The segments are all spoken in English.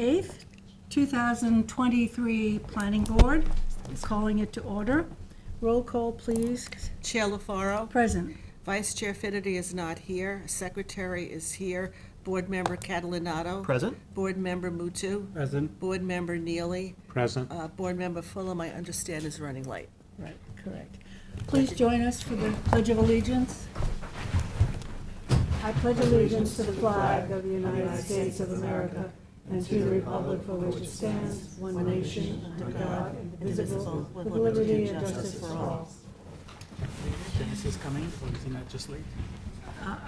8th, 2023 Planning Board is calling it to order. Roll call, please. Chair LaFaro. Present. Vice Chair Finnerty is not here. Secretary is here. Board Member Catalinato. Present. Board Member Mutu. Present. Board Member Neely. Present. Board Member Fulham, I understand, is running late. Right, correct. Please join us for the Pledge of Allegiance. I pledge allegiance to the flag of the United States of America and to the republic for which it stands, one nation, under God, indivisible, with liberty and justice for all. Dennis is coming, or is he not just late?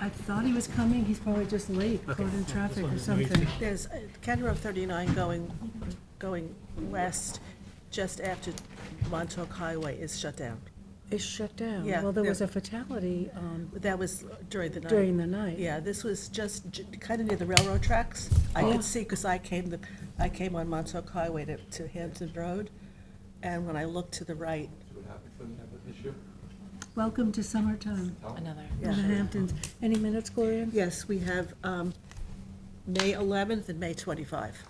I thought he was coming, he's probably just late, caught in traffic or something. There's County Road 39 going west just after Montauk Highway is shut down. It's shut down. Yeah, Well, there was there- a fatality That was during the night. during the night. Yeah, this was just kind of near the railroad tracks. I Oh. could see, because I came on Montauk Highway to Hampton Road, and when I looked to the right, Welcome to summertime Another. in the Hamptons. Any minutes, Gloria? yes, we have May 11th and May 25.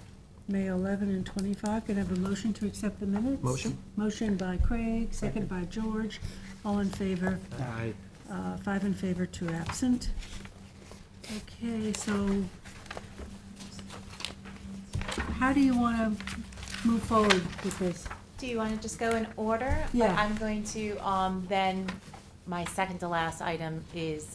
May 11 and 25. Can I have a motion to accept the minutes? Motion. Motion by Craig, second by George. All in favor? Aye. 5 in favor, 2 absent. Okay, so how do you want to move forward with this? Do you want to just go in order? Yeah. I'm going to, then, my second to last item is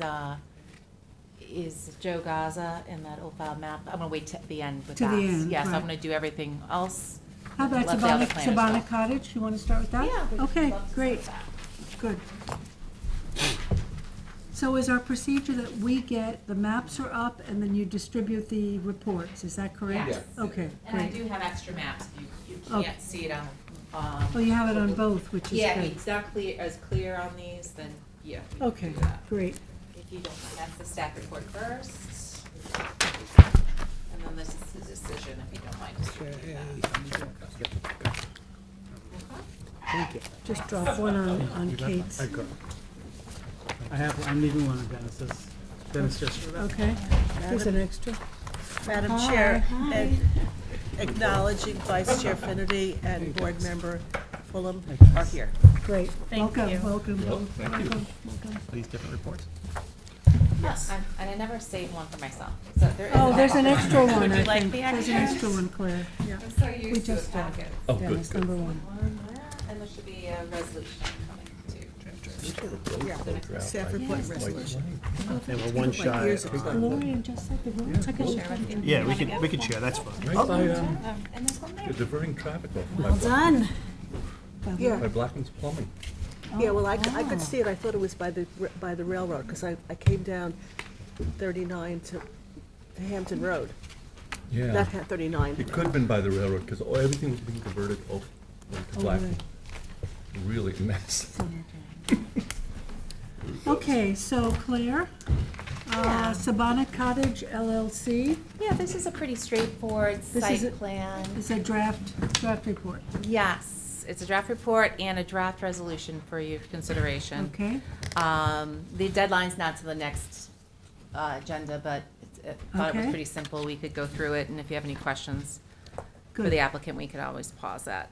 Joe Gaza and that old file map. I'm gonna wait to the end with To that. the end, Yes, right. I'm gonna do everything else. How about Let the other Sabana planners Sabana go. Cottage? You want to start with that? Yeah, we'd Okay, love to great, start good. So is our procedure that we get, the maps are up, and then you distribute the reports, is that correct? Yes. Okay, And I great. do have extra maps, you Okay. can't see it on, Oh, you have it on both, which is Yeah, good. it's not as clear on these, then, yeah. we can Okay, do that. great. If you don't mind, that's the staff report first. And then this is the decision, if you don't mind. just reading that. Thank you. Just drop one on Kate's. I'm leaving one of Dennis's. Dennis just, Okay, here's an extra. Madam Hi, Chair, hi. and acknowledging Vice Chair Finnerty and Board Member Fulham are here. Great. Thank you. Welcome, welcome. thank you. Welcome. These different reports. Yes. And I never saved one for myself, so there is. Oh, there's an extra one, Would I you like think. the There's an extras? extra one, Claire. Yeah. I'm so We used to just, the packet. Oh, Dennis, good, good. number one. And there should be a resolution coming too. Yeah, staff report and resolution. they were one shy. Years ago. Gloria just said the room. I can share with you. Yeah, we can share, that's fine. Right by, And there's one there. you're diverting traffic off Well done. Yeah, by Blackman's Plumbing. yeah, well, I could see it, I thought it was by the railroad, because I came down 39 to Hampton Road. Yeah. Not 39. It could have been by the railroad, because everything was being diverted over to Blackman. Really a mess. Okay, so Claire, Yeah. Sabana Cottage LLC Yeah, this is a pretty straightforward This is site a- plan. is a draft report, Yes, it's a draft report and a draft resolution for your consideration. okay? The deadline's not to the next agenda, but I thought it was Okay. pretty simple. We could go through it, and if you have any questions for Good. the applicant, we could always pause that.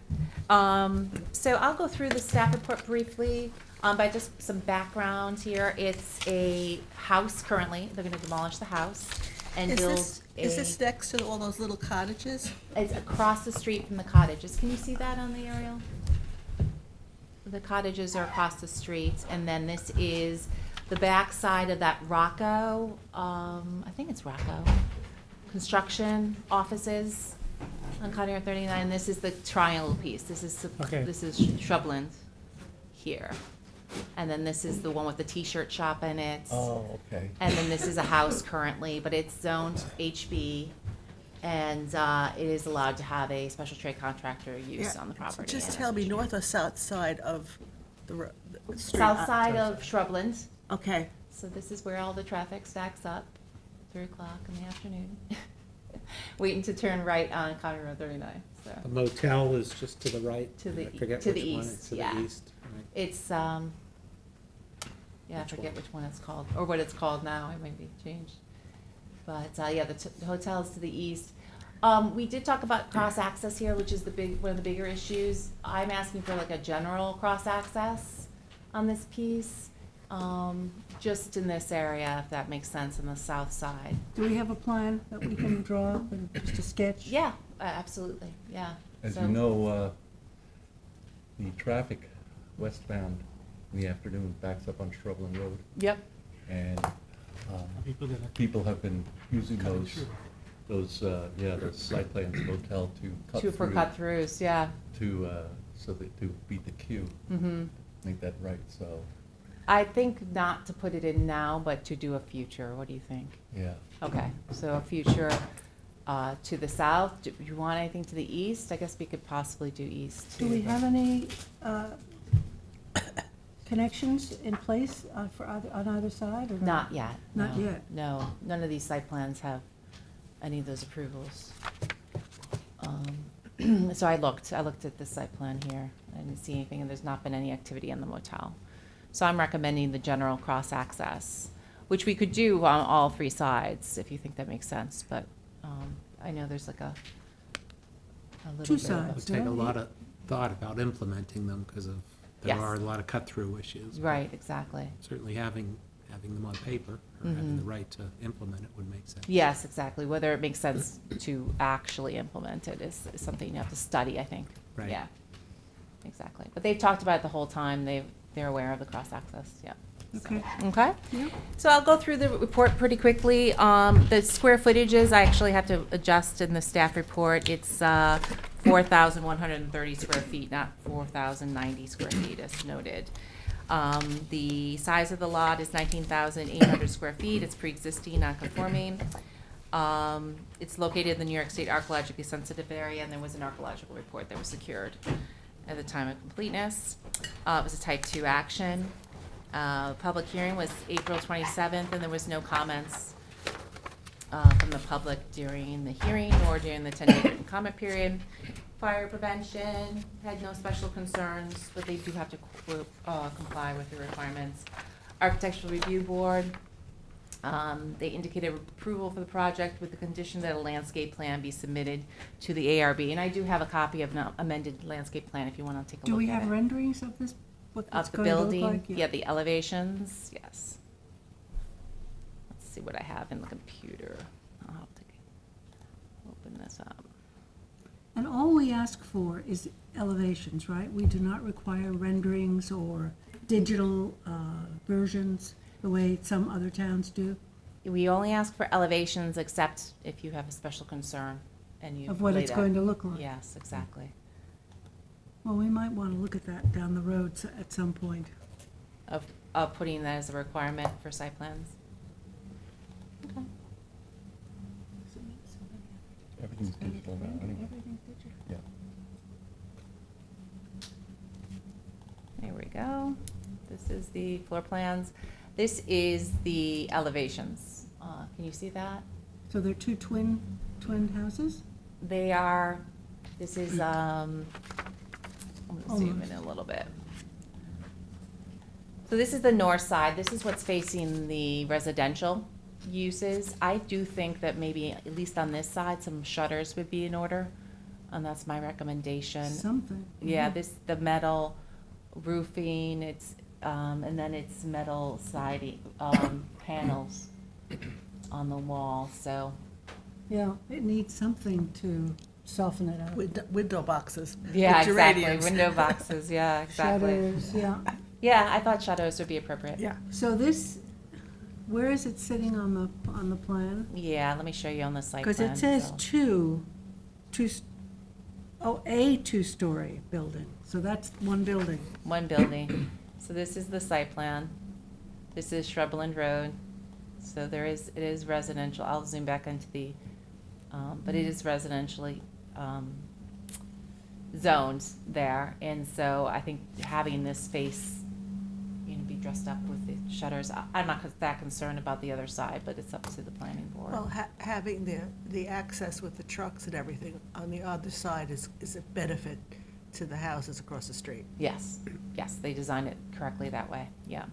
So I'll go through the staff report briefly, by just some background here. It's a house currently. They're gonna demolish the house and build Is this next to all those little cottages? It's across the street from the cottages. Can you see that on the aerial? The cottages are across the street, and then this is the back side of that Rocco, I think it's Rocco, construction offices on County Road 39. This is the triangle piece. This is, Okay. this is Shrubland here. And then this is the one with the T-shirt shop in it. Oh, okay. And then this is a house currently, but it's zoned HB, and it is allowed to have a special trade contractor use Yeah. on the property. Just and tell me, it's- north or south side of the street? South side of Shrubland, Okay, so this is where all the traffic stacks up, 3 o'clock in the afternoon. Waiting to turn right on County Road 39, so. The motel is just to the right. To the I forget to the which one. east, It's to yeah. the east. Right. It's, yeah, I forget which one it's called, or what it's called now, it may be changed. But, yeah, the hotel is to the east. We did talk about cross-access here, which is one of the bigger issues. I'm asking for like a general cross-access on this piece, just in this area, if that makes sense, on the south side. Do we have a plan that we can draw up and just a sketch? Yeah, absolutely, yeah. As So- you know, the traffic westbound in the afternoon backs up on Shrubland Road, Yep, and People gonna people have been using cut those, through. those site plans of hotel to cut two for through, cut-throughs, yeah. so that to beat the queue, Mm-hmm. make that right, so, I think not to put it in now, but to do a future. What do you think? yeah. Okay, so a future to the south. Do you want anything to the east? I guess we could possibly do east too. Do we but- have any connections in place on either side? Or Not yet. Not no. yet. No, none of these site plans have any of those approvals. So I looked at this site plan here. I didn't see anything, and there's not been any activity in the motel. So I'm recommending the general cross-access, which we could do on all three sides, if you think that makes sense, but I know there's like a little Two bit of a- sides. It would take a lot of thought about implementing them because there Yes. are a lot of cut-through issues. but Right, exactly. Certainly having them on paper or having the Mhm. right to implement it would make sense. Yes, exactly. Whether it makes sense to actually implement it is something you have to study, I think. Right. Yeah, exactly. But they've talked about it the whole time. They're aware of the cross-access, yeah. So- Okay. Okay? Yeah. So I'll go through the report pretty quickly. The square footages, I actually have to adjust in the staff report. It's 4,130 square feet, not 4,090 square feet, as noted. The size of the lot is 19,800 square feet. It's pre-existing, non-conforming. It's located in the New York State archaeologically sensitive area, and there was an archaeological report that was secured at the time of completeness. It was a type 2 action. Public hearing was April 27th, and there was no comments from the public during the hearing or during the 10-day written comment period. Fire prevention had no special concerns, but they do have to comply with the requirements. Architectural Review Board, they indicated approval for the project with the condition that a landscape plan be submitted to the ARB. And I do have a copy of an amended landscape plan if you want to take a Do look we at have it. renderings of this, what it's Of the going to look building, like? yeah, the elevations, yes. Let's see what I have in the computer. I'll have to open this up. And all we ask for is elevations, right? We do not require renderings or digital versions the way some other towns do We only ask for elevations except if you have a special concern and you. of what laid it's out- going to look like. Yes, exactly. Well, we might want to look at that down the road at some point. Of putting that as a requirement for site plans. Okay. Everything's digital now, anyway. Yeah. There we go. This is the floor plans. This is the elevations. Can you see that? So they're two twin houses? They are, this is, I'm gonna zoom in Almost. a little bit. So this is the north side. This is what's facing the residential uses. I do think that maybe, at least on this side, some shutters would be in order, and that's my recommendation. Something. Yeah, the metal roofing, it's, and then it's metal siding, panels on the wall, so. Yeah, it needs something to soften it out. Window boxes. Yeah, with exactly, geraniums. window boxes, yeah, exactly. Shutters, yeah. Yeah, I thought shadows would be appropriate. Yeah. So this, where is it sitting on the plan? Yeah, let me show you on the site plan. Because it says so- a two-story building, so that's one building. One building. So this is the site plan. This is Shrubland Road. So it is residential. I'll zoom back into the, but it is residentially, zoned there. And so I think having this space, be dressed up with the shutters. I'm not that concerned about the other side, but it's up to the planning board. Well, having the access with the trucks and everything on the other side is a benefit to the houses across the street. Yes, yes, they designed it correctly that way, yeah.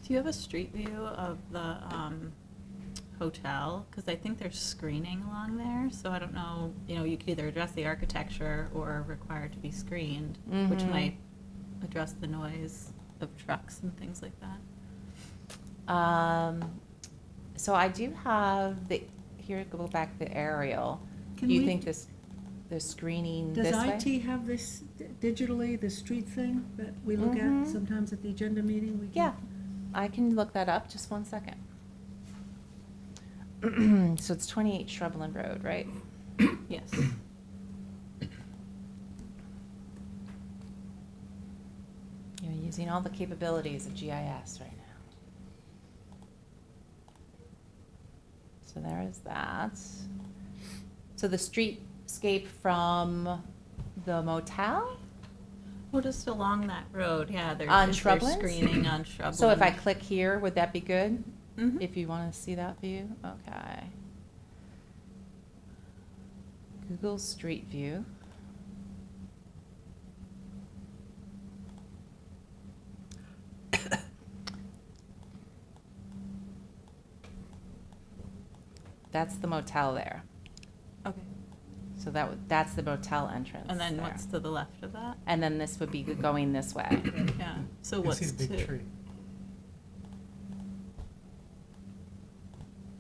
Do you have a street view of the hotel, because I think there's screening along there, so I don't know, you could either address the architecture or require it to be screened, which Mhm. might address the noise of trucks and things like that. So I do have here, go back to aerial. Can Do you we- think the screening Does this way? IT have this digitally, the street thing that we look at Mhm. sometimes at the agenda meeting? We can- Yeah, I can look that up, just one second. So it's 28 Shrubland Road, right? Yes. You're using all the capabilities of GIS right now. So there is that. So the streetscape from the motel? Well, just along that road, yeah, there On is there Shrublands? screening on Shrubland. So if I click here, would that be good? Mhm. If you want to see that view? Okay. Google Street View. That's the motel there. Okay. So that's the motel entrance And then there. what's to the left of that? And then this would be going this way. Yeah, so You can what's see the big to, tree.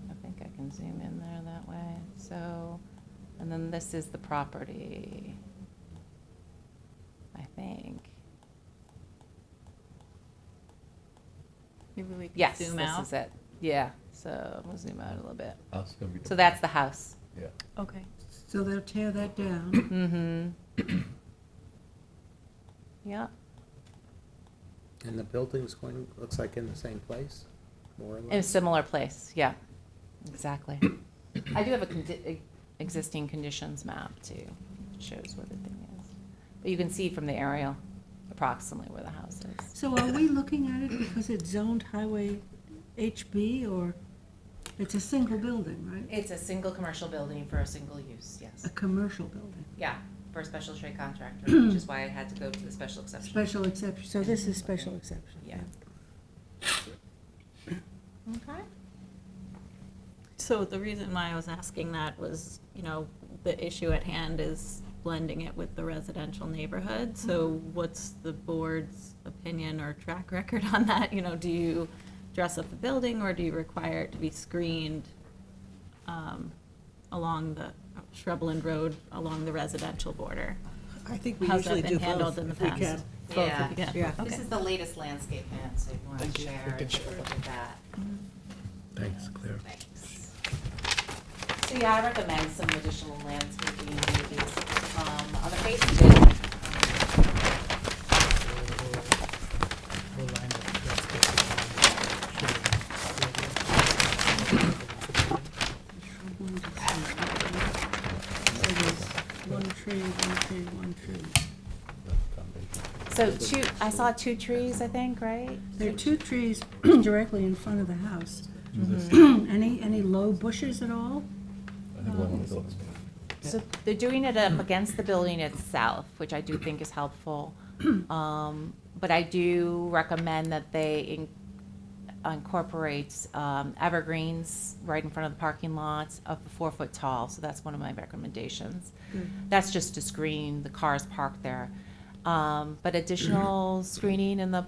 I think I can zoom in there that way. So, and then this is the property. I think. maybe we can Yes, zoom this out? is it. Yeah, so we'll zoom out a little bit. House gonna be So that's the house. Yeah. Okay. So they'll tear that down. Mm-hmm. Yeah. And the building's looks like in the same place, more or In a less? similar place, yeah, exactly. I do have a existing conditions map too, it shows where the thing is. But you can see from the aerial approximately where the house is. So are we looking at it because it's zoned highway HB, or it's a single building, right? It's a single commercial building for a single use, yes. A commercial building, Yeah, for a special trade contractor, which is why I had to go to the special exception. special exception, so this is special exception. Yeah. Okay. So the reason why I was asking that was, the issue at hand is blending it with the residential neighborhood. So what's the board's opinion or track record on that? Do you dress up the building, or do you require it to be screened along the Shrubland Road, along the residential border? I think we How's that usually been do handled both in the if we past? can. Both Yeah. if you can? Yeah. This Okay. is the latest landscape plan, so if you want to Thank you. share, We can take a share look it. at that. Thanks, Claire. Thanks. So yeah, I recommend some additional landscaping maybe, on the face of it. Whole line of landscape. So there's one tree, one tree, one tree. So I saw 2 trees, I think, right? There are 2 trees directly in front of the house. Any low bushes at all? I think one of those. So they're doing it up against the building itself, which I do think is helpful. But I do recommend that they incorporate evergreens right in front of the parking lots of 4 foot tall. So that's one of my recommendations. That's just to screen the cars parked there. But additional screening in the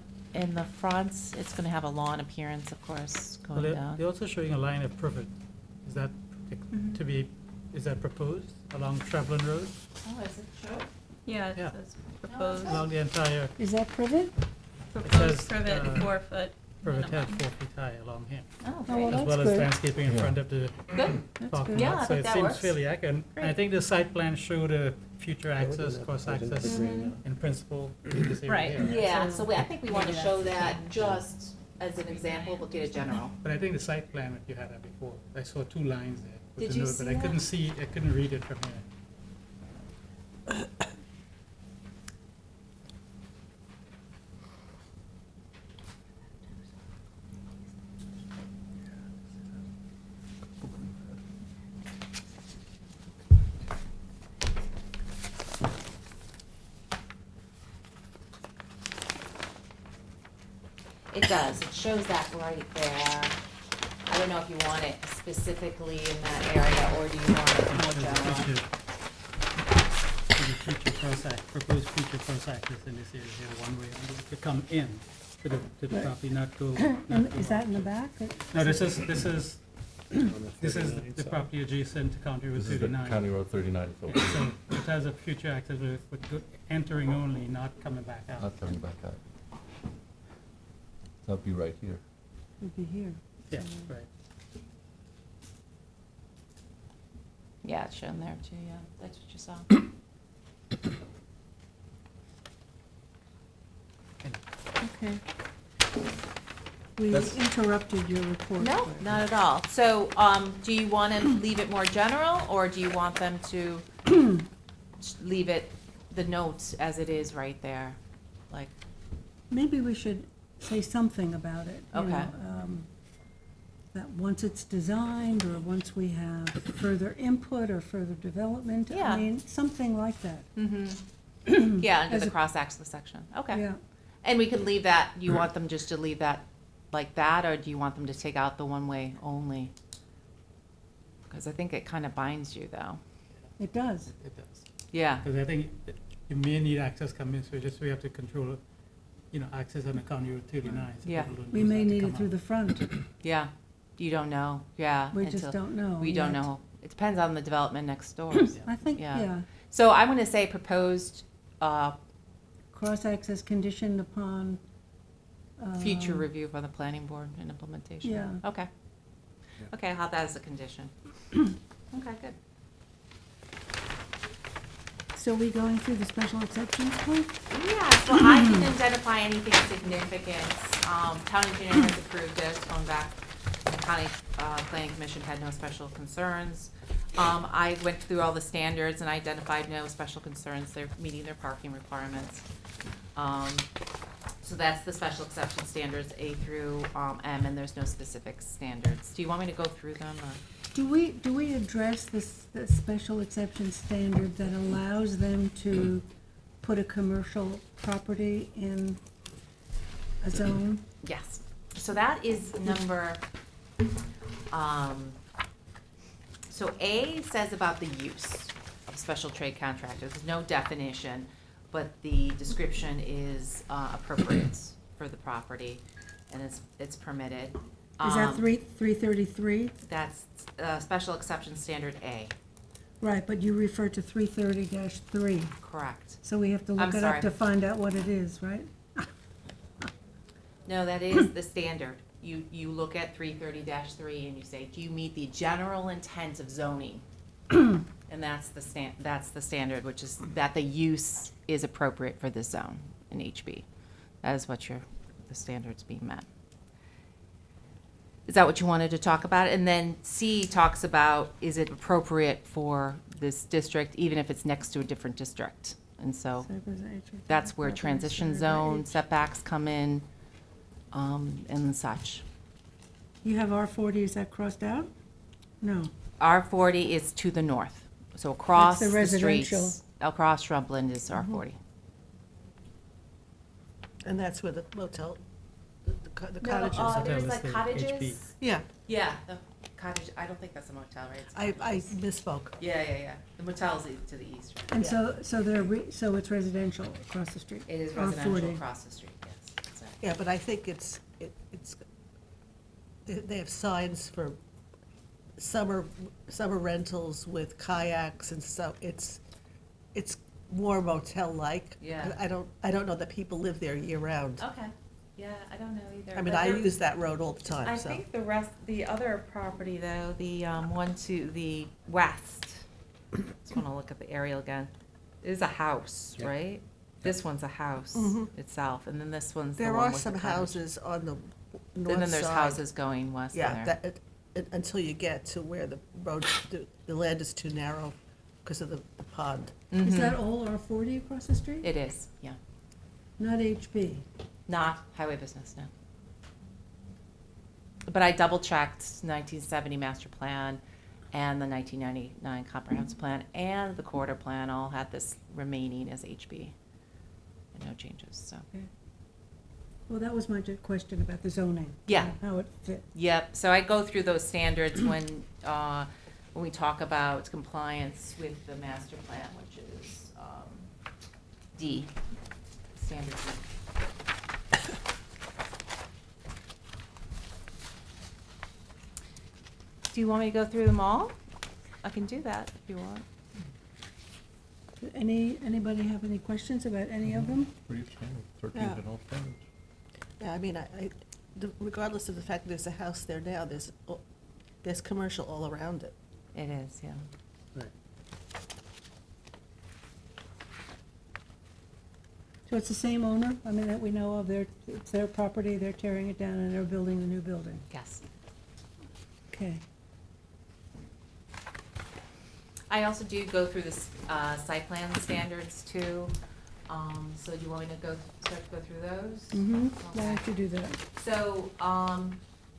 front, it's going to have a lawn appearance, of course, Well, going they're down. also showing a line of privet. Is that is that proposed along Shrubland Road? Oh, is it true? Yeah, it Yeah. says proposed, Along the entire Is that privet? proposed says, privet, 4 foot privet head, minimum. 4 feet high along here. Oh, Oh, great. well, As that's well as good. landscaping in Yeah. front of the Good. That's parking good. Yeah, I lot. So think it that seems works. fairly accurate. And I Great. think the site plan showed a future access, wouldn't cross have- wouldn't access agree now. in principle in this area Right. here. Yeah, so I think we want to Maybe show that's- that just as an example, but get a general. But I think the site plan that you had up before, I saw 2 lines there. with Did the you note, see But I that? couldn't read it from here. It does, it shows that right there. I don't know if you want it specifically in that area, or do you want it more general? Future proposed future cross access in this area, here, one way only, to come in to the Right. property, not go. And not go is that in the back? No, this is On the the 39 the side. property adjacent to County Road This is the 39. County Road 39, so So it has a future access with entering only, not coming back out. not coming back out. That'll be right here. Would be here. Yeah, right. Yeah, it's shown there too, yeah, that's what you saw. Okay. We That's- interrupted your report. No, but- not at all. So, do you want to leave it more general, or do you want them to leave it, the notes as it is right there? Like, Maybe we should say something about it. you Okay. know, that once it's designed, or once we have further input or further development. Yeah. I mean, something like that. yeah, under As the a- cross-access section, okay. Yeah. And we can leave that, you want them just to leave that like that, or do you want them to take out the one-way only? Because I think it kind of binds you, though. It does. It does. Yeah, Because I think you may need access coming, so just we have to control, access on the County Road 39. so Yeah. people don't We use may that to need come it through out. the front. yeah. You don't know, yeah. We just until- don't know. We don't yet. know. It depends on the development next door. I think, Yeah. yeah, So I'm going to say proposed cross-access conditioned upon. future um, review by the planning board and implementation. Yeah. Okay. Okay, I'll have that as a condition. Okay, good. So we going through the special exceptions, please? Yeah, well, I didn't identify anything significant. Town engineer has approved it, going back, the county planning commission had no special concerns. I went through all the standards and identified no special concerns, they're meeting their parking requirements. So that's the special exception standards, A through M, and there's no specific standards. Do you want me to go through them, or? Do we address the special exception standard that allows them to put a commercial property in a zone? Yes, so that is number, so A says about the use of special trade contractors, there's no definition, but the description is appropriate for the property, and it's permitted. Is that 333? That's, special exception standard A, Right, but you refer to 330-3, correct. so we have to I'm look it sorry. up to find out what it is, right? No, that is the standard. You look at 330-3 and you say, do you meet the general intent of zoning? And that's the standard, which is that the use is appropriate for this zone in HB. That is what the standard's being met. Is that what you wanted to talk about? And then C talks about, is it appropriate for this district, even if it's next to a different district? And so that's where transition zone setbacks come in, and such. You have R40, is that crossed out? No. R40 is to the north, so across That's the the streets. residential. Across Shrubland is R40. And that's where the motel, the cottages No, are. there's Hotel is like the cottages. HB. Yeah, Yeah, the cottage, I don't think that's a motel, right? It's I cottages. misspoke. Yeah. The motel's to the east, right? And so it's residential across the street? It is R40. residential across the street, yes, exactly. Yeah, but I think it's, they have signs for summer rentals with kayaks, and so it's more motel-like. Yeah. I don't know that people live there year-round. Okay, yeah, I don't know either. I mean, but I there- use that road all the I time, so. think the other property though, the one to the west, just wanna look at the aerial again, is a house, Yeah. right? This one's a house Mhm. itself, and then this one's the There one are with the some cottage. houses on the north side. And then there's houses going west Yeah, there. until you get to where the road, the land is too narrow because of the pond. Is Mhm. that all R40 across the street? It is, yeah. Not HB? Not highway business, no. But I double-checked 1970 master plan and the 1999 comprehensive plan and the quarter plan all had this remaining as HB. And no changes, so. Well, that was my question about the zoning. Yeah. How it fit. Yep, so I go through those standards when we talk about compliance with the master plan, which is D, standard D. Do you want me to go through them all? I can do that if you want. Anybody have any questions about any of them? Pretty standard, 13 Yeah. general standards. Yeah, I mean, regardless of the fact that there's a house there now, there's commercial all around it. It is, yeah. Right. So it's the same owner, I mean, that we know of, it's their property, they're tearing it down and they're building a new building. Yes. Okay. I also do go through the site plan standards too. So do you want me to start to go through those? Mm-hmm, why Okay. don't you do that? So,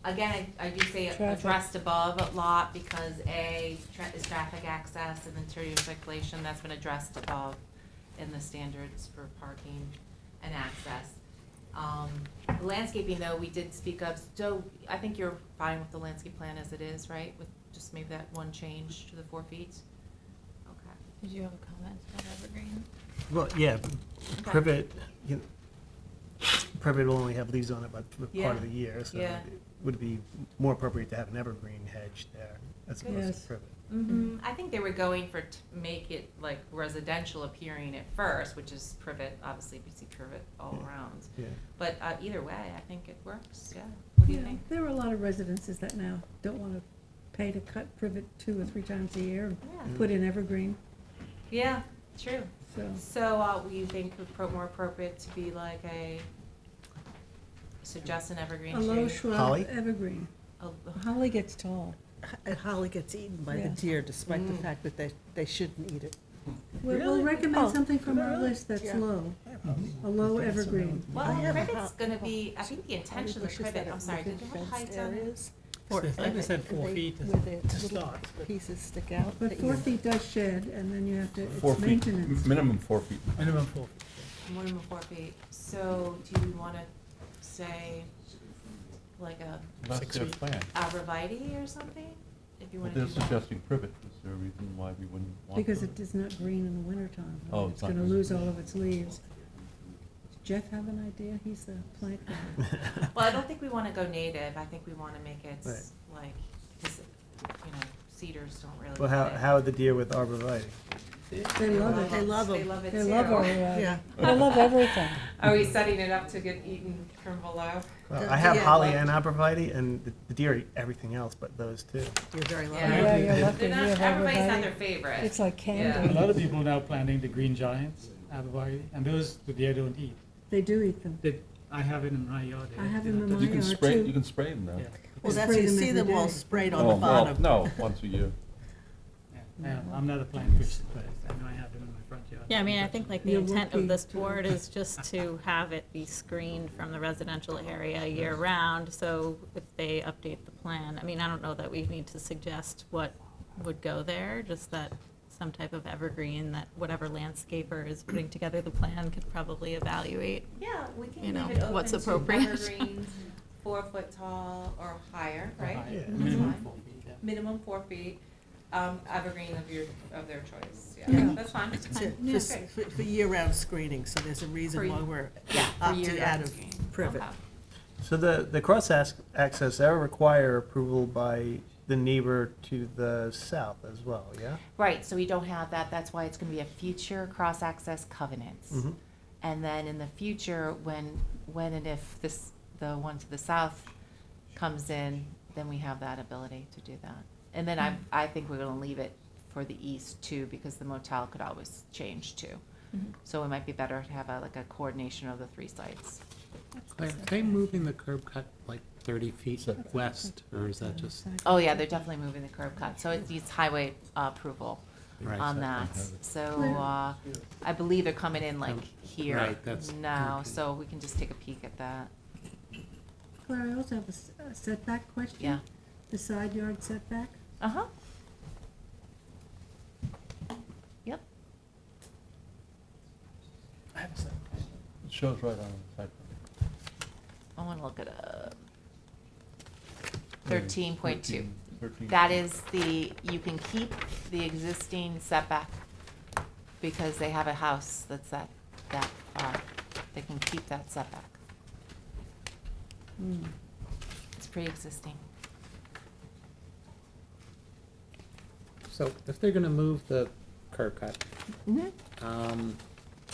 again, I do say Traffic. addressed above a lot because A is traffic access and interior circulation, that's been addressed above in the standards for parking and access. Landscaping though, we did speak of, so I think you're fine with the landscape plan as it is, right? With just maybe that one change to the 4 feet? Okay. Did you have a comment about evergreen? Well, yeah, Okay. privet, privet will only have leaves on it about for Yeah. part of the year, so Yeah. it would be more appropriate to have an evergreen hedge there as opposed Yes. to privet. Mm-hmm. I think they were going for, to make it like residential appearing at first, which is privet, obviously we see privet all Yeah. around. Yeah. But either way, I think it works, yeah. What do you Yeah, think? there are a lot of residences that now don't want to pay to cut privet 2 or 3 times a year and Yeah. put in evergreen, Yeah, true. so. So, you think more appropriate to be like suggest an evergreen A tree? low shrub Holly? evergreen. A- Holly gets tall. And holly gets eaten by the Yeah. deer despite the Mm. fact that they shouldn't eat it. We'll recommend Oh, something from our really? list that's Yeah. low, a low evergreen. Well, I have a privet's ho- gonna be, I think the Holly intention of the bushes privet, that I'm are sorry, did within you have fenced heights on it? areas, I think we said 4 they- feet where the to little start, but pieces stick out. But that 4 you- feet does shed, and then you have to, 4 it's feet, maintenance. minimum 4 feet. minimum 4 feet. Minimum 4 feet. So, do you wanna say like a That's 6 their feet. plan. arborvitae or something? If you But wanna they're do that. suggesting privet. Is there a reason why we wouldn't want Because privet? it is not green in the wintertime. Oh, It's it's not gonna green. lose all of its leaves. Does Jeff have an idea? He's the plant guy. Well, I don't think we wanna go native. I think we wanna make it Right. like, 'cause, cedars don't really. Well, how, fit. how are the deer with arborvitae? They love it. They love They them. love it They too. love our, Yeah. they love everything. Are we setting it up to get eaten from below? Well, The I have deer holly love- and arborvitae, and the deer eat everything else but those two. You're very lucky. Yeah. Yeah, you're lucky. They're You not, have everybody's not arborvitae. their favorite. It's like Yeah. A candy. lot of people now planting the green giants, arborvitae, and those the deer don't eat. They do eat them. I have it in my yard. I have They them don't in touch my You can yard spray, too. you can spray them now. Yeah. Well, that's, Spray you them see every them all day. sprayed on Oh, the well, bottom. no, once a year. Yeah, I'm not a plant person, but I know I have them in my front yard. Yeah, I mean, I think like the You're intent lucky of this to- board is just to have it be screened from the residential area year-round, so if they update the plan, I mean, I don't know that we need to suggest what would go there, just that some type of evergreen that whatever landscaper is putting together the plan could probably evaluate. Yeah, we can You know, leave it what's open to appropriate. evergreens, 4 foot tall or higher, right? Yeah, That's minimum fine. 4 feet, yeah. Minimum 4 feet, evergreen of their choice, yeah, Yeah. that's fine. That's Fine. it, Yeah, for, great. for year-round screening, so there's a reason For- why we're Yeah, for opting year-round out of screening. privet. Okay. So the cross-access, that would require approval by the neighbor to the south as well, yeah? Right, so we don't have that, that's why it's gonna be a future cross-access covenants. Mhm. And then in the future, when and if the one to the south comes in, then we have that ability to do that. And then I think we're gonna leave it for the east too, because the motel could always change too. So it might be better to have like a coordination of the 3 sites. Are they moving the curb cut like 30 feet west, or is that just? Oh, yeah, they're definitely moving the curb cut, so it needs highway approval Right. on that. So, I believe they're coming in like here Right, that's- now, okay. so we can just take a peek at that. Claire, I also have a setback question. Yeah. The side yard setback. Uh-huh. Yep. I have a second. It shows right on the site plan. I wanna look it up. 13.2. 13. That is you can keep the existing setback because they have a house that's that far. They can keep that setback. It's pre-existing. So if they're gonna move the curb cut, Mm-hmm.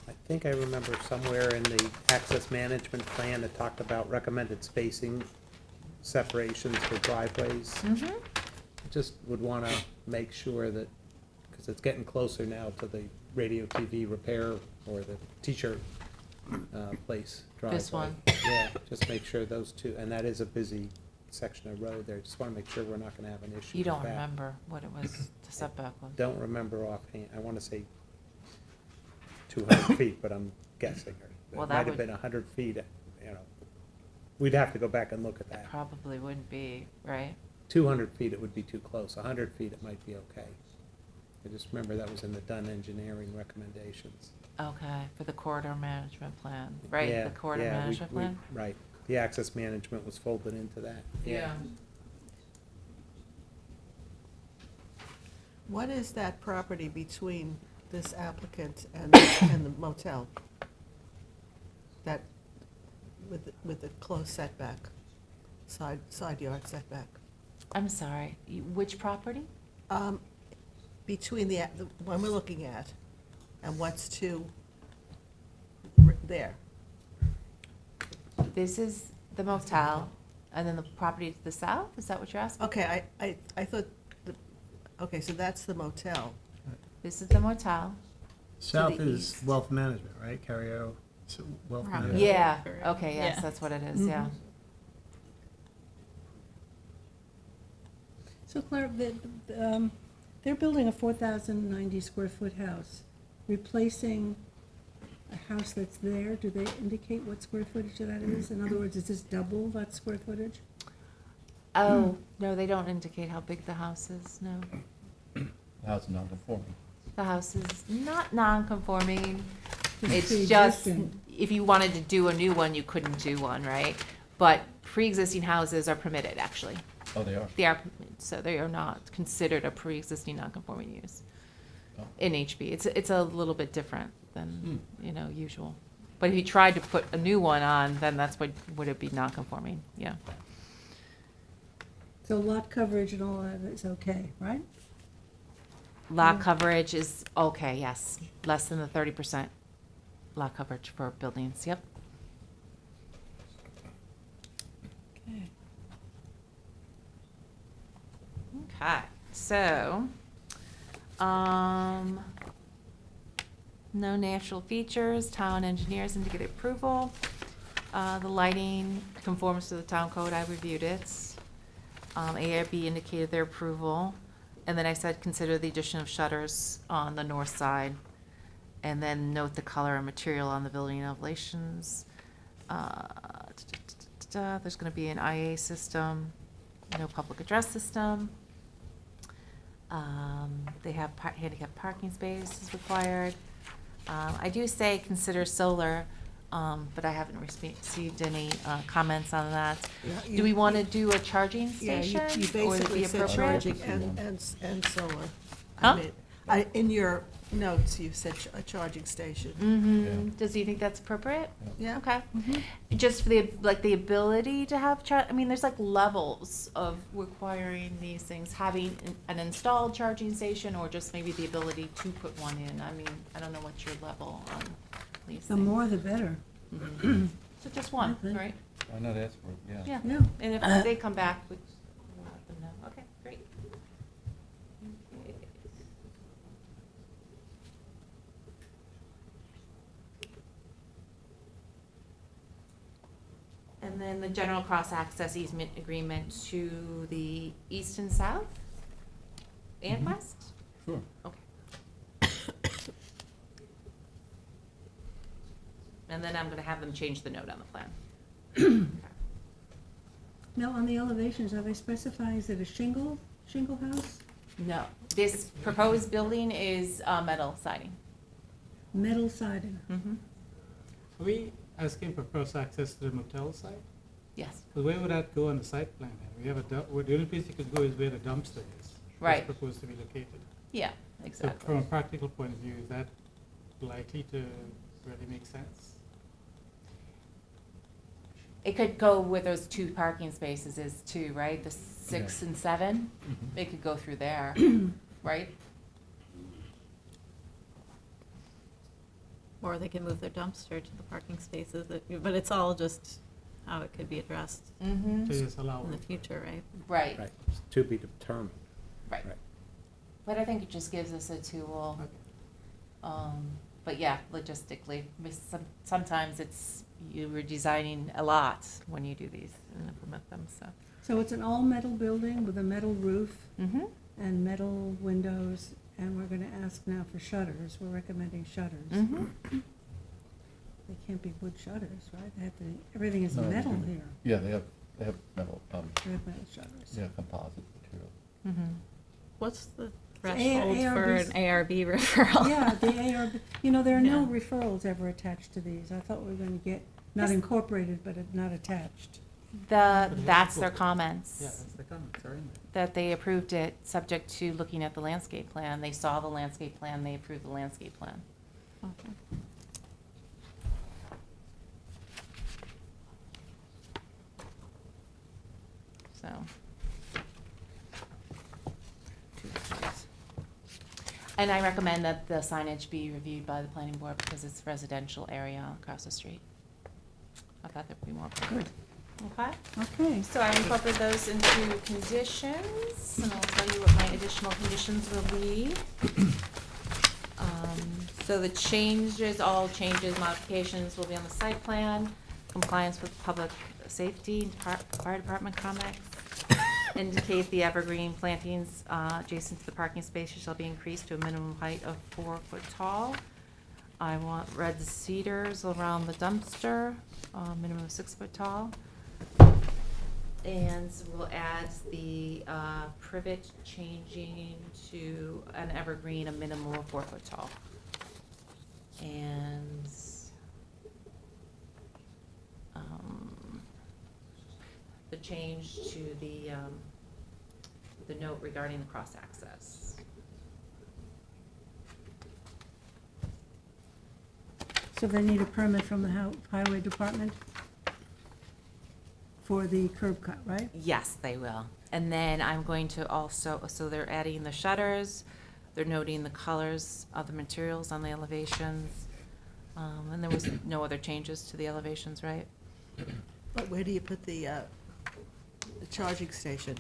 I think I remember somewhere in the access management plan that talked about recommended spacing separations for driveways. Mm-hmm. Just would wanna make sure that, because it's getting closer now to the radio TV repair or the t-shirt place driveway. This one. Yeah, just make sure those two, and that is a busy section of road there, just wanna make sure we're not gonna have an issue You with don't that. remember what it was, the setback was. Don't remember offhand, I wanna say 200 feet, but I'm guessing, or Well, it that might have would- been 100 feet, you know. We'd have to go back and look at that. Probably wouldn't be, right? 200 feet, it would be too close, 100 feet, it might be okay. I just remember that was in the Dunn Engineering recommendations. Okay, for the corridor management plan, right? Yeah, The corridor yeah, we- management we- plan? Right, the access management was folded into that, yeah. What is that property between this applicant and, and the motel? That, with the close setback, side yard setback? I'm sorry, which property? Between the one we're looking at and what's to there. This is the motel, and then the property to the south, is that what you're asking? Okay, I thought, okay, so that's the motel. This is the motel. South the is east. wealth management, right? Carrio, wealth Right. management. Yeah, Correct. okay, yes, Yeah. that's what it is, yeah. So Claire, they're building a 4,090 square foot house, replacing a house that's there. Do they indicate what square footage that is? In other words, is this double that square footage? Oh, no, they don't indicate how big the house is, no. The house is non-conforming. The house is not non-conforming. Just It's just, pre-existing. if you wanted to do a new one, you couldn't do one, right? But pre-existing houses are permitted, actually. Oh, they are? They are, so they are not considered a pre-existing non-conforming use Oh. in HB. It's a little bit different than, usual. But if you tried to put a new one on, then that's what, would it be non-conforming, yeah. So lot coverage and all that is okay, right? Lot coverage is okay, yes, less than the 30% lot coverage for buildings, yep. Okay. Okay, so, no natural features, town engineers indicate approval. The lighting conforms to the town code, I reviewed it. ARB indicated their approval. And then I said, consider the addition of shutters on the north side. And then note the color and material on the building elevations. There's gonna be an IA system, no public address system. They have handicap parking space is required. I do say consider solar, but I haven't received any comments on that. Yeah, Do we want to do a charging Yeah, station? you or would it basically be said appropriate? charging and solar. Huh? In your notes, you said a charging station. Mm-hmm. Does you think that's appropriate? Yeah. Okay. Just for the ability to have there's like levels of requiring these things, having an installed charging station or just maybe the ability to put one in. I don't know what's your level on these The things. more the better. So just one, I think. right? Why not ask for it? Yeah. Yeah. Yeah. And if they come back, we'll let them know. Okay, great. Okay. And then the general cross-access easement agreement to the east and south and Mhm. west? Sure. Okay. And then I'm gonna have them change the note on the plan. Okay. Now, on the elevations, are they specifying, is it a shingle house? No, this proposed building is metal siding. Metal siding? Mm-hmm. Are we asking for cross access to the motel site? Yes, But where would that go on the site plan? We have the only place you could go is where the dumpster is. Right. That's proposed to be located. yeah, So exactly. from a practical point of view, is that likely to really make sense? It could go where those 2 parking spaces is too, right? The 6 and 7? It could go through there, right? Or they can move their dumpster to the parking spaces, but it's all just how it could be addressed Mm-hmm. To just allow in the it? future, right? Right, Right, it's to be determined. right. Right. But I think it just gives us a tool. Okay. But yeah, logistically, sometimes it's, you were designing a lot when you do these and implement them, so. So it's an all-metal building with a metal roof Mm-hmm. and metal windows, and we're gonna ask now for shutters. We're recommending shutters. Mm-hmm. They can't be wood shutters, right? They have to, everything is No, they metal can be. here. Yeah, they have metal, We have metal shutters. yeah, composite material. Mm-hmm. What's the A- threshold for ARBs. an ARB referral? Yeah, the ARB, you know, there are no Yeah. referrals ever attached to these. I thought we were gonna get, not Yes. incorporated, but not attached. That's their comments. Yeah, that's the comments are in there. That they approved it, subject to looking at the landscape plan. They saw the landscape plan, they approved the landscape plan. Okay. So. And I recommend that the signage be reviewed by the planning board because it's residential area across the street. I thought that'd be more appropriate. Okay, Okay, so I incorporated those into conditions, and I'll tell you what my additional conditions will be. So the changes, all changes, modifications will be on the site plan, compliance with public safety, fire department comments. Indicate the evergreen plantings adjacent to the parking spaces shall be increased to a minimum height of 4 foot tall. I want red cedars around the dumpster, minimum of 6 foot tall. And we'll add the privet changing to an evergreen, a minimum of 4 foot tall. And the change to the note regarding the cross-access. so they need a permit from the highway department for the curb cut, right? Yes, they will. And then I'm going to also, so they're adding the shutters, they're noting the colors of the materials on the elevations. And there was no other changes to the elevations, right? But where do you put the charging station?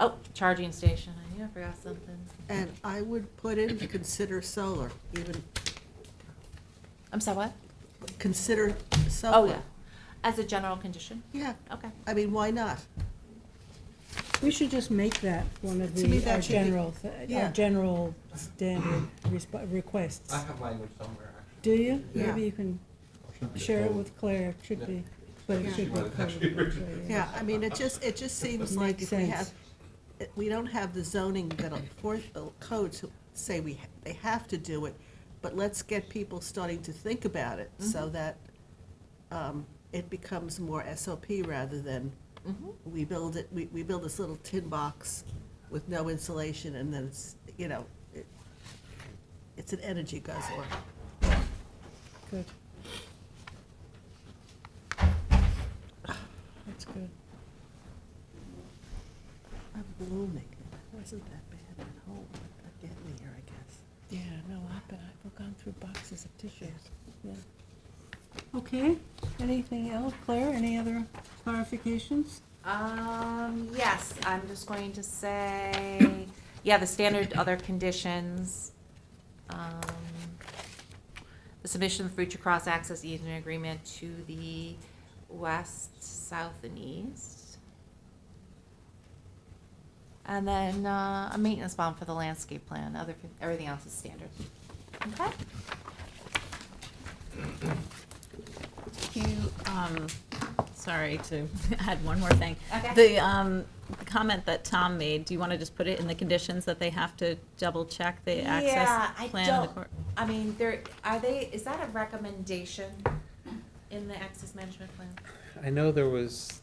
Oh, charging station, I knew I forgot something. And I would put in to consider solar, even I'm sorry, what? consider Oh, solar. yeah. As a general condition? Yeah, Okay. I mean, why not? We should just make that one of To me, our that should be- general, yeah. our general standard requests. I have language somewhere, actually. Do you? Yeah. Maybe you can share it with Claire. It should be, but it should be Well, it's actually coded. written. Yeah, I mean, it just seems like Makes if we sense. have, we don't have the zoning that'll force the codes to say they have to do it, but let's get people starting to think about it so that it becomes more SOP rather than Mm-hmm. we build it, we build this little tin box with no insulation and then it's, you know, it's an energy guzzler. Good. That's good. I'm blooming. It wasn't that bad at home, but they're getting me here, I guess. Yeah, no, I've gone through boxes of tissues. Yeah. Okay, anything else, Claire? Any other clarifications? Yes, I'm just going to say, yeah, the standard other conditions. The submission of future cross-access easement agreement to the west, south, and east. And then, a maintenance bond for the landscape plan, everything else is standard. Okay? You, sorry to add one more thing. Okay. The comment that Tom made, do you want to just put it in the conditions that they have to double check the access plan? and the court? I mean, is that a recommendation in the access management plan? I know there was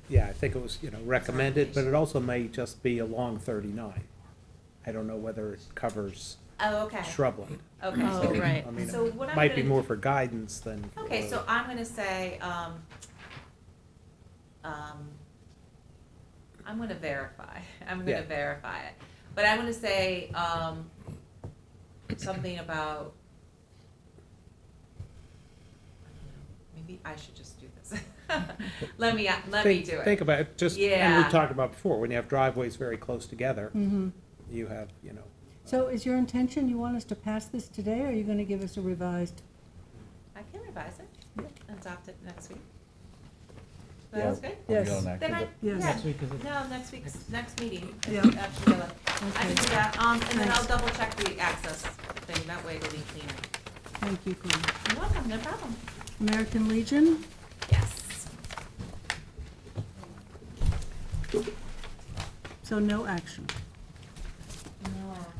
yeah, I think it was, recommended, but it also may just be along 39. I don't know whether it covers Oh, okay, shrubland. okay. Oh, right. I mean, So it what I'm might be gonna more for guidance than. Okay, for- so I'm gonna say, I'm gonna verify, I'm Yeah. gonna verify it. But I'm gonna say, something about, maybe I should just do this. Let me do it. Think about it, just, and Yeah. we talked about before, when you have driveways very close together, Mm-hmm. you have, So is your intention, you want us to pass this today, or are you gonna give us a revised? I can revise it, and adopt it next week. Yeah. That's good? Are we Yes. going next Then to I, the- Yes. yeah, Next week, is it? no, next meeting. Yeah. Actually, I can do that, and then I'll Thanks. double check the access thing, that way it'll be cleaner. Thank you, Colleen. You're welcome, no problem. American Legion, Yes. so no action. No action.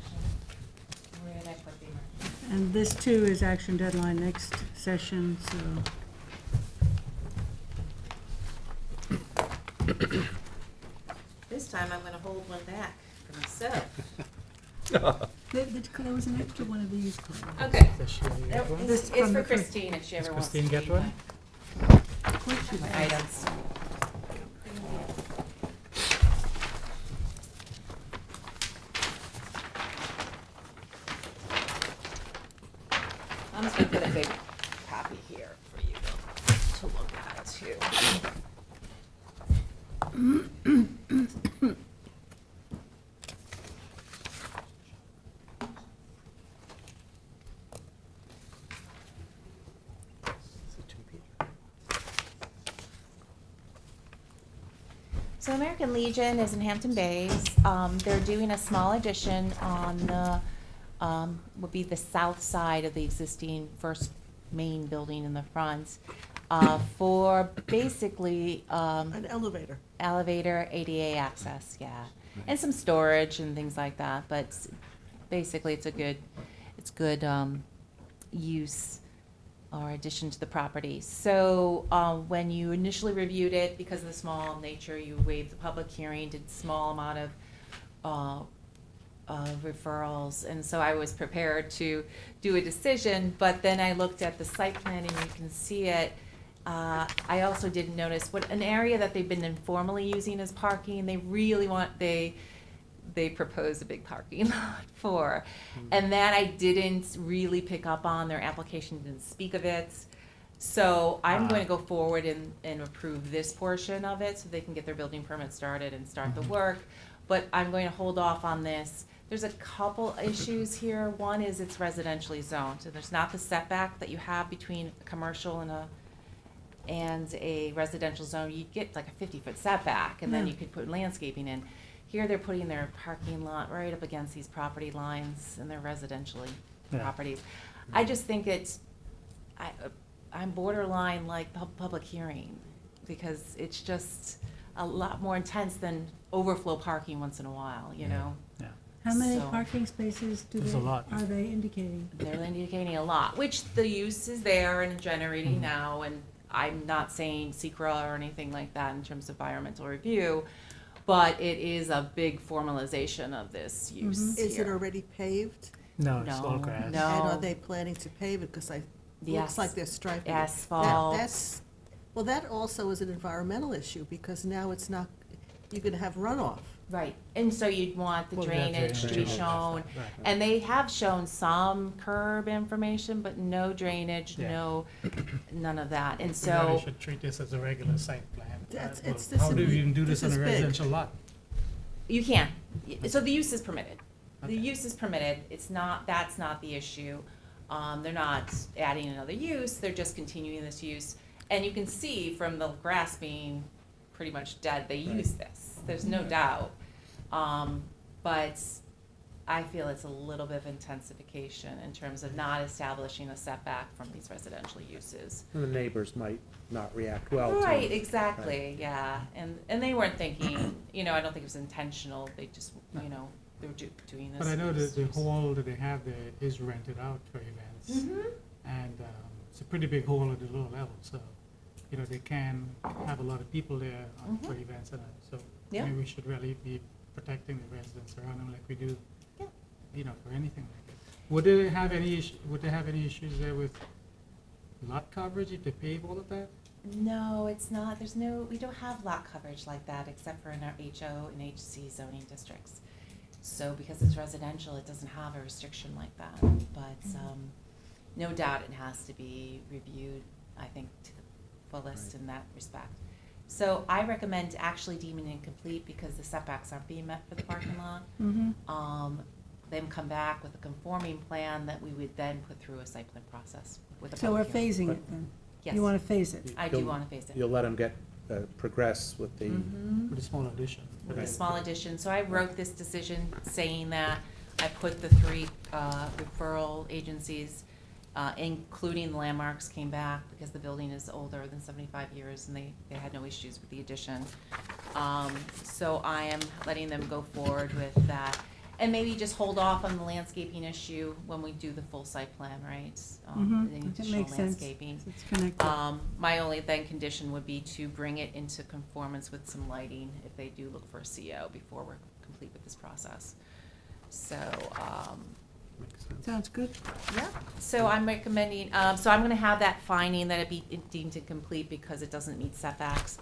Where did I put the emergency? And this too is action deadline next session, so. This time I'm gonna hold one back for myself. There was an extra one of these. Okay. Does she get one? This It's from for the first- Christine if she ever Does wants to Christine get read one? Of course you my do. items. I'm just gonna put a big copy here for you to look at too. So American Legion is in Hampton Bays. They're doing a small addition on the, would be the south side of the existing first main building in the front, for basically, An elevator. elevator, ADA access, yeah. And some storage and things like that, but basically it's good, use or addition to the property. So, when you initially reviewed it, because of the small nature, you waived the public hearing, did small amount of, referrals, and so I was prepared to do a decision, but then I looked at the site plan and you can see it. I also didn't notice what, an area that they've been informally using as parking, they really want, they proposed a big parking lot for. And that I didn't really pick up on, their application didn't speak of it. So I'm going to go forward and approve this portion of it, so they can get their building permit started and start the work. But I'm going to hold off on this. There's a couple issues here. One is it's residentially zoned, so there's not the setback that you have between a commercial and a residential zone. You'd get like a 50-foot setback, and then Yeah. you could put landscaping in. Here, they're putting their parking lot right up against these property lines, and they're residentially Yeah. properties. I just think I'm borderline like public hearing, because it's just a lot more intense than overflow parking once in a while, you know? Yeah. How many So- parking spaces There's a lot. are they indicating? They're indicating a lot, which the use is there and generating Mhm. now, and I'm not saying secra or anything like that in terms of environmental review, but it is a big formalization of this use Is it here. already paved? No, it's all No, grass. no. And are they planning to pave it? Because Yes. looks like they're striping it. Asphalt. That's, well, that also is an environmental issue, because now it's not, you're gonna have runoff. Right, and so you'd want the Well, yeah, drainage to be drainage. shown, Right. and they have shown some curb information, but no drainage, Yeah. none of that, and We really so, should treat this as a regular site plan. That's- Well, it's- this how is do you big. even do this This on a is big. residential lot? you can, so the use is permitted. The Okay. use is permitted, it's not, that's not the issue. They're not adding another use, they're just continuing this use. And you can see from the grass being pretty much dead, they use this, there's no doubt. But I feel it's a little bit of intensification in terms of not establishing a setback from these residential uses. And the neighbors might not react well to it. Right, exactly, yeah, and they weren't thinking, I don't think it was intentional, they just, they were doing this. But I know use. that the hall that they have there is rented out for events. Mhm. And it's a pretty big hall at the lower level, so you know, they can have a lot of people there for Mhm. events and that, so Yeah. maybe we should really be protecting the residents around them like we do, Yeah. you know, for anything like that. Would they have any issues there with lot coverage if they pave all of that? No, it's not, we don't have lot coverage like that except for in our HO and HC zoning districts. So because it's residential, it doesn't have a restriction like that, but, no doubt it has to be reviewed, I think, to the fullest in that respect. So I recommend actually deeming it incomplete because the setbacks aren't being met for the parking lot. Then come back with a conforming plan that we would then put through a site plan process with a So we're public hearing. phasing it then? Yes. You want to phase it? I do You'll- want to phase it. You'll let them get, progress with the, Mhm. With a small addition? With a Right. small addition, so I wrote this decision saying that I put the three referral agencies, including Landmarks, came back because the building is older than 75 years and they had no issues with the addition. So I am letting them go forward with that. And maybe just hold off on the landscaping issue when we do the full site plan, right? The That additional makes sense. landscaping. It's connected. My only then condition would be to bring it into conformance with some lighting if they do look for a CO before we're complete with this process. So, makes sense. Sounds good. yeah, so I'm recommending, so I'm gonna have that finding that it be deemed incomplete because it doesn't meet setbacks.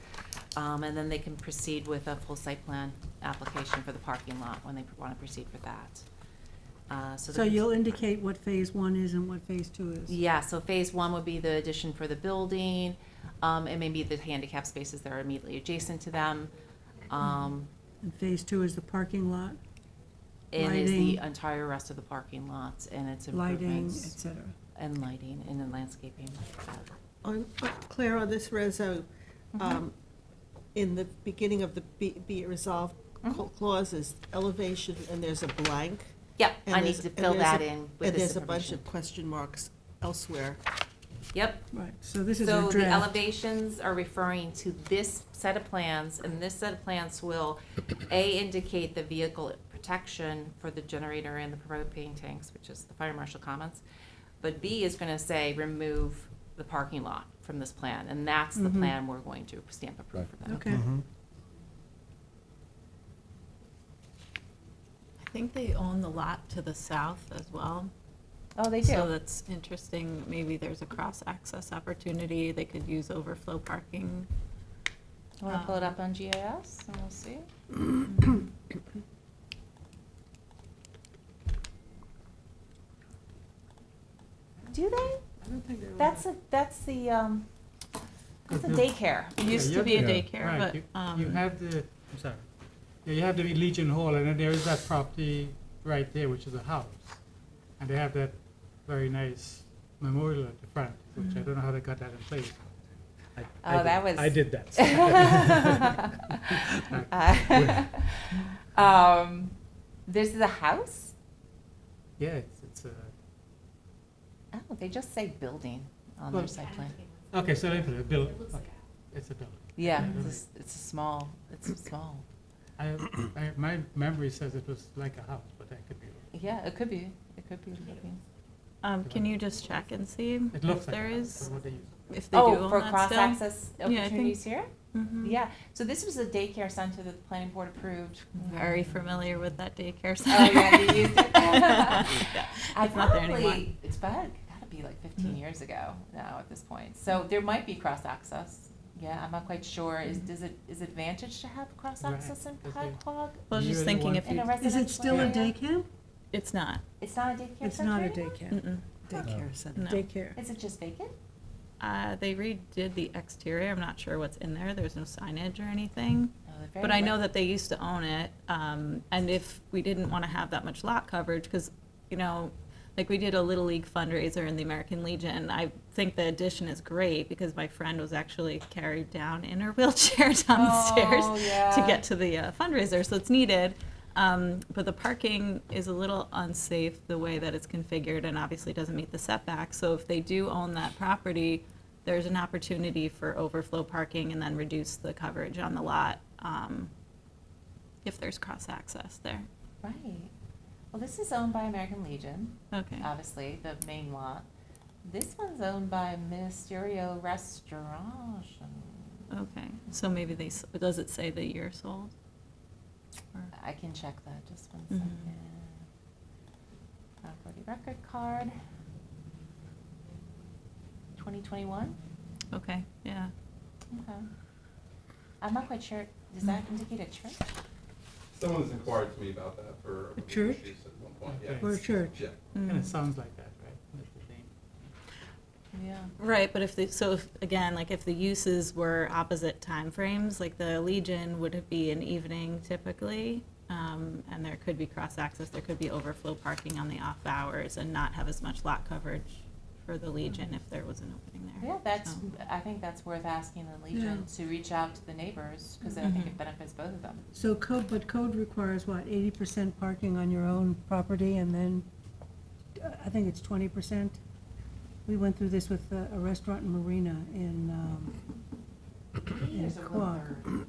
And then they can proceed with a full site plan application for the parking lot when they wanna proceed with that. So you'll indicate what phase 1 is and what phase 2 is? Yeah, so phase 1 would be the addition for the building, and maybe the handicap spaces that are immediately adjacent to them. And phase 2 is the parking lot, And is the Lighting. entire rest of the parking lots and its lighting, et improvements. cetera. And lighting and then landscaping. Claire, on this reso, in the beginning of the be it resolved clauses, elevation, and there's a blank. Yep, and I need there's- to and fill there's that a- in with And this there's a bunch information. of question marks elsewhere. Yep, Right, so this is a so the draft. elevations are referring to this set of plans, and this set of plans will, A, indicate the vehicle protection for the generator and the propane tanks, which is the fire marshal comments, but B is gonna say, remove the parking lot from this plan, and that's the Mhm. plan we're going to stamp approve for them. Okay. Mhm. I think they own the lot to the south as well. Oh, they So do? that's interesting. Maybe there's a cross-access opportunity. They could use overflow parking. Wanna pull it up on GIS, and we'll see? Do they? I don't think they were. That's that's a daycare. It used Yeah, to be a yeah. daycare, Right, but, you have the, I'm sorry, yeah, you have the Legion Hall, and then there is that property right there, which is a house. And they have that very nice memorial at the front, which I don't know how they got that in place. I Oh, did- that was- I did that. This is a house? Yeah, it's a, Oh, they just say building on Well- their site plan. okay, so let me put it, it's a building. Yeah, Yeah. it's a small, it's small. My memory says it was like a house, but that could be wrong. Yeah, it could be living. can you just check and see It looks if like a there house, is, but what they use. if they do Oh, own for that cross-access still? Yeah, I think- opportunities here? Mhm. Yeah, so this was a daycare center that the planning board approved. Very familiar with that daycare Oh, center. yeah, you used it? It's not there anymore. It's gotta be like 15 years ago now at this point. So there might be cross-access. Yeah, I'm not quite sure. Is Advantage to have cross-access in Right, 'cause they- Quag? Well, I was just Usually thinking one if In you, a Is residential it still a area? day camp? it's not. It's not a daycare center It's not a anymore? day camp. Mm-mm. Daycare center. No. Daycare. Is it just vacant? They redid the exterior. I'm not sure what's in there. There's no signage or anything. Oh, they're very But I know rare. that they used to own it, and if we didn't want to have that much lot coverage, because, you know, like we did a Little League fundraiser in the American Legion, I think the addition is great, because my friend was actually carried down in her wheelchair down the stairs Oh, yeah. to get to the fundraiser, so it's needed. But the parking is a little unsafe the way that it's configured, and obviously doesn't meet the setbacks. So if they do own that property, there's an opportunity for overflow parking and then reduce the coverage on the lot, if there's cross-access there. Right. Well, this is owned by American Legion, Okay. obviously, the main lot. This one's owned by Ministerio Restaurant. Okay, so maybe does it say the year sold? Or- I can check that, just one Mhm. second. Property record card. 2021? Okay, yeah. Okay. I'm not quite sure, does that indicate a church? Someone's inquired to me about that for A church? issues at one point, yeah. Or a church? Yeah. And Mm. it sounds like that, right? That's the thing. Yeah. Right, but if again, like if the uses were opposite timeframes, like the Legion would be an evening typically, and there could be cross-access, there could be overflow parking on the off hours and not have as much lot coverage for the Legion if there was an opening there. Yeah, that's, So- I think that's worth asking the Legion to reach out to the neighbors, because I think Mhm. it benefits both of them. So code requires what, 80% parking on your own property and then, I think it's 20%? We went through this with a restaurant in Marina in Quad.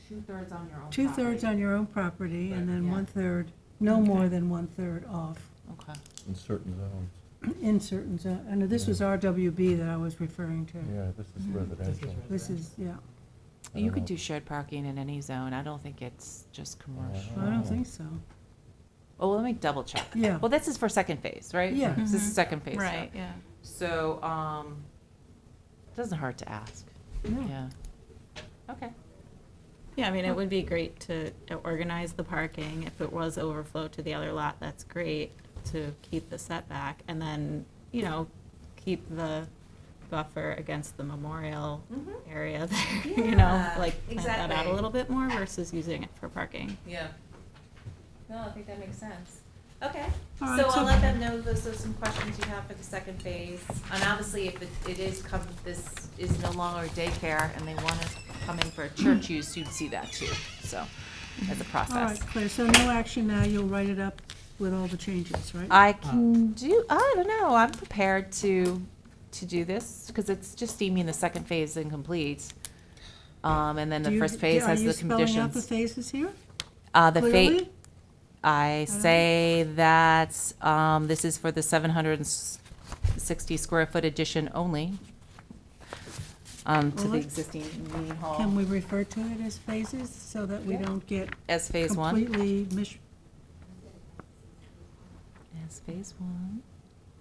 Two-thirds on your own Two-thirds on your own property and then 1/3, no more than 1/3 off Okay. In certain zones. in certain zones. And this was RWB that I was referring to. Yeah, this is residential. This is, yeah, I You don't could know. do shared parking in any zone, I don't think it's just commercial. I don't think so. Oh, well, let me double check. Yeah. Well, this is for second phase, right? Yeah. This is Mhm. second phase. Right, yeah. So, doesn't hurt to ask, No. yeah. Okay. Yeah, I mean, it would be great to organize the parking. If it was overflow to the other lot, that's great to keep the setback. And then, keep the buffer against the memorial area there, Yeah, like plant that out a exactly. little bit more versus using it for parking. Yeah. No, I think that makes sense. Okay, All right, so so- I'll let them know those are some questions you have for the second phase. And obviously, if it is this is no longer daycare and they want to come in for a church use, you'd see that too, so, as a All process. right, Claire, so no action now, you'll write it up with all the changes, right? I can do, I don't know, I'm prepared to do this, because it's just deeming the second phase incomplete. And then Do the you- first phase has the Are you spelling out the conditions. phases here? The Clearly? I say that, this is for the 760 square foot addition only, to Well, the let's- existing meeting hall Can we refer to it as phases so that we Yeah. don't get as phase one. completely As phase one.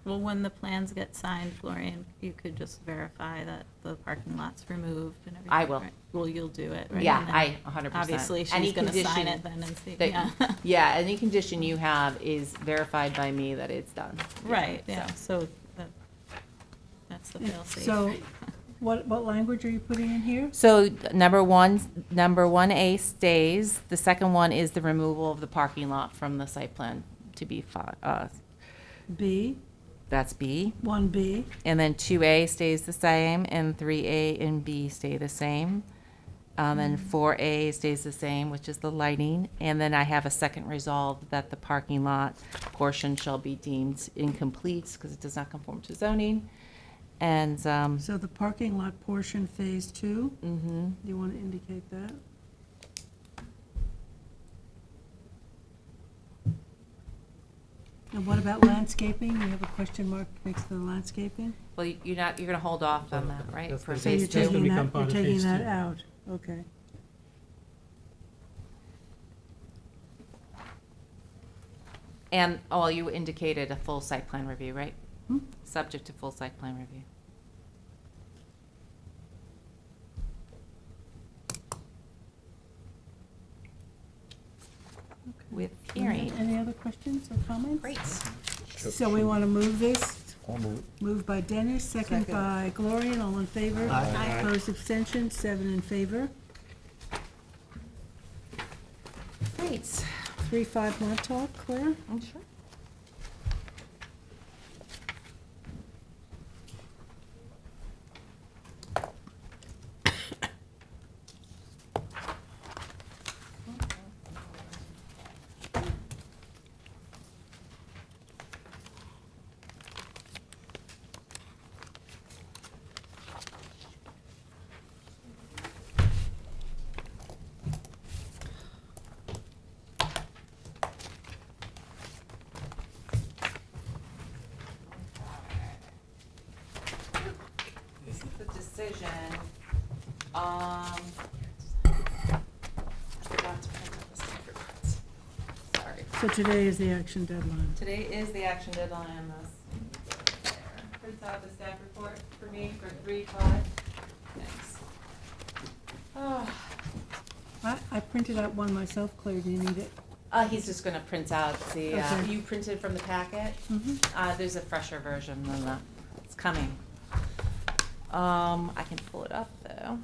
Well, when the plans get signed, Florian, you could just verify that the parking lot's removed and everything. I will. right? Well, you'll do it, right? Yeah, And then I, 100%. Obviously, Any she's gonna sign condition it then and see, that- yeah. Yeah, any condition you have is verified by me that it's done. Right, yeah, So- so that's the fail safe. So, what language are you putting in here? So number 1A stays. The second one is the removal of the parking lot from the site plan to be, B, that's B. 1B, And then 2A stays the same, and 3A and B stay the same. And 4A stays the same, which is the lighting. And then I have a second resolve that the parking lot portion shall be deemed incomplete because it does not conform to zoning. And, so the parking lot portion, phase 2, mhm. do you want to indicate that? And what about landscaping? You have a question mark next to the landscaping? Well, you're gonna hold off on that, right, That's for the- So you're phase That's gonna two? taking become that, part you're of taking phase that two. out, okay. And, oh, you indicated a full site plan review, right? Hmm? Subject to full site plan review. With hearing. Any other questions or comments? Great. So we want to move this, I'll move. moved by Dennis, second Second. by Gloria, all in favor? Aye. Opposed, abstentions, 7 in favor. Great. 3-5 Montauk, Claire? Sure. decision, I forgot to print out the Stafford cards. Sorry. So today is the action deadline. Today is the action deadline on this. There. Prints out the staff report for me for 3/5. Thanks. Oh. I printed out one myself, Claire, do you need it? He's just gonna print out the, Okay. you printed from the packet? Mm-hmm. There's a fresher version than that. It's coming. I can pull it up, though.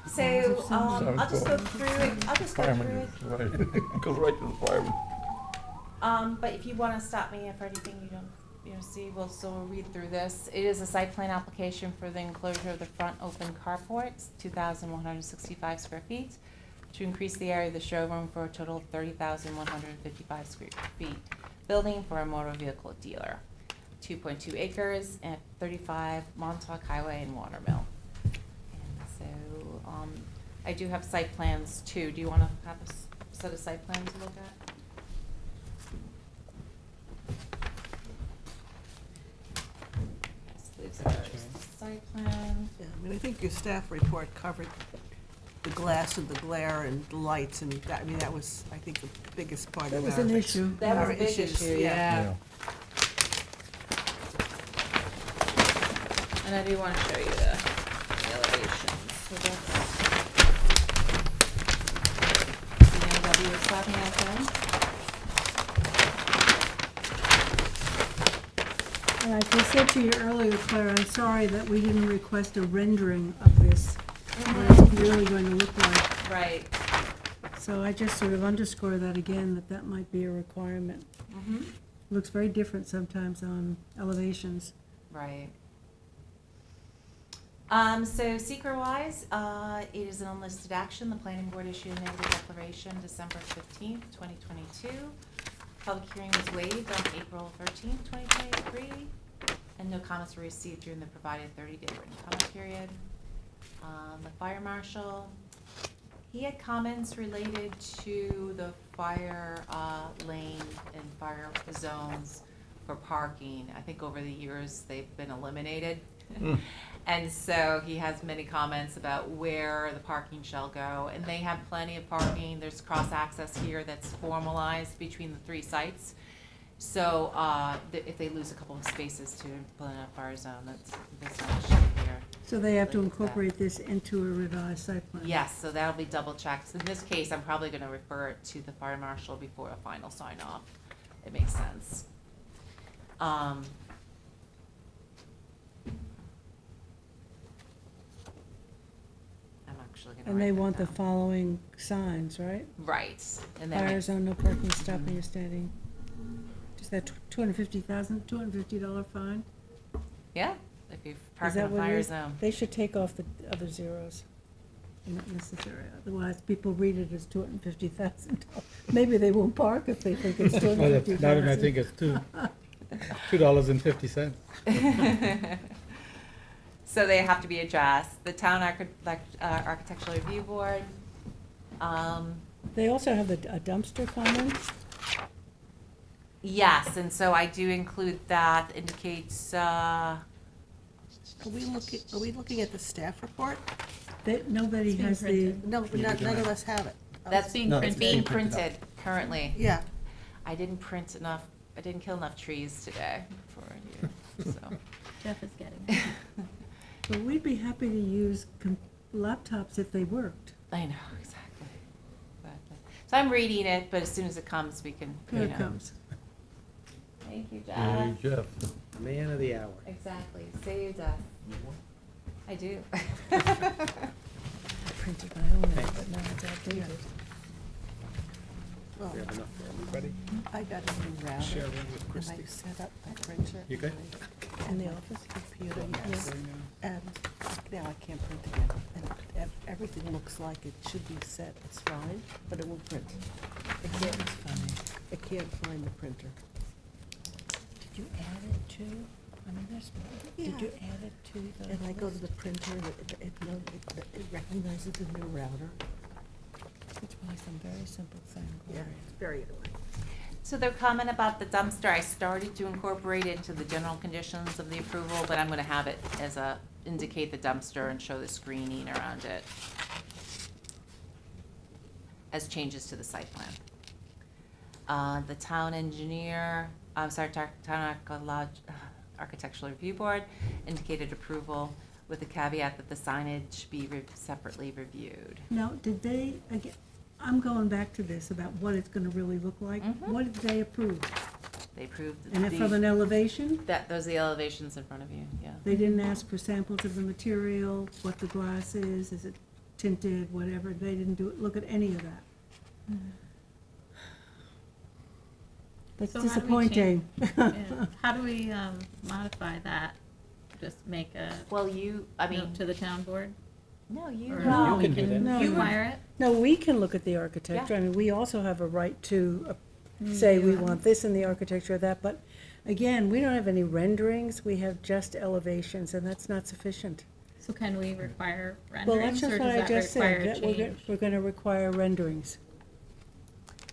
So, I'll just go through it, Goes right to the fireman. But if you wanna stop me if anything you don't, see, we'll still read through this. It is a site plan application for the enclosure of the front open carport, 2,165 square feet, to increase the area of the showroom for a total of 30,155 square feet. Building for a motor vehicle dealer. 2.2 acres at 35 Montauk Highway in Watermill. And so, I do have site plans too. Do you wanna have a set of site plans to look at? This leaves our site plan. Yeah, I mean, I think your staff report covered the glass and the glare and the lights, and that, I mean, that was, I think, the biggest part of That our. was an issue. That was our a big issues, issue, yeah. And I do wanna show you the elevations, so that's. BMW is stopping outside. And like I said to you earlier, Claire, I'm sorry that we didn't request a rendering of this, what it's really going to look like. Right. So I just sort of underscore that again, that might be a requirement. Mm-hmm. Looks very different sometimes on elevations. Right. So seeker-wise, it is an unlisted action. The planning board issued a negative declaration December 15th, 2022. Public hearing was waived on April 13th, 2023, and no comments were received during the provided 30-day written comment period. The fire marshal, he had comments related to the fire lane and fire zones for parking. I think over the years, they've been eliminated. And so he has many comments about where the parking shall go, and they have plenty of parking. There's cross-access here that's formalized between the three sites. So, if they lose a couple of spaces to implement a fire zone, that's not an issue here. So they have to Look at that. incorporate this into a revised site plan? Yes, so that'll be double checked. So in this case, I'm probably gonna refer it to the fire marshal before a final sign off. It makes sense. I'm actually gonna And they write that want the down. following signs, right? Right, and then. Fire zone, no parking, stopping or standing. Is that $250,000, $250 fine? Yeah, if you Is park in that a what it fire is? zone. They should take off the other zeros. Not necessary, otherwise people read it as $250,000. Maybe they won't park if they think it's Well, $250,000. that one I think it's $2.50. So they have to be addressed. The town architectural review board, They also have a dumpster comment. yes, and so I do include that, indicates, Are we looking at the staff report? Nobody It's being has the, printed. No, none of us have it. that's being No, it's printed. being printed up. printed currently. Yeah, I didn't print enough, I didn't kill enough trees today for you, so. Jeff is getting it. but we'd be happy to use laptops if they worked. I know, exactly. So I'm reading it, but as soon as it comes, we can, Here it comes. Thank you, Hey, Jeff. Jeff. Man of the hour. Exactly, say your death. I do. Printed my own, but now it's outdated. Well, We have enough for everybody? I got a new router, Share one with and I Christie. set up my printer. You good? In the office computer, yes. And now I can't print again. And everything looks like it should be set, it's fine, but it won't print. It can't, it's funny. It can't find the printer. Did you add it to, I mean, there's, did you add it to the? And I go to the printer, and it recognizes the new router. It's probably some very simple thing. Yeah, it's very annoying. So their comment about the dumpster, I started to incorporate it into the general conditions of the approval, but I'm gonna have it as a, indicate the dumpster and show the screening around it as changes to the site plan. The town engineer, I'm sorry, town architectural review board indicated approval with the caveat that the signage be separately reviewed. Now, did they, again, I'm going back to this about what it's gonna really look like. Mhm. What did they approve? They approved And if from an elevation? those are the elevations in front of you, yeah. They didn't ask for samples of the material, what the glass is it tinted, whatever, they didn't look at any of that. That's So how do we disappointing. Yeah. How do we modify that? Just make a Well, I mean, note to the town board? no, you, Or No. we You can do that. No, you- require it? No, we can look at the architecture, I mean, we also have a right to say we want this in the architecture of that, but again, we don't have any renderings, we have just elevations, and that's not sufficient. So can we require Well, that's renderings, or just does what I that just require said, a that change? we're gonna require renderings.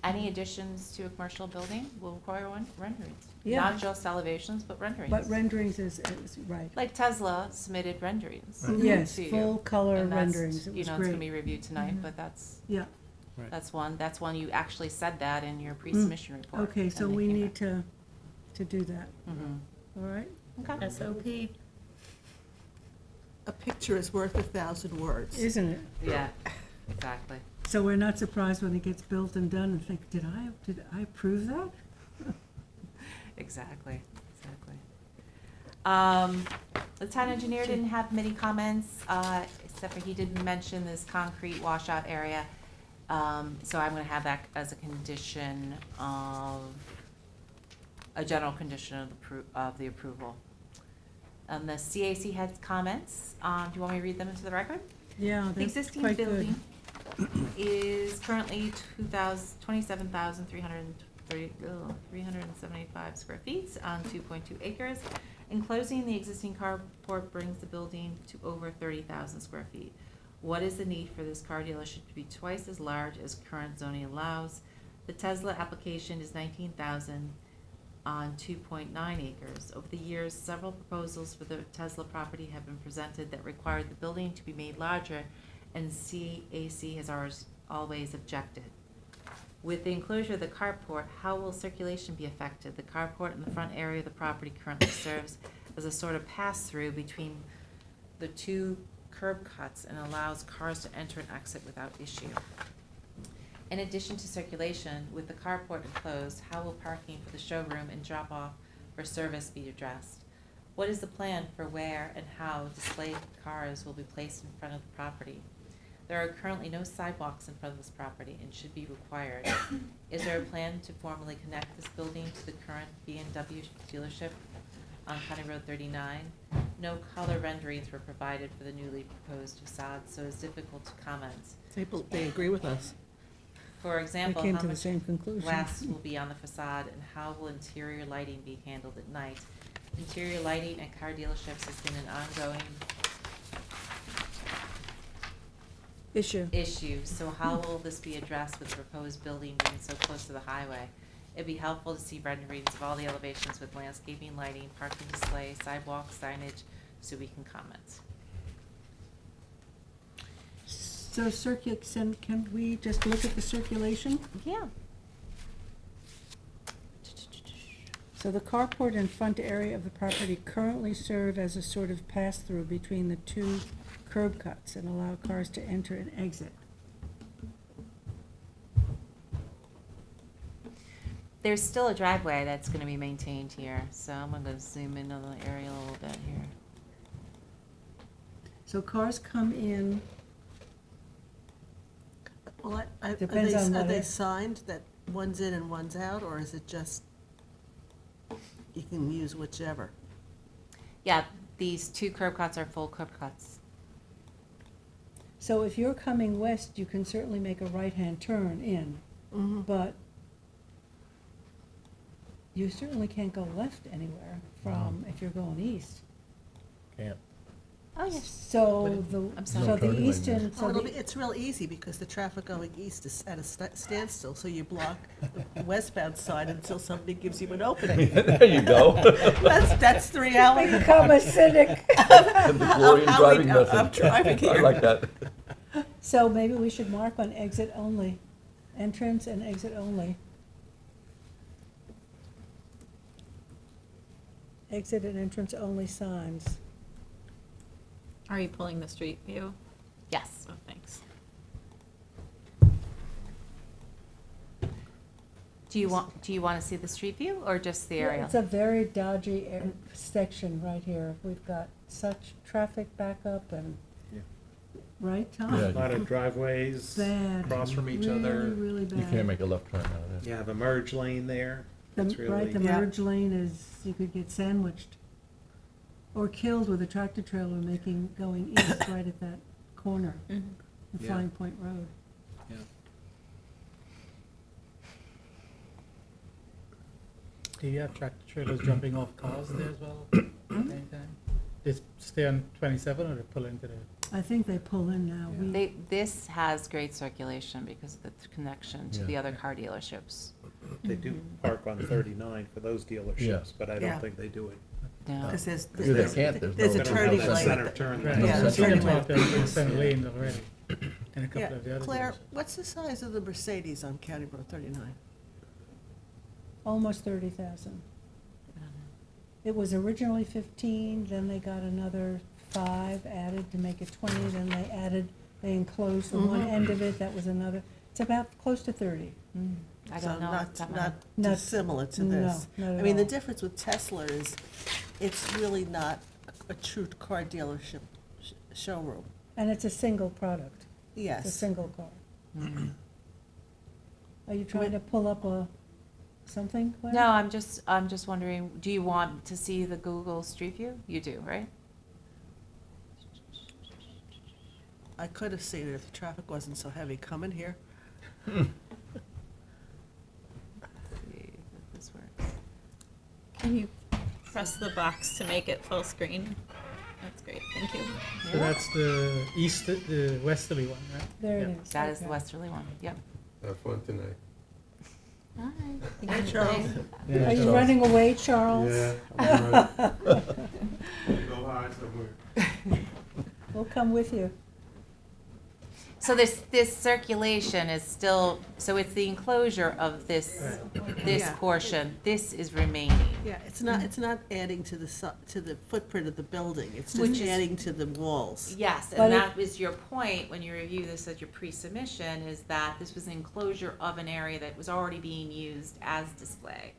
any additions to a commercial building will require renderings. Yeah. Not just elevations, but renderings. But renderings is right. Like Tesla submitted renderings. Yes, to you. full color And that's, renderings, it you was know, it's gonna great. be reviewed tonight, Mhm. but that's, Yeah, Right. that's one, you actually said that in your pre-submission report. okay, so and they we came need back. to do that, Mhm. all right? Okay. SOP. A picture is worth 1,000 words. Isn't it? Yeah, exactly. So we're not surprised when it gets built and done and think, did I approve that? Exactly. The town engineer didn't have many comments, except for he did mention this concrete washout area. So I'm gonna have that as a condition of, a general condition of the approval. The CAC had comments, do you want me to read them into the record? Yeah, The that's existing quite good. building is currently 375 square feet on 2.2 acres. Enclosing the existing carport brings the building to over 30,000 square feet. What is the need for this car dealership to be twice as large as current zoning allows? The Tesla application is 19,000 on 2.9 acres. Over the years, several proposals for the Tesla property have been presented that required the building to be made larger, and CAC has always objected. With the enclosure of the carport, how will circulation be affected? The carport in the front area of the property currently serves as a sort of pass-through between the two curb cuts and allows cars to enter and exit without issue. In addition to circulation, with the carport enclosed, how will parking for the showroom and drop-off for service be addressed? What is the plan for where and how displayed cars will be placed in front of the property? There are currently no sidewalks in front of this property and should be required. Is there a plan to formally connect this building to the current B&W dealership on County Road 39? No color renderings were provided for the newly proposed facade, so it's difficult to comment. They agree with us. For I example, came how to the much same conclusion. glass will be on the facade and how will interior lighting be handled at night? Interior lighting at car dealerships has been an ongoing issue, so how will this be addressed with the proposed building being so close to the highway? It'd be helpful to see renderings of all the elevations with landscaping, lighting, parking display, sidewalk signage, so we can comment. So can we just look at the circulation? Yeah. So the carport and front area of the property currently serve as a sort of pass-through between the two curb cuts and allow cars to enter and exit. There's still a driveway that's gonna be maintained here, so I'm gonna zoom in on the area a little bit here. So cars come in, Well, are Depends they, on are they weather. signed that one's in and one's out, or is it just, you can use whichever? Yeah, these two curb cuts are full curb cuts. so if you're coming west, you can certainly make a right-hand turn in, Mm-hmm. but you certainly can't go left anywhere from, if you're going east. Can't. Oh, yes. So the, I'm sorry. so No the turning lane eastern, Oh, so it'll be, the, it's real easy, because the traffic going east is at a standstill, so you block the westbound side until somebody gives you an opening. There you go. That's the reality. become a cynic. The DeLorean how we- driving of method. driving I here. like that. So maybe we should mark on exit only, entrance and exit only. Exit and entrance only signs. Are you pulling the street view? Yes. Oh, thanks. Do you want to see the street view or just the Yeah, aerial? It's a very dodgy section right here. We've got such traffic backup and, Yeah. right, Yeah. Tom? A lot of driveways Bad. across from each other. Really, really bad. You can't make a left turn out of You there. have a merge lane there. The- It's Right, the really, Yeah. merge lane is, you could get sandwiched or killed with a tractor trailer going east right at that corner, Mhm. the Yeah. Flying Point Road. yeah. Do you have tractor trailers jumping off cars there as well at the same time? They stay on 27 or they pull into the, I think they pull in now. We- This has great circulation because of the connection to the Yeah. other car dealerships. They do park on 39 for those dealerships, Yeah. but I Yeah. don't think they do it. No. Because there's, Yeah, they there's can't, there's there's no- a They don't have turning the lane. center turn right, lane. Yeah, I've that's seen them right. talk in center lanes already, in a couple Yeah, of the other Claire, dealerships. what's the size of the Mercedes on County Road 39? Almost 30,000. It was originally 15, then they got another 5 added to make it 20, then they enclosed the one Mhm. end of it, that was another. It's about close to 30. I So don't know. off the top of my head. not Not- dissimilar to no, this. not at I mean, the all. difference with Tesla is, it's really not a true car dealership showroom. And it's a single product. It's a Yes. single car. Mm-hmm. Are you trying to pull up something, Claire? No, I'm just wondering, do you want to see the Google Street View? You do, right? I could have seen it if the traffic wasn't so heavy coming here. Let's see if this works. Can you press the box to make it full screen? That's great, thank you. So that's the the westerly one, right? There it Yeah. is. That is the okay. westerly one, yep. Have fun tonight. Hi. Hey, Charles. Are you running away, Charles? I'm Go hide somewhere. We'll come with you. So this circulation is still, so it's the enclosure of this Yeah. portion, this is remaining. Yeah, it's not adding to to the footprint of the building, it's Which just is- adding to the walls. Yes, But and it- that was your point when you review this at your pre-submission, is that this was an enclosure of an area that was already being used as display.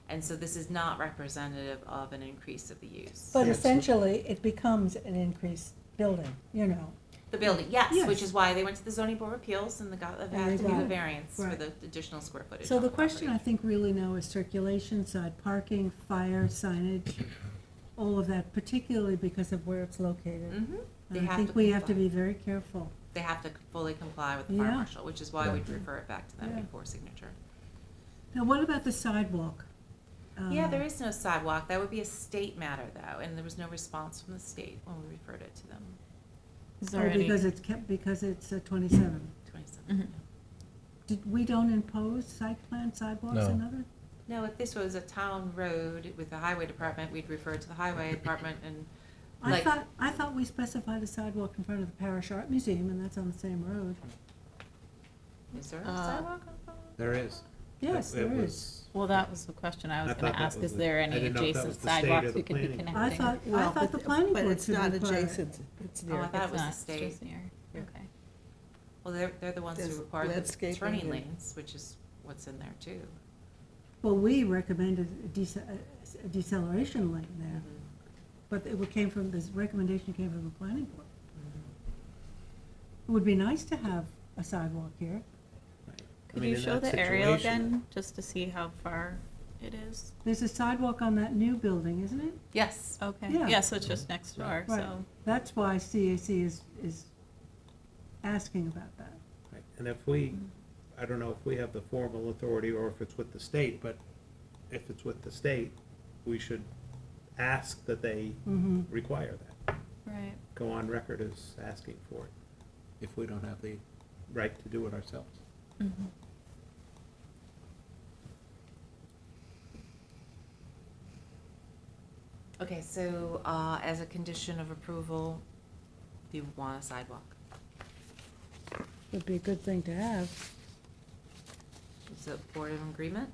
And so this is not representative of an increase of the use. But essentially, it becomes an increased building, you know. The building, yes, which Yes. is why they went to the zoning board of appeals and got, And had they to do got the it. variance for Right. the additional square footage. So on the question, I property. think, really now is circulation, side parking, fire, signage, all of that, particularly because of where it's located. Mhm. They And I have think to we have to comply. be very careful. They have to fully comply with the fire Yeah. marshal, which is why we'd Yeah. refer it back to them Yeah. before signature. Now, what about the sidewalk? Yeah, there is no sidewalk. That would be a state matter, though, and there was no response from the state when we referred it to them. Is Oh, there any? because it's kept, because it's 27. 27. We don't impose site plan sidewalks No. and other? No, if this was a town road with the highway department, we'd refer it to the highway department and, like, I thought we specified a sidewalk in front of the Parish Art Museum, and that's on the same road. is there a Uh, sidewalk on the? There is. Yes, It there was- is. Well, that was the question I was I gonna thought that ask, was is there I any didn't know if that adjacent was the state or sidewalks the we could be planning. I connecting? thought the planning But board it's should not require it. adjacent, it's Oh, near. I thought it was the It's not, state. it's just near, okay. Well, they're the ones There's who require the landscaping turning and- lanes, which is what's in there too. Well, we recommended a deceleration lane there, Mhm. but it came from, this recommendation came from the planning board. It would be nice to have a sidewalk here. Right. I Could mean, you in show that the aerial situation- again, just to see how far it is? There's a sidewalk on that new building, isn't it? Yes, Okay, Yeah. yeah, so it's just next door, Right. so. That's why CAC is asking about that. Right. And if we, I don't know if we have the formal authority or if it's with the state, but if it's with the state, we should ask that they Mm-hmm. require that. Right. Go on record as asking for it, if we don't have the right to do it ourselves. Mhm. okay, so, as a condition of approval, do you want a sidewalk? Would be a good thing to have. Is the board in agreement?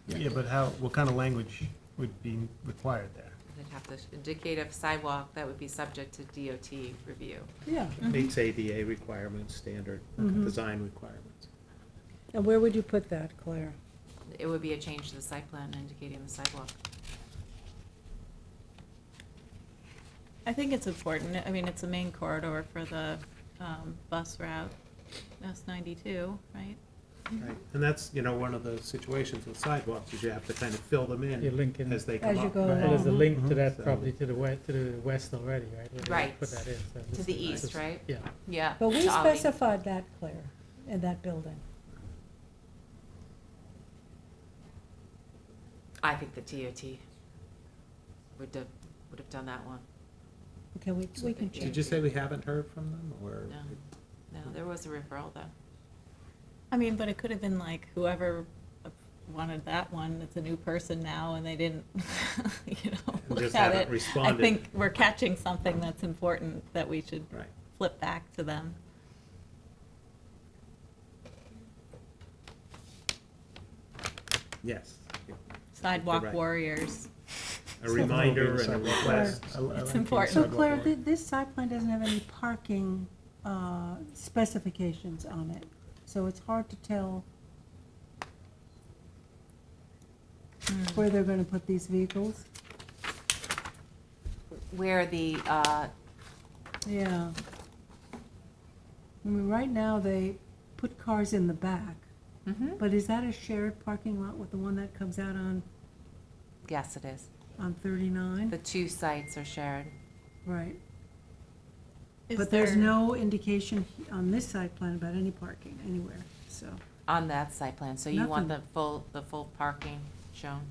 Yeah, but how, what kind of language would be required there? They'd have to indicate a sidewalk that would be subject to DOT review. Yeah. Meets ADA requirements, standard Mhm. design requirements. And where would you put that, Claire? It would be a change to the site plan indicating the sidewalk. I think it's important, I mean, it's a main corridor for the bus route, S92, right? Right, and that's, you know, one of the situations with sidewalks, is you have to kind of fill them You're in linking, as they As come you up. go well, there's a along. link to Mhm. that So- property to the west already, right? Where they Right. Put that in. so To this the is- east, right? Yeah. Yeah. But we to Ollie. specified that, Claire, in that building. I think the TOT would have done that one. Okay, we can Did check. you say we haven't heard from them, or? No, there was a referral though. I mean, but it could have been like whoever wanted that one, it's a new person now, and they didn't, you know, And look just at haven't it. I responded. think we're catching something that's important that we should Right, flip back to them. yes. Sidewalk right. warriors. A reminder and a Sidewalk. request. I like It's the important. So sidewalk Claire, law. this site plan doesn't have any parking specifications on it, so it's hard to tell where they're gonna put these vehicles. Where the, Yeah. I mean, right now, they put cars in the back, mhm. but is that a shared parking lot with the one that comes out Yes, it is. on 39? The two sites are shared. Right. Is But there's there- no indication on this site plan about any parking anywhere, so, On that site plan, so you want Nothing. the full parking shown?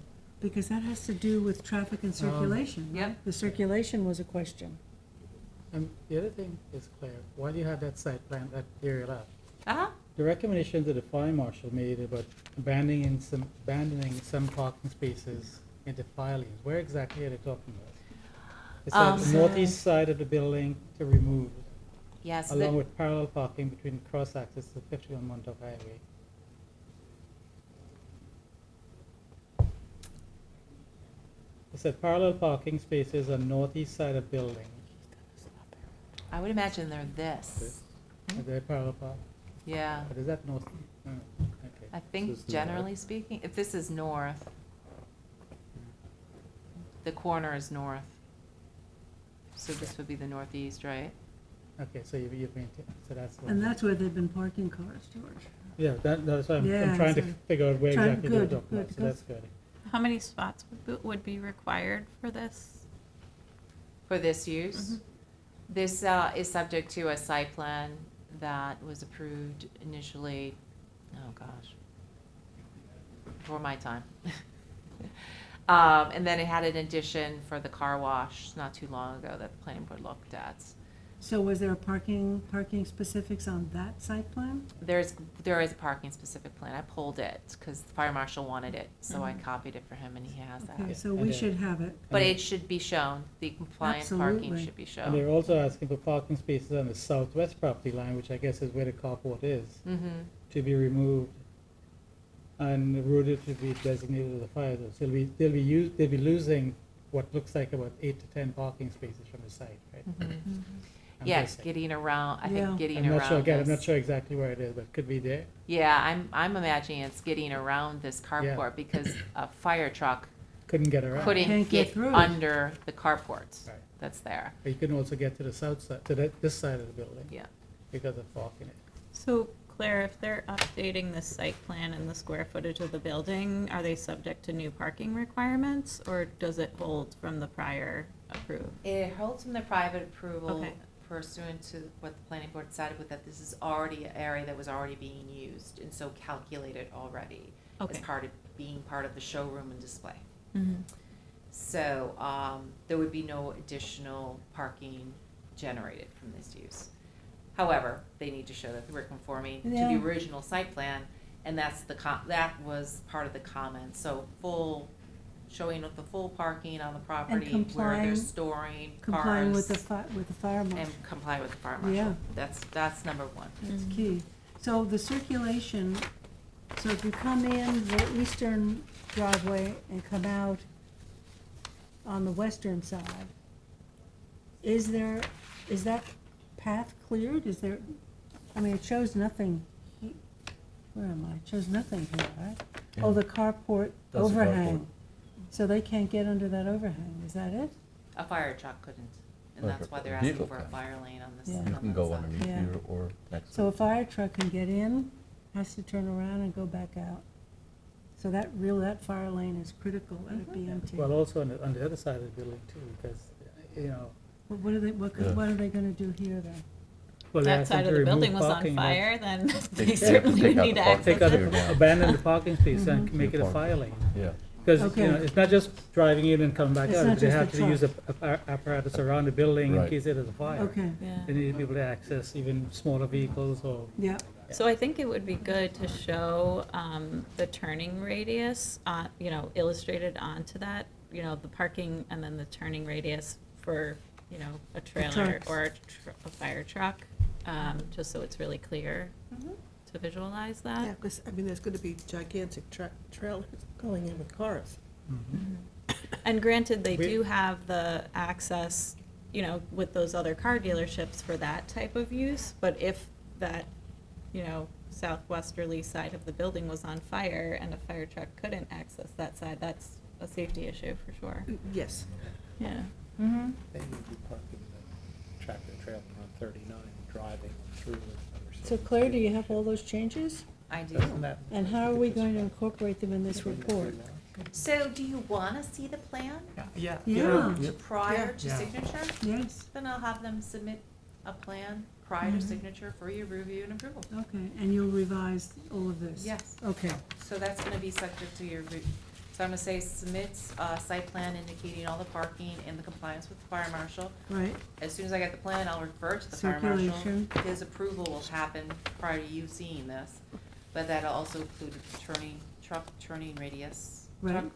because that has to do with traffic and circulation, yep. right? The circulation was a question. And the other thing is, Claire, why do you have that site plan, that area left? Uh-huh. The recommendation that the fire marshal made about abandoning some parking spaces into fire lanes, where exactly are they talking about? It said the northeast side of the building to remove, Yes, along with parallel parking between cross access to 51 Montauk Highway. It said parallel parking spaces on northeast side of building. I would imagine they're this. Are they parallel park? Yeah. But is that north? Oh, okay. I think This is generally speaking, if this is north, the corner is north. So this would be the northeast, right? Okay, so you've maintained, so that's. the- And that's where they've been parking cars, George. Yeah, that's why I'm Yeah, trying to so- figure out where Try- exactly they're good, talking about, good, so that's good. How many spots would be required for this? For this use. This is subject to a site plan that was approved initially, oh gosh, before my time. And then it had an addition for the car wash not too long ago that the planning board looked at. So was there a parking specifics on that site plan? There is a parking specific plan. I pulled it because the fire marshal wanted it, so I copied it for him and he has Okay, that. so And we then- should have it. But it should be shown, the compliant parking Absolutely. should be And shown. they're also asking for parking spaces on the southwest property line, which I guess is where the carport is, Mm-hmm, to be removed. And the road to be designated as a fire zone. So they'll be losing what looks like about 8 to 10 parking spaces from the site, right? I'm Yes, guessing. getting around, I Yeah. think getting I'm not sure, around again, I'm not this. sure exactly where it is, but it could be there. Yeah, I'm imagining it's getting around this carport because a fire truck Couldn't get around. couldn't Can't get get through. under the carport Right. that's there. But you can also get to the south side, to this side of the building. Yeah. because of parking it. So Claire, if they're updating the site plan and the square footage of the building, are they subject to new parking requirements, or does it hold from the prior approved? It holds from the private approval Okay. pursuant to what the planning board decided with that this is already an area that was already being used and so calculated already as Okay. being part of the showroom and display. Mhm. So, there would be no additional parking generated from this use. However, they need to show that we're conforming to Yeah. the original site plan, and that's that was part of the comment, so showing of the full parking on the property, where complying- they're storing Complying with cars, the fire marshal. and comply with the fire Yeah. marshal. That's number one. That's Mhm. key. So the circulation, so if you come in the eastern driveway and come out on the western side, is that path cleared? Is there, I mean, it shows nothing. Where am I? It shows nothing here, right? Oh, the carport That's the overhang. carport. So they can't get under that overhang, is that it? A fire truck couldn't, and Like that's a why they're asking vehicle for a can. fire lane on this, Yeah. on You that can go side. underneath Yeah. here or next to So a it. fire truck can get in, has to turn around and go back out. So that fire lane is critical that it be empty. Well, also on the other side of the building too, because, you know, But what are they, Yeah. what are they gonna do here then? well, they That asked them side to of the remove building was on parking, like, fire, then they They have to certainly take out need the to parking Take out, access Here now. abandon the parking space and Mhm. make it a Park. fire lane. Yeah. Because, Okay. you know, it's not just driving in and coming back It's out, not they just have the to use truck. a apparatus around the building in Right. case there's a fire. Okay, Yeah. They need people to access even smaller vehicles or, yeah, So I think it would be good to show the turning radius, illustrated onto that, the parking and then the turning radius for, a trailer trucks. or a fire truck, just so it's really clear Mhm. to visualize Yeah, that. because, I mean, there's gonna be gigantic trailers going in with cars. And granted, they We- do have the access, with those other car dealerships for that type of use, but if that, southwesterly side of the building was on fire and a fire truck couldn't access that side, that's a safety issue for sure. Yes. Yeah. Mm-hmm. They would be parking the tractor trailer on 39, driving through it. so Claire, do you have all those changes? I do. Doesn't that? And how are we going to incorporate them in this report? So do you wanna see the plan yeah. Yeah, prior to Yeah. signature? yes, Then I'll have them submit a plan prior to Mhm. signature for your review and approval. okay, and you'll revise all of this? Yes. Okay, So that's gonna be subject to your, so I'm gonna say submit a site plan indicating all the parking and the compliance with the fire marshal. right, As soon as I get the plan, I'll refer to the fire marshal. Circulation. His approval will happen prior to you seeing this, but that'll also include truck turning radius. Right.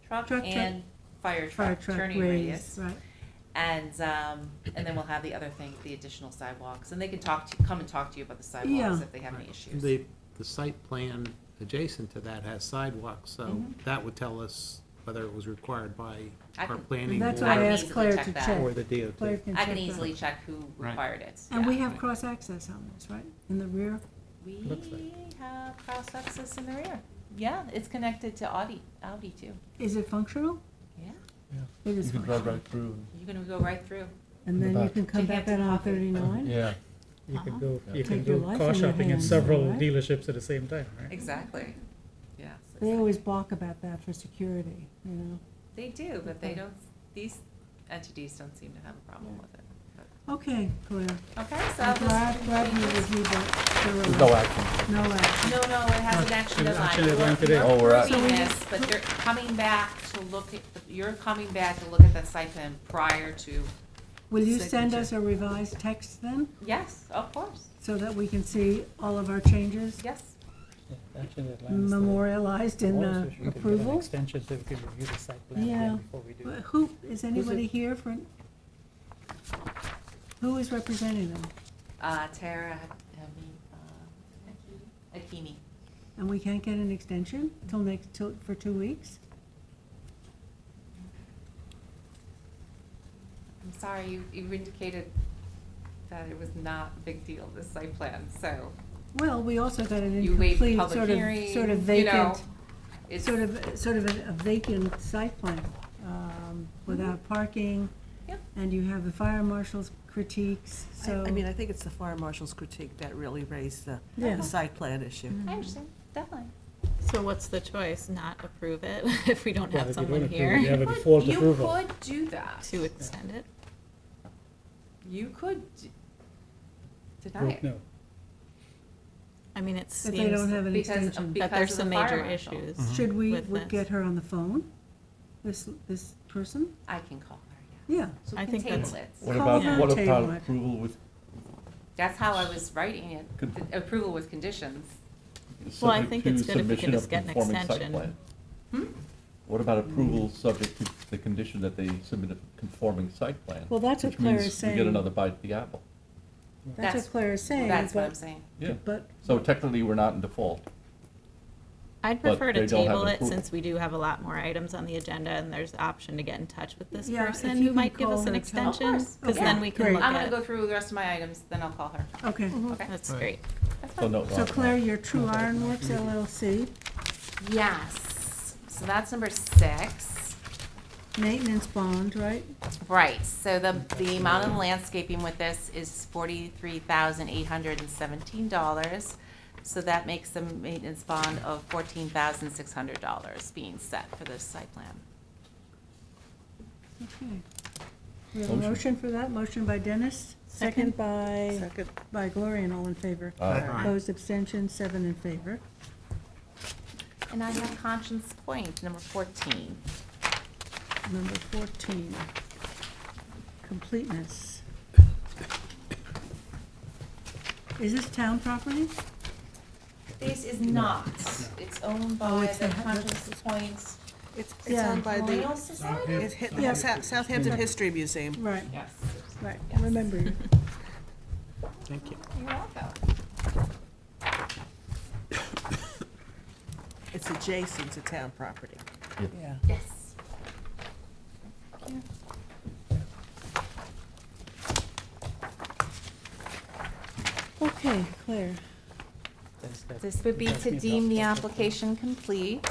Truck Truck, and fire fire truck truck turning radius, radius. right, And then we'll have the other thing, the additional sidewalks, and they can come and talk to you about the sidewalks Yeah. if they have any issues. The site plan adjacent to that has sidewalks, so Mhm. that would tell us whether it was required by I our can- planning That's board. what I can asked easily Claire check to that. check. Or the DOT. Claire can I can check that. easily check who Right. required it. And we yeah. have cross-access on this, right, in the rear? We Looks like. have cross access in the rear. Yeah, it's connected to Audi too. Is it functional? Yeah, It You is can drive functional. right through. you're gonna go right through. And in the then you back. can come Take back Hampton out on Coffee. 39? Yeah. You can Uh-huh. go, Yeah. you Take can your go life car in your shopping in hands, several right? dealerships at the same time, right? Exactly. Yes. They always balk about that for security, you know? They do, but they Okay. don't, these entities don't seem to have a problem with it. Okay, Claire. Okay, so I'm I'll just. glad you change this. reviewed that There's thoroughly. no action. No action. No, it hasn't actually It's deadline. actually deadline today. You're Oh, we're at- approving So we- this, but you're coming back to look at, you're coming back to look at that site plan prior to, Will you send Signature. us a revised text then, yes, of course, so that we can see all of our changes yes. Yeah, actually, that line is there. memorialized in Also, the we could get an approval? extension so we could review the site plan Yeah. again before we do. Well, who, is anybody here for, who is representing them? Tara, Akimi. And we can't get an extension for 2 weeks? I'm sorry, you indicated that it was not a big deal, this site plan, so Well, we also got an you wait for incomplete, public hearing, sort of you know. vacant, It's, sort of a vacant site plan, without parking. Yep. and you have the fire marshal's critiques, so. I mean, I think it's the fire marshal's critique that really raised the Yeah. site plan issue. I understand, definitely. So what's the choice? Not approve it if we don't Well, have if you someone don't approve it, You here have a default You approval. could do that. to extend it? You could deny Vote it. no. I mean, it If they don't seems have an Because of- extension. that because there's of some the fire major marshal. issues. Should we with would this. get her on the phone? This person? I can call her, yeah. Yeah. So we I can think table that's- it. What Call about, her, what table about it. approval with? That's how I was writing it, Could- the approval with conditions. Well, I subject think to it's good if we submission can of just get an conforming site extension. plan? Hmm? What about approval subject to the condition that they submit a conforming site plan? Well, that's what which Claire means is we get saying. another bite at the apple. That's what Claire is saying, That's what I'm but, saying. Yeah, but, so technically, we're not in default. I'd But prefer to they don't have table an it approval. since we do have a lot more items on the agenda and there's the option to get in touch with this Yeah, if person you who can might give call us an her, tell- extension. Of course. Because Okay, then we can great. look I'm gonna at, go through the rest of my items, then I'll call her. okay. Okay. that's Right. great. That's So fine. no. So Claire, you're True Ironworks LLC, Yes, so that's number 6. maintenance bond, right? Right, so the amount of landscaping with this is $43,817. So that makes the maintenance bond of $14,600 being set for this site plan. Okay. We have a Motion. motion for that, motion by Dennis, second by, Second. by Gloria, and all in favor. Aye. Opposed, abstention, 7 in favor. And I have Conscience Point, number 14. Number 14, completeness. Is this town property? This is not, it's owned by it's the the- Conscience Point It's Yeah. owned by Memorial the, Society? it's Yeah. Southampton History Museum. Right, Yes. right, Yes. remember you. Thank you. You're welcome. It's adjacent to town property. Yeah. Yes. Okay, Claire. This would be to deem the application complete.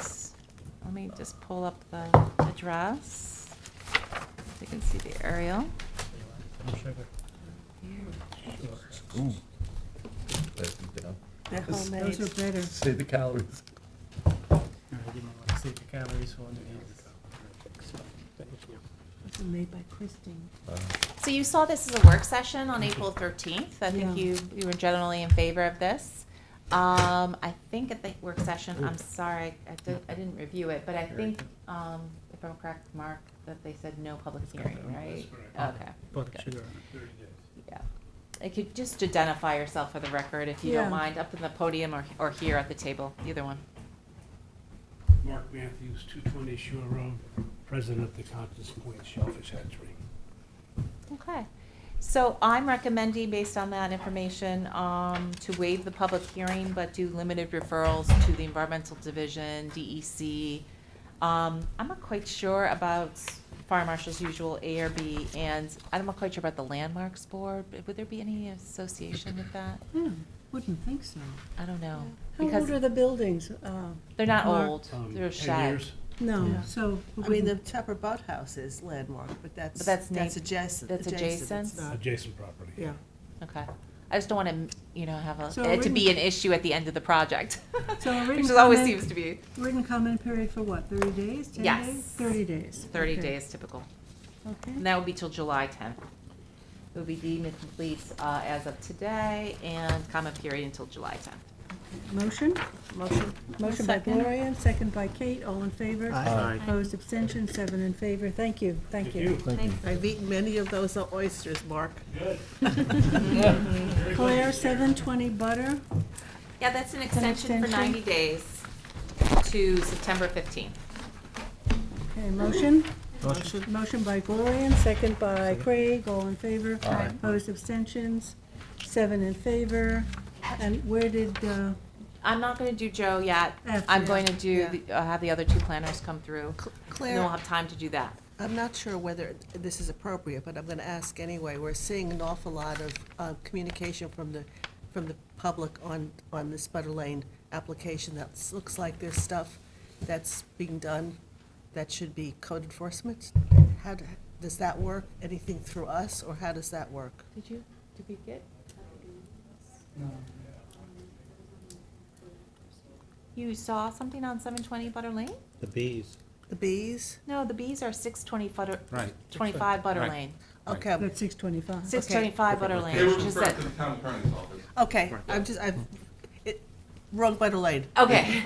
Let me just pull up the address. So you can see the aerial. Ooh. That's down. They're Those are homemade. better. Save the calories. You might want to save the calories for the Those are made by Christine. So you saw this as a work session on April 13th. I think Yeah. you were generally in favor of this. I think at the work session, I'm sorry, I didn't review it, but I think, if I'm correct, Mark, that they said no public hearing, right? Okay. But good. sugar. Yeah. I could just identify yourself for the record, if you Yeah. don't mind, up in the podium or here at the table, either one. Mark Matthews, 220 Shore Road, president of the Conscience Point Shellfish Hatchery. Okay. So I'm recommending, based on that information, to waive the public hearing, but do limited referrals to the Environmental Division, DEC. I'm not quite sure about Fire Marshal's usual A or B, and I'm not quite sure about the Landmarks Board. Would there be any association with that? Wouldn't think so. I don't know. How Because old are the buildings? they're not Mark? old, they're a 10 shed. years. No, Yeah. so. I mean, the Tupper Boathouse is landmark, but But that's that's na- adjacent. that's adjacent? It's not- Adjacent property. Yeah. Okay. I just don't want to, have So it to be an written- issue at the end of the project. So a written Which always comment- seems to be Written comment period for what, 30 days, 10 Yes. days? 30 days. 30 Okay. days typical. Okay, And that would be till July 10th. It would be deemed complete as of today, and comment period until July 10th. motion? Motion? Motion by Second. Gloria, and second by Kate, all in favor? Aye. Opposed, abstention, 7 in favor. Thank you, thank you. I've eaten many of those oysters, Mark. Claire, 720 Butter, Yeah, that's an extension for extension? 90 days to September 15th. okay, motion? Motion. Motion by Gloria, second by Craig, all in favor? Aye. Opposed, abstentions, 7 in favor. And where did, I'm not going to do Joe yet. After, I'm going to yeah. have the other two planners come through. And then we'll Claire, have time to do that. I'm not sure whether this is appropriate, but I'm going to ask anyway. We're seeing an awful lot of communication from the public on this Butter Lane application. That looks like there's stuff that's being done that should be code enforcement. does that work? Anything through us, or how does that work? Did we get? You saw something on 720 Butter Lane? The bees. The bees? No, the bees are 620 Butter, Right. 25 Butter Right. Lane. Okay, That's 625. 625 Butter Lane, They were which is referred that, to the town attorney's office. okay, wrong by the lane. okay.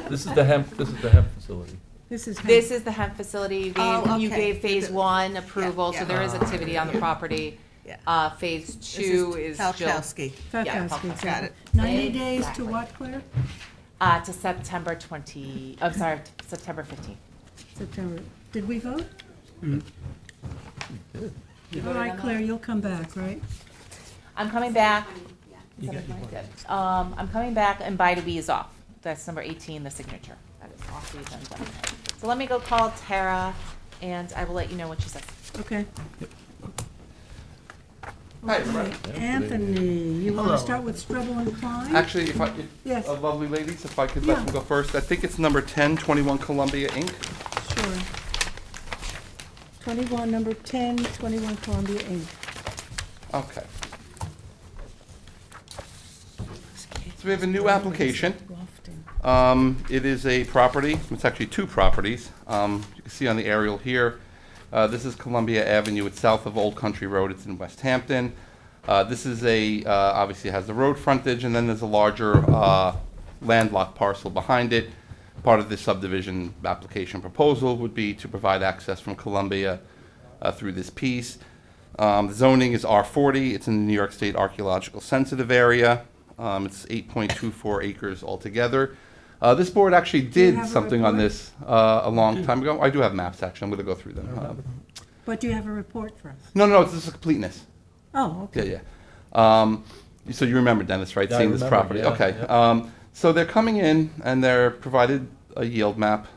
This is the hemp facility. This is. This is the hemp facility. You okay. gave phase one approval, so yeah. there is activity on the property. Yeah. Phase This two is still, Falkowski. Yeah, Falkowski, got it. 90 days to Exactly. what, Claire? to September 20, I'm sorry, September 15th. September. Did we vote? You All voted right, on that? Claire, you'll come back, right? I'm coming back. I'm coming back and By the Bee is off. That's number 18, the signature. That is off the agenda. So let me go call Tara and I will let you know what she says. Okay. Hi, everybody. Okay, Anthony, you want Hello. to start with Strebel and Klein? Actually, Yes. lovely ladies, if I could let Yeah. them go first. I think it's number 10, 21 Columbia Inc. Sure. 21, number 10, 21 Columbia Inc. Okay. So we have a new application. Lofton. It is a property, it's actually two properties. You can see on the aerial here. This is Columbia Avenue, it's south of Old Country Road, it's in West Hampton. This is obviously has the road frontage, and then there's a larger landlocked parcel behind it. Part of this subdivision application proposal would be to provide access from Columbia through this piece. The zoning is R40, it's in the New York State Archaeological Sensitive Area. It's 8.24 acres altogether. This board actually you did have a something on report? this a long time ago. I do have maps, actually, I'm gonna go through them. But do you have a report for us? No, it's just a completeness. Oh, okay. Yeah. So you remember Dennis, right? Yeah, I Seeing this remember, property? yeah, Okay. yeah. So they're coming in and they're provided a yield map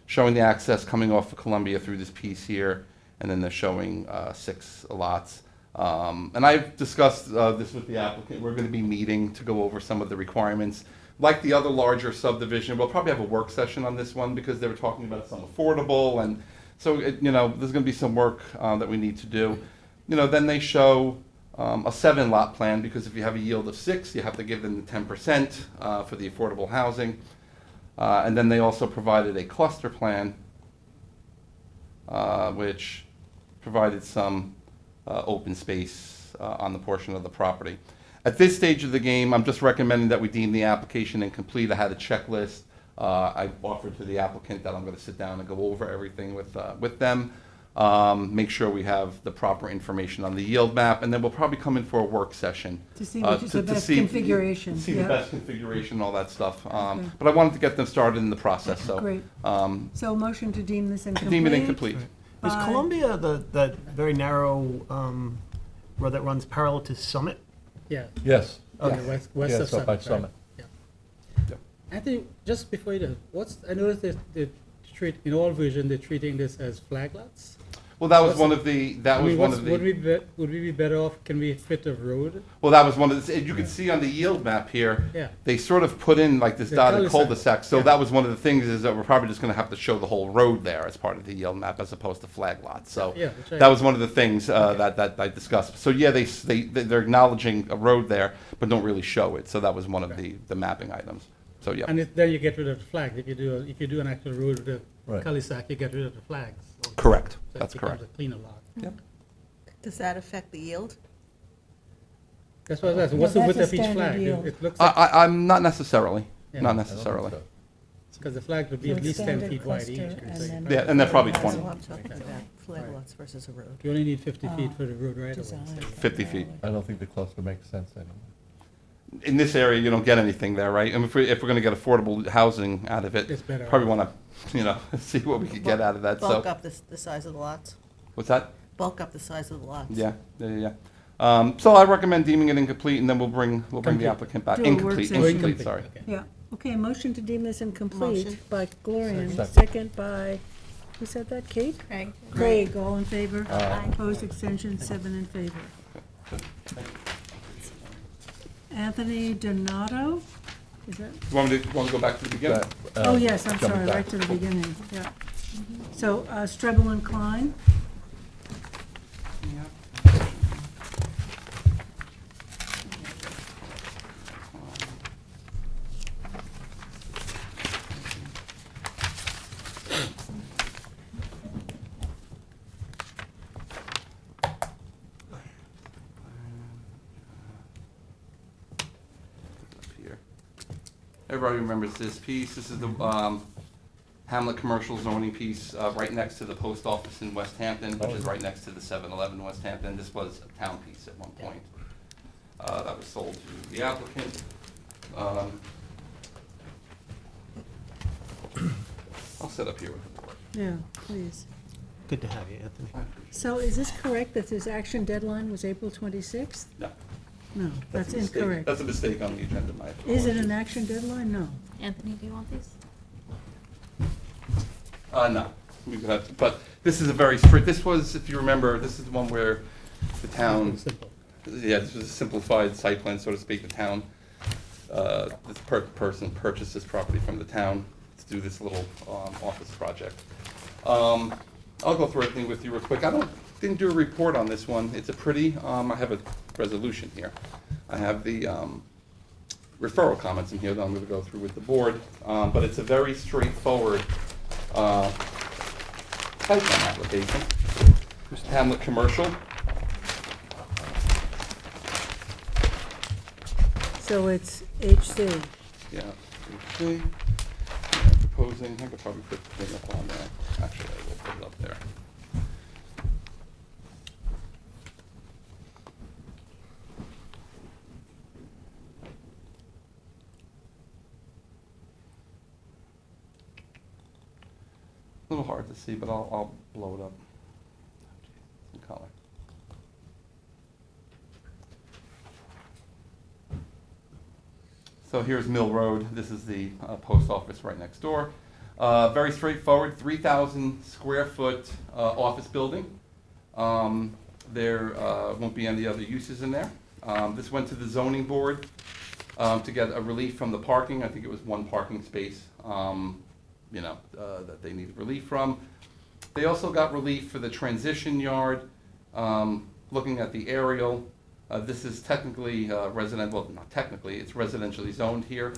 showing the access coming off of Columbia through this piece here, and then they're showing 6 lots. And I've discussed this with the applicant. We're going to be meeting to go over some of the requirements. Like the other larger subdivision, we'll probably have a work session on this one because they were talking about some affordable, and so there's going to be some work that we need to do. Then they show a 7-lot plan, because if you have a yield of 6, you have to give them the 10% for the affordable housing. And then they also provided a cluster plan, which provided some open space on the portion of the property. At this stage of the game, I'm just recommending that we deem the application incomplete. I had a checklist. I offered to the applicant that I'm going to sit down and go over everything with them, make sure we have the proper information on the yield map, and then we'll probably come in for a work session. To see which is the to best see- configuration, See yeah. the best configuration, all that stuff. Okay. But I wanted to get them started in the process, so. Great. So motion to deem this incomplete? Deem it incomplete. Is Bye. Columbia that very narrow road that runs parallel to Summit? Yeah, Yes. okay, west of Yes, up by Summit, right? Summit. Yeah. Anthony, just before you do, I noticed that they treat, in all version, they're treating this as flag lots? Well, that was What's one the- of the, that was one of the. Would we be better off, can we fit a road? Well, that was one of the, you can see on the yield map here, Yeah. they sort of put in like this The dotted cul-de-sac, cul-de-sac. So yeah. that was one of the things, is that we're probably just gonna have to show the whole road there as part of the yield map as opposed to flag lots. So Yeah, which I- that was one of the things that I discussed. So yeah, they're acknowledging a road there, but don't really show it. So that was one of the mapping items. So yeah. And then you get rid of the flag, if you do an actual road with a Right. cul-de-sac, you get rid of the flags. Correct. So it That's becomes correct. a cleaner lot. Does that affect the yield? That's what I was asking, No, what's the that's width a of each standard flag? yield. It looks like, I'm not necessarily, Yeah. not I don't think necessarily. so. because the flag would be So at least 10 standard feet wide cluster each. and so then- Yeah, and they're probably That's 20, what I'm talking about, flag Right. lots versus a road. You only need 50 feet Oh, for the road right away. design. 50 feet. I don't think the cluster makes sense anymore. In this area, you don't get anything there, right? And if we're gonna get affordable housing out of it, It's better. probably wanna, see what we could get out of that, Bulk so. up the size of the lots, What's that? bulk up the size of the lots. Yeah. So I recommend deeming it incomplete, and then we'll bring the Complete. applicant back. Do a work Incomplete, session. incomplete, sorry. Okay. Yeah, okay, motion to deem this incomplete Motion. by Gloria, Second. second by, who said that, Kate? Craig? Craig, all in favor? Aye. Opposed, extension, 7 in favor. Anthony Donato, is that? Want to go back to the beginning? Oh, yes, I'm Jumping sorry, back. right to the beginning, yeah. So, Strebel and Klein, Up here. Everybody remembers this piece. This is the Hamlet commercial zoning piece right next to the post office in West Hampton, which is right next to the 7-Eleven in West Hampton. This was a town piece at one point. That was sold to the applicant. I'll sit up here with the board. yeah, please. Good to have you, Anthony. So is this correct that this action deadline was April 26th? No. No, that's a mistake. incorrect. That's a mistake on the agenda, my Is it apologies. an action deadline? No. Anthony, do you want these? No, we could have, but this is a very strict, this was, if you remember, this is the one where the town, yeah, this was a simplified site plan, so to speak, the town, this person purchased this property from the town to do this little, office project. I'll go through everything with you real quick. Didn't do a report on this one. It's a pretty, I have a resolution here. I have the, referral comments in here that I'm gonna go through with the board, but it's a very straightforward, site plan application. Hamlet Commercial. So it's HC. Yeah, okay. Proposing, I could probably put the thing up on there. Actually, I will put it up there. A little hard to see, but I'll blow it up. In color. So here's Mill Road. This is the post office right next door. Very straightforward, 3,000 square foot office building. There won't be any other uses in there. This went to the zoning board to get a relief from the parking. I think it was one parking space, that they needed relief from. They also got relief for the transition yard. Looking at the aerial, this is technically residential, well, not technically, it's residentially zoned here.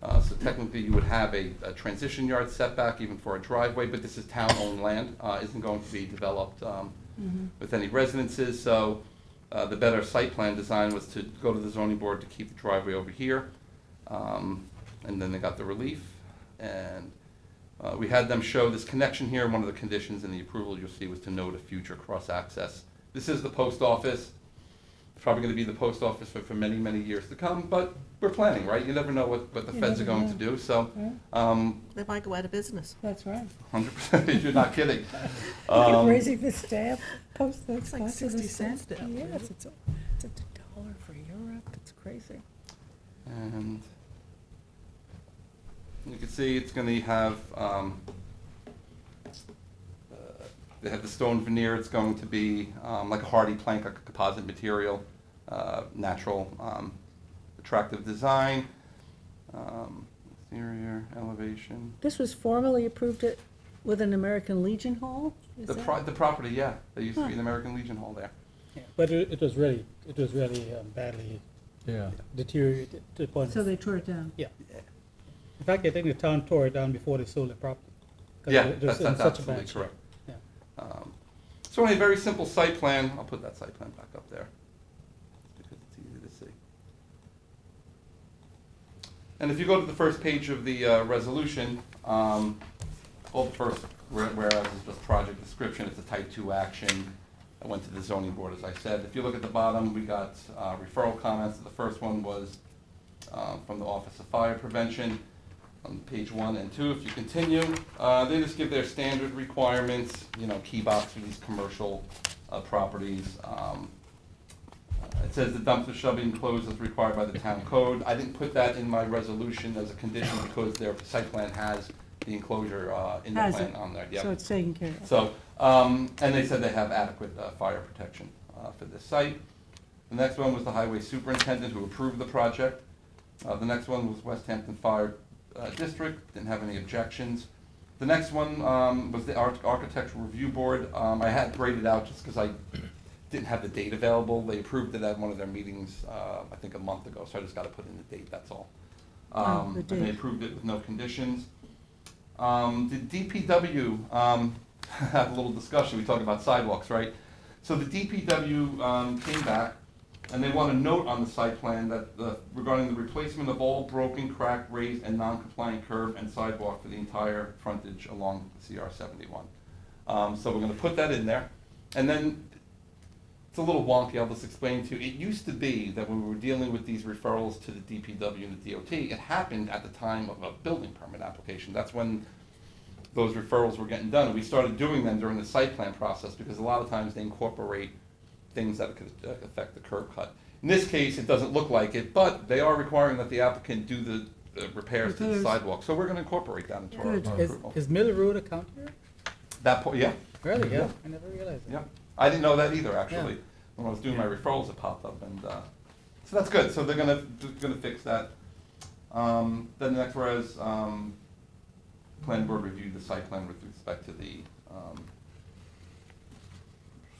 So technically you would have a transition yard setback even for a driveway, but this is town-owned land, isn't going to be developed with any residences. So the better site plan design was to go to the zoning board to keep the driveway over here. And then they got the relief. And we had them show this connection here. One of the conditions in the approval you'll see was to note a future cross-access. This is the post office. It's probably going to be the post office for many, many years to come, but we're planning, right? You never know what the You feds are never going know. to do, so, They might go out of business. That's right. 100%, you're not kidding. Keep raising the stamp, post, that's It's like cost of the 60 cents stamp. now. Yes, it's a dollar for Europe, it's crazy. And you can see it's going to have, they have the stone veneer. It's going to be like a hardy plank, like a composite material, natural, attractive design, exterior elevation. This was formally approved with an American Legion Hall? Is The that- the property, yeah, there used to be Huh. an American Legion Hall there. Yeah, but it was really badly Yeah. deteriorated to the point. So they tore it down? Yeah. In fact, I think the town tore it down before they sold the property. 'Cause Yeah, it was that's in such a absolutely bad shape. correct. Yeah. So only a very simple site plan. I'll put that site plan back up there because it's easy to see. And if you go to the first page of the resolution, well, the first whereas is just project description. It's a type 2 action. I went to the zoning board, as I said. If you look at the bottom, we got referral comments. The first one was from the Office of Fire Prevention on page 1 and 2. If you continue, they just give their standard requirements, key box for these commercial properties. It says the dumpster shall be enclosed as required by the town code. I didn't put that in my resolution as a condition because their site plan has the enclosure in the Has plan it? on there. Yep. So it's taken care of? So, and they said they have adequate fire protection for this site. The next one was the highway superintendent who approved the project. The next one was West Hampton Fire District, didn't have any objections. The next one was the Architectural Review Board. I had graded out just because I didn't have the date available. They approved it at one of their meetings, I think a month ago, so I just got to put in the date, that's all. The And they date. approved it with no conditions. The DPW, had a little discussion, we talked about sidewalks, right? So the DPW came back, and they want a note on the site plan that regarding the replacement of all broken, cracked, raised, and non-compliant curb and sidewalk for the entire frontage along CR 71. So we're gonna put that in there, and then it's a little wonky, I'll just explain to you. It used to be that when we were dealing with these referrals to the DPW and the DOT, it happened at the time of a building permit application. That's when those referrals were getting done. And we started doing them during the site plan process because a lot of times they incorporate things that could affect the curb cut. In this case, it doesn't look like it, but they are requiring that the applicant do the repairs to the Repairs. sidewalk. So we're gonna incorporate that into our Good. approval. Is Mill Road a county road? That point, yeah. Really? Yeah. I never realized that. Yeah, I didn't know that either, actually. When I was doing my referrals, it popped up, and, so that's good, so they're gonna fix that. Then the next, whereas, planning board reviewed the site plan with respect to the,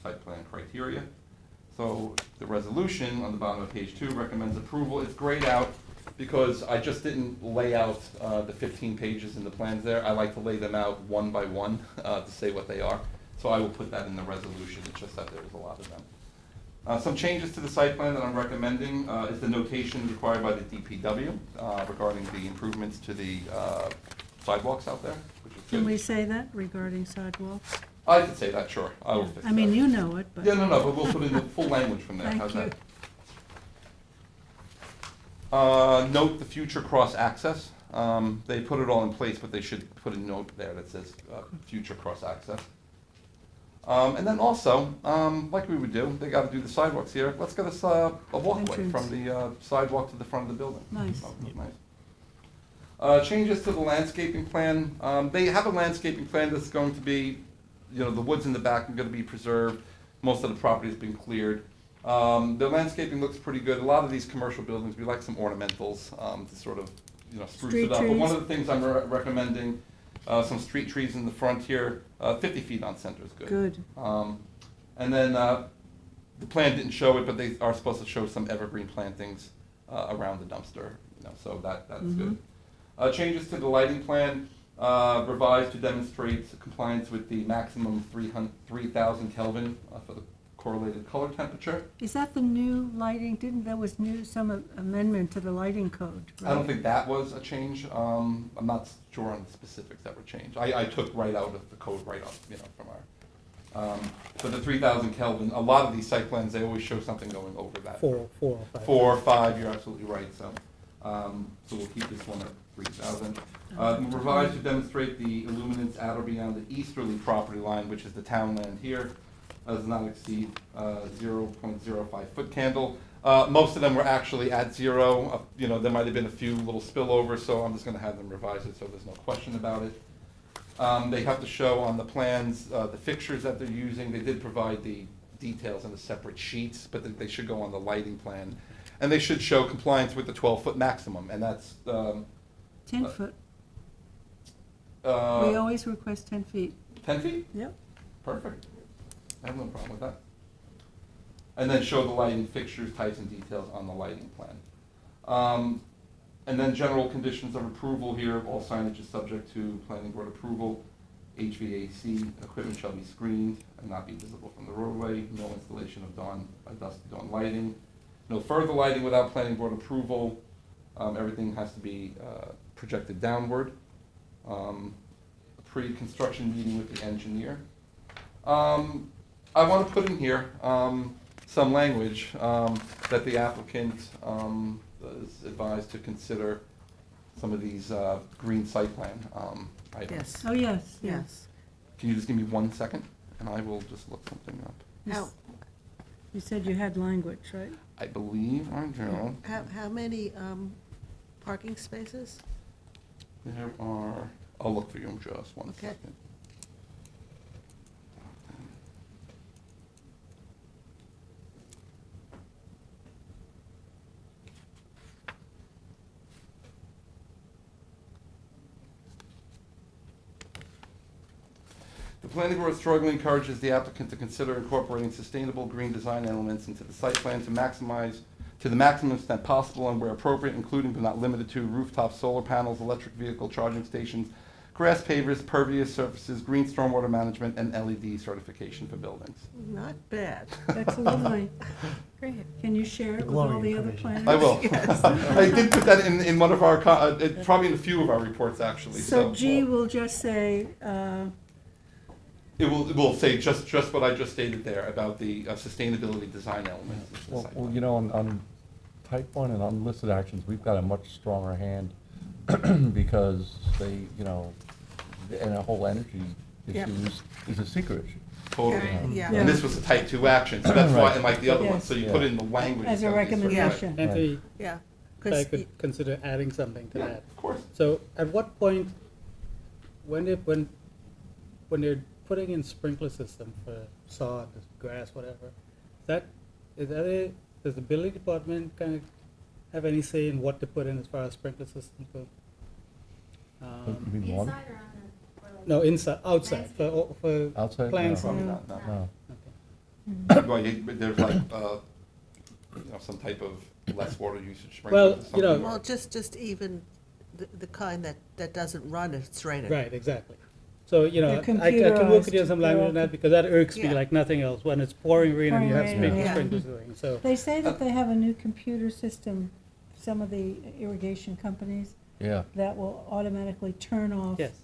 site plan criteria. So the resolution on the bottom of page 2 recommends approval. It's grayed out because I just didn't lay out, the 15 pages in the plans there. I like to lay them out one by one, to say what they are. So I will put that in the resolution, it's just that there's a lot of them. Some changes to the site plan that I'm recommending is the notation required by the DPW regarding the improvements to the sidewalks out there, which is Can we good. say that regarding sidewalks? I could say that, sure, I will fix that. I mean, you know it, but. Yeah, no, but we'll put in the full language from there, Thank how's you. that? Note the future cross-access. They put it all in place, but they should put a note there that says future cross-access. And then also, like we would do, they gotta do the sidewalks here, let's get us a walkway Entrance. from the sidewalk to the front of the building. Nice. Oh, that's nice. Changes to the landscaping plan, they have a landscaping plan that's going to be, you know, the woods in the back are gonna be preserved, most of the property has been cleared. The landscaping looks pretty good, a lot of these commercial buildings, we like some ornamentals, to sort of, you know, spruce Street it up. But one trees. of the things I'm recommending, some street trees in the front here, 50 feet on center is good. Good. And then, the plan didn't show it, but they are supposed to show some evergreen plantings, around the dumpster, you know, so that's good. Changes to the lighting plan, revised to demonstrate compliance with the maximum 3,000 Kelvin for the correlated color temperature. Is that the new lighting? There was some amendment to the lighting code, right? I don't think that was a change. I'm not sure on the specifics that were changed. I took right out of the code, right up, you know, from our, but the 3,000 Kelvin, a lot of these site plans, they always show something going over that. 4 or 5. 4 or 5, you're absolutely right, so, so we'll keep this one at 3,000. Revised to demonstrate the illuminance at or beyond the easterly property line, which is the town land here, does not exceed 0.05 foot candle. Most of them were actually at 0, you know, there might have been a few little spillovers, so I'm just gonna have them revise it so there's no question about it. They have to show on the plans, the fixtures that they're using, they did provide the details on the separate sheets, but they should go on the lighting plan. And they should show compliance with the 12-foot maximum, and that's, 10 foot. We uh, always request 10 feet. 10 feet? Yep. Perfect. I have no problem with that. And then show the lighting fixtures, types, and details on the lighting plan. And then general conditions of approval here, all signage is subject to planning board approval. HVAC equipment shall be screened and not be visible from the roadway. No installation of dusk dawn lighting. No further lighting without planning board approval. Everything has to be projected downward. A pre-construction meeting with the engineer. I want to put in here some language that the applicant is advised to consider some of these green site plan items. Yes, Oh, yes, yes. yes. Can you just give me 1 second, and I will just look something up. You How, s- You said you had language, right? I believe I do. how many parking spaces? There are, I'll look for you in just 1 Okay. second. planning board strongly encourages the applicant to consider incorporating sustainable green design elements into the site plan to maximize, to the maximum extent possible and where appropriate, including but not limited to rooftop solar panels, electric vehicle charging stations, grass pavers, pervious surfaces, green stormwater management, and LED certification for buildings. Not bad. That's lovely. Great. Can you share it with all the other planners? I will. I did put that in one of our, probably in a few of our reports, actually, So so. G will just say, It will say just what I just stated there about the sustainability design elements. of the Well, site well, plan. you know, on type 1 and unlisted actions, we've got a much stronger hand because they, you know, and the whole energy Yep. issue is a secret issue. Totally. Yeah. Yeah. And this was a type 2 action, so that's why, Right. and like the other one, Yes. so you Yeah. put in the language. as a of these sort of- recommendation. Anthony, Yeah. if I 'Cause could consider adding something to Yeah, that. of course. So at what point, when they're putting in sprinkler system for sod, grass, whatever, does the building department kind of have any say in what to put in as far as sprinkler systems go? You mean lawn? No, inside, outside, for Outside? plants. No. Probably not, no. No. Well, there's like, some type of less water usage Well, sprinklers or you know- something, or- Well, just even the kind that doesn't run if it's raining. Right, exactly. So, you know, They're I can work with you on some computerized, language they're on that, because that irks me Yeah. like nothing else, when it's pouring rain and you have Pouring rain, yeah. sprinklers going, so. They say that they have a new computer system, some of the irrigation companies, Yeah. that will automatically turn off. Yes.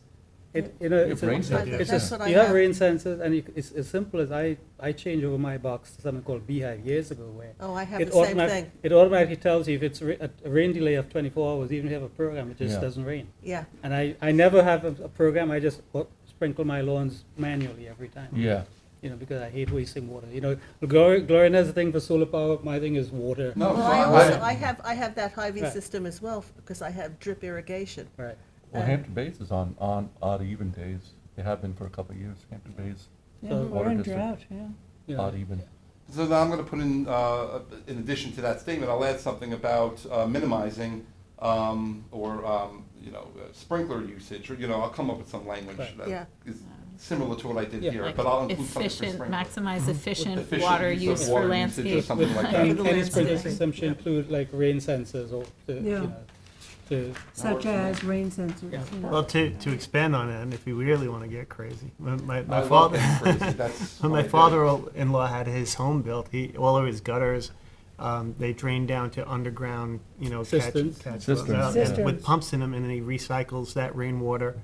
It's a, rain it's sensors. a, That's what you I have have. rain sensors, and it's as simple as I changed over my box to something called Beehive years ago, where Oh, I have it the same automatic, thing. it automatically tells you if it's a rain delay of 24 hours, even if you have a program, it just Yeah. doesn't rain. Yeah. And I never have a program, I just sprinkle my lawns manually every time. Yeah. You know, because I hate wasting water. You know, Gloria has a thing for solar power, my thing is water. No, Well, so I also, I- I have that Hy-Vee Right. system as well, because I have drip irrigation. Right. Well, Hampton Bays is on odd even days. They have been for a couple of years, Hampton Bays, Yeah, So- we're in Water drought, yeah. You know, odd even. So now I'm gonna put in addition to that statement, I'll add something about minimizing, sprinkler usage, or, I'll come up with some language Right. that Yeah. is similar to what I did Yeah. here, Like but I'll include something for efficient, sprinklers. maximize efficient Efficient water use of use for water usage or landscape. something like that. And For the any sprinkler landscaping. system should include like rain sensors or, Yeah. to, Such as rain sensors, Yeah. you know. Well, to expand on it, and if you really want to get crazy, my I love father, getting crazy. That's when what I my do. father-in-law had his home built, all of his gutters, they drained down to underground, Cisterns. catch Cisterns, wells, yeah. with pumps in them, and then he recycles that rainwater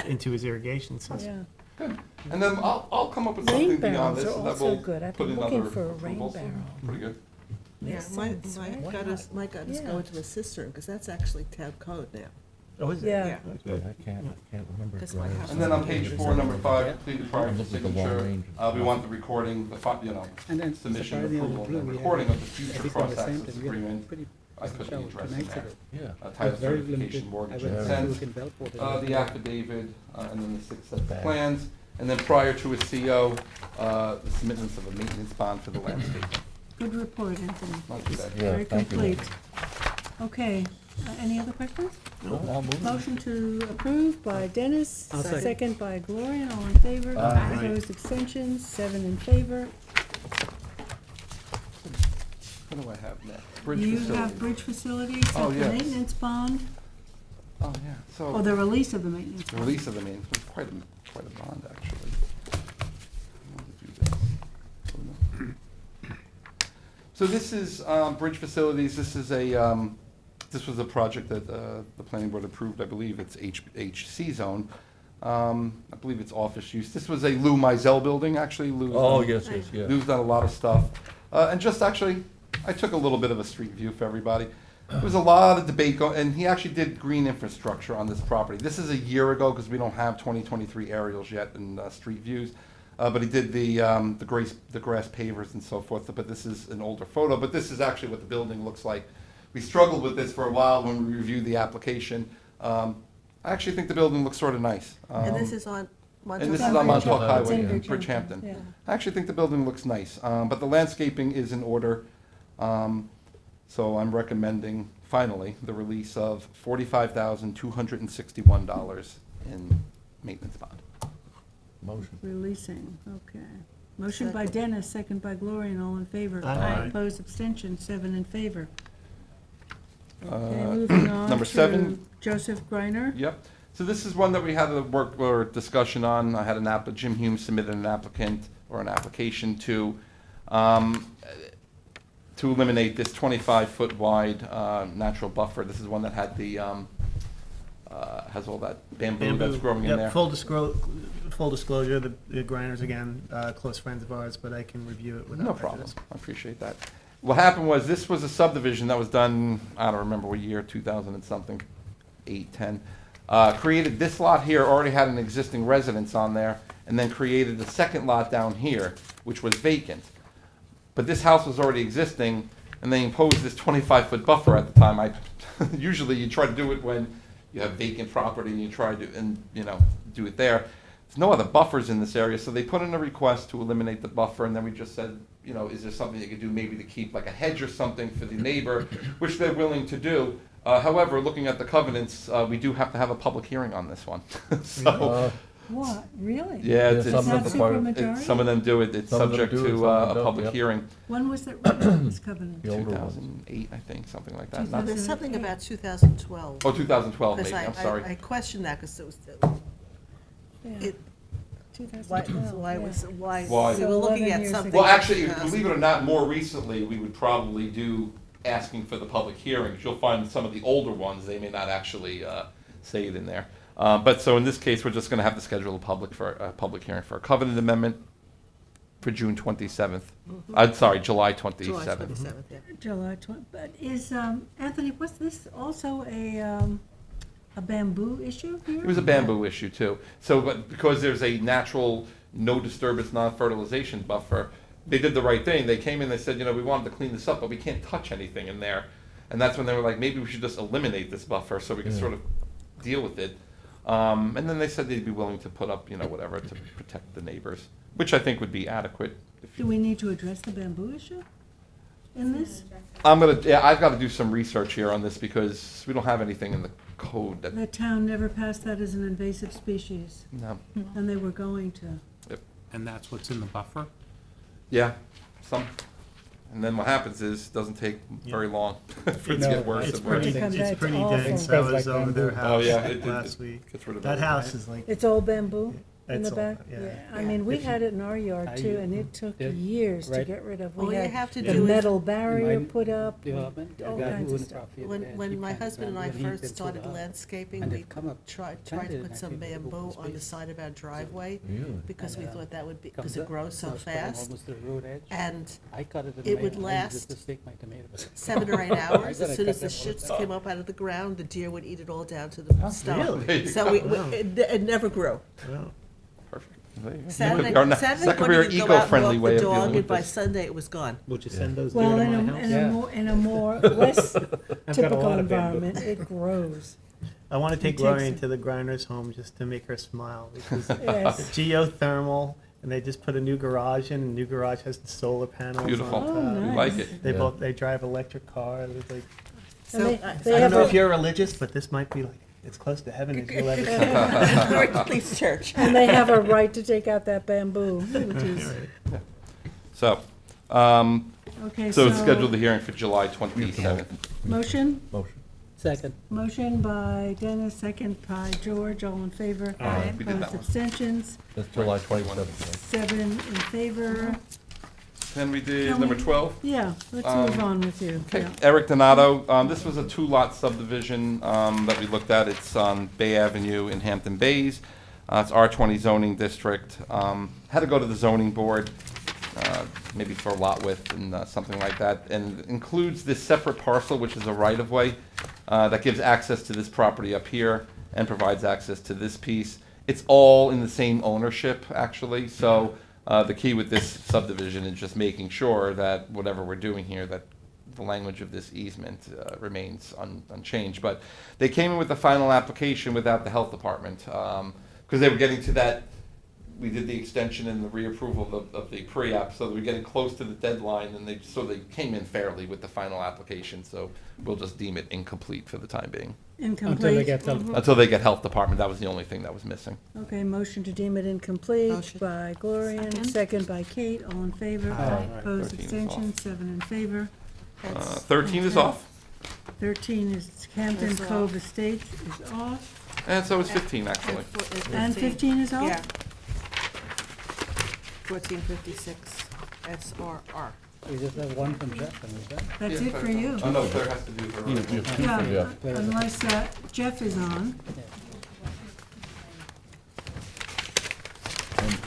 into his irrigation system. Yeah. And then I'll come up with Rain something beyond barrels this, are and then also we'll good. I've put been in looking other for a rain approvals. barrel. Pretty good. Yeah, Makes my sense, right? gutters Yeah. go into a cistern, because that's actually town code now. Oh, is it? Yeah. Yeah. I can't remember. Because my house- And then on page 4, number 5, completed prior I'm to looking at the long signature, range. we want the recording, and then submission, surprisingly, approval, Blue, and we had recording of the future everything the same cross-access thing. We had agreement, pretty I put the shower address 2 in nights there. ago. Yeah. Title It's very certification, limited. mortgage I went and to cents, look in Bellport and the everything. affidavit, and then the 6 sets of plans, and then prior to a CO, the submittance of a maintenance bond for the landscape. Good report, Anthony. Not too bad. Yeah, Very thank you. complete. Okay, any other questions? I'll move it. Motion to approve by Dennis, I'll second. second by Gloria, all in favor. Aye. Opposed, abstentions, 7 in favor. What do I have next? Bridge You facility. have bridge facilities, Oh, set the yes. maintenance bond, Oh, yeah, so. or the release of the maintenance The bond. release of the maintenance was quite a bond, actually. I wanted to do this. Oh, no. So this is bridge facilities. This is this was a project that the planning board approved. I believe it's HC zone. I believe it's office use. This was a Lou Mizell building, actually. Lou's Oh, done- yes, yeah. Lou's done a lot of stuff. And just actually, I took a little bit of a street view for everybody. There was a lot of debate, and he actually did green infrastructure on this property. This is a year ago, because we don't have 2023 aerials yet in street views. But he did the grass pavers and so forth, but this is an older photo. But this is actually what the building looks like. We struggled with this for a while when we reviewed the application. I actually think the building looks sort of nice. And this is on Montauk. And this is on on Montauk Bridgehampton. It's Highway in in Bridgehampton, Bridgehampton. yeah. I actually think the building looks nice, but the landscaping is in order. So I'm recommending, finally, the release of $45,261 in maintenance bond. Motion. releasing, okay. Motion by Dennis, second by Gloria, and all in favor. Aye. Opposed, abstention, 7 in favor. Okay, Uh, moving on number to 7. Joseph Griner. Yep. So this is one that we had a work or discussion on. I had Jim Hume submitted an applicant or an application to eliminate this 25-foot wide natural buffer. This is one that had the has all that bamboo that's growing in Yep, there. Full disclosure, the Grinders, again, close friends of ours, but I can review it without No problem. prejudice. I appreciate that. What happened was, this was a subdivision that was done, I don't remember what year, 2000 and something, 8, 10. Created this lot here, already had an existing residence on there, and then created the second lot down here, which was vacant. But this house was already existing, and they imposed this 25-foot buffer at the time. Usually you try to do it when you have vacant property and you try to, do it there. There's no other buffers in this area, so they put in a request to eliminate the buffer, and then we just said, is there something you could do maybe to keep like a hedge or something for the neighbor, which they're willing to do. However, looking at the covenants, we do have to have a public hearing on this one. So, What, really? yeah, Yeah, some of Not the part of- supermajority? some of them do it. It's Some of them subject do, to some of them a don't, public yep. hearing. When was this covenant? The older ones. 2008, I think, something like that. Well, Not- There's something about 2012. Oh, 2012, Because maybe, I'm I sorry. questioned that because it was, Yeah, it, 2012, why yeah. was, why, Why? we were So looking 11 at years something. ago. Well, actually, 2000. believe it or not, more recently, we would probably do asking for the public hearings. You'll find some of the older ones, they may not actually say it in there. But so in this case, we're just gonna have to schedule a public hearing for a covenant amendment for June 27th. I'm sorry, July 27th. July 27th, yeah. July 20, but is, Anthony, was this also a bamboo issue here? It was a bamboo issue too. So, but because there's a natural no disturbance, non-fertilization buffer, they did the right thing. They came in, they said, we wanted to clean this up, but we can't touch anything in there. And that's when they were like, maybe we should just eliminate this buffer so we can Yeah. sort of deal with it. And then they said they'd be willing to put up, whatever to protect the neighbors, which I think would be adequate. If Do you- we need to address the bamboo issue in this? I've got to do some research here on this because we don't have anything in the code that, The town never passed that as an invasive species, no. and they were going to. And that's what's in the buffer? Yeah, and then what happens is, it doesn't take very long for it to get worse It's and worse. pretty, Come back it's pretty to dense. awful. I was over their Oh, house yeah, it last week. gets rid of That everything. house is like, It's all bamboo in the It's all- back? yeah. I mean, we If you- had it in our yard I- too, and it took yeah, years to right. get rid of. All We you had have to the do is, metal barrier My put up, development, all the guy kinds who of owned stuff. property at when, the end, when he my planted husband and I bamboo, he first built started solar, landscaping, and we they've come up, tried planted to it put in some actually bamboo open on the space. side of our driveway, Really? because we And, thought that would be, comes because it up, grows so now it's coming fast, almost to the road edge. and I cut it in it May, would I used last it to stake my tomatoes. 7 or 8 I hours, gotta as soon cut as the them all the shoots time. came up out of the ground, the deer would eat it all down to the stump. really? There you So go. it never grew. well, Perfect. There you go. Saturday, Our- Saturday that could be our morning, you go out and eco-friendly walk way the of dealing dog, with and by this. Sunday, it was gone. Would you send those deer Well, to in my a, house? in Yeah. a more, in a more, less I've got a typical lot of bamboo. environment, it grows. I want to take It takes Gloria it. into the Grinders home just to make her smile because Yes. it's geothermal, and they just put a new garage in. The new garage has the solar panels. Beautiful. On top. Oh, nice. We like it. They Yeah. they drive electric cars. It's like, And they- So, they I don't have know a- if you're religious, but this might be like as close to heaven as you'll ever see. Hercules Church. And they have a right to take out that bamboo, which is, So, okay, so it's scheduled the hearing for July 27th. Motion? Motion. Second. Motion by Dennis, second by George, all in favor. Aye. We did that Opposed, one. abstentions, That's July 27th, 7 in favor. Then we did Can number we- 12. Yeah, let's move on with you. Okay, Yeah. Eric Donato, this was a 2-lot subdivision that we looked at. It's on Bay Avenue in Hampton Bays. It's R20 zoning district. Had to go to the zoning board, maybe for lot width and something like that, and includes this separate parcel, which is a right-of-way, that gives access to this property up here and provides access to this piece. It's all in the same ownership, actually, so the key with this subdivision is just making sure that whatever we're doing here, that the language of this easement remains unchanged. But they came in with the final application without the health department, because they were getting to that we did the extension and the reapproval of the pre-app, so we're getting close to the deadline, and they came in fairly with the final application, so we'll just deem it incomplete for the time being. Until they Incomplete. get help. Until they get health department, that was the only thing that was missing. Okay, motion to deem it incomplete Motion. by Gloria, Second. second by Kate, all in favor. Aye. Opposed, 13 is abstentions, 7 in favor. That's- 13 is okay. off, 13 is Hampton Is Cove off. Estates is off, and so is 15, actually. and 15 is off? Yeah. 1456 SRR. We just have one from Jeff, and we're done. That's it for you. Oh, no, Claire has to do her. You have two for Yeah, Jeff. unless Jeff is on.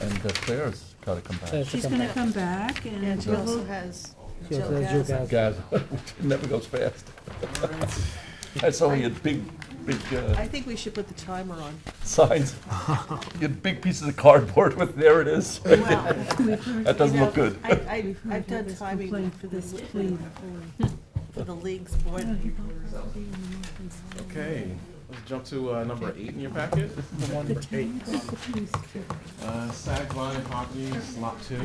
And Claire's gotta come back. Claire should She's come gonna back. come back, And and she we'll also vote. has She Jill also has Jill Gaz. Gaz. Guys, it never goes fast. That's only a big I think we should put the timer on. signs. You had big pieces of cardboard with, there it is. Well, That doesn't you look know, good. I've had done this timing complaint for for this the, plea. for the league's board. Okay, let's jump to number 8 in your packet. The town has the police too. Sag Line Properties, Lot 2.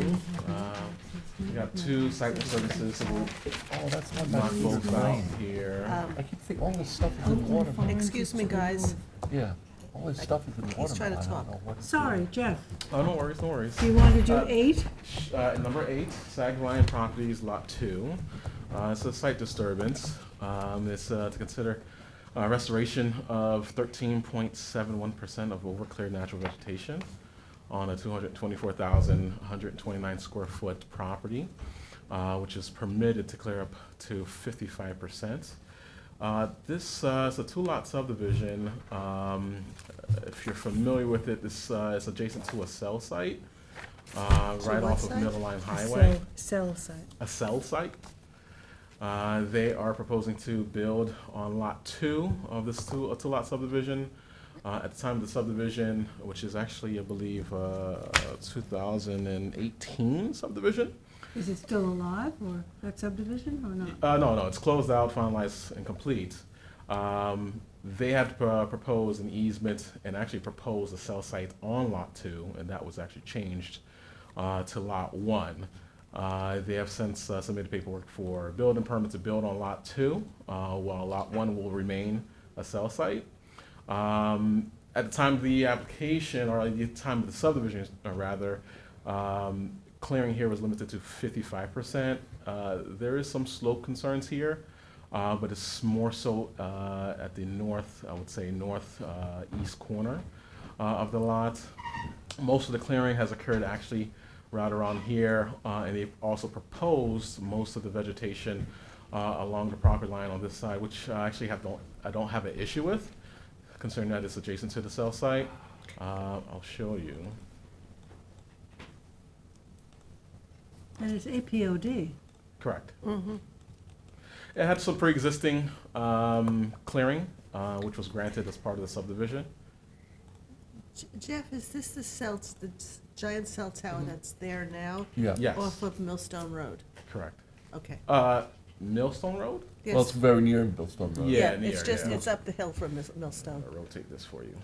We got 2 site disturbances, so we'll Oh, that's one knock that's both out lane. here. I keep thinking all this stuff is in Oakland water. Farms Excuse is me, to the guys. north. Yeah, all this stuff is in water. trying to I don't talk. know what it's Sorry, doing. Jeff, Oh, no worries, no worries. do you want to do 8? Number 8, Sag Line Properties, Lot 2. It's a site disturbance. It's to consider restoration of 13.71% of overcleared natural vegetation on a 224,129 square foot property, which is permitted to clear up to 55%. This is a 2-lot subdivision. If you're familiar with it, this is adjacent to a cell site right what off of site? Middle Line Highway. Cell site. A cell site. They are proposing to build on Lot 2 of this 2-lot subdivision. At the time of the subdivision, which is actually, I believe, 2018 subdivision. Is it still a lot, or that subdivision, or not? No, it's closed out, finalized, and complete. They had proposed an easement and actually proposed a cell site on Lot 2, and that was actually changed to Lot 1. They have since submitted paperwork for building permit to build on Lot 2, while Lot 1 will remain a cell site. At the time of the application, or at the time of the subdivision, rather, clearing here was limited to 55%. There is some slope concerns here, but it's more so at the north, I would say northeast corner of the lot. Most of the clearing has occurred actually right around here, and they've also proposed most of the vegetation along the property line on this side, which I actually I don't have an issue with, considering that it's adjacent to the cell site. I'll show you. And it's APOD. Correct. It had some pre-existing clearing, which was granted as part of the subdivision. Jeff, is this the giant cell tower that's there now? Yeah. Yes, Off of Millstone Road? correct. Okay. Millstone Road? Well, it's Yes. very near Millstone Road. Yeah, It's near, just, yeah. it's up the hill from Millstone. I'll rotate this for you.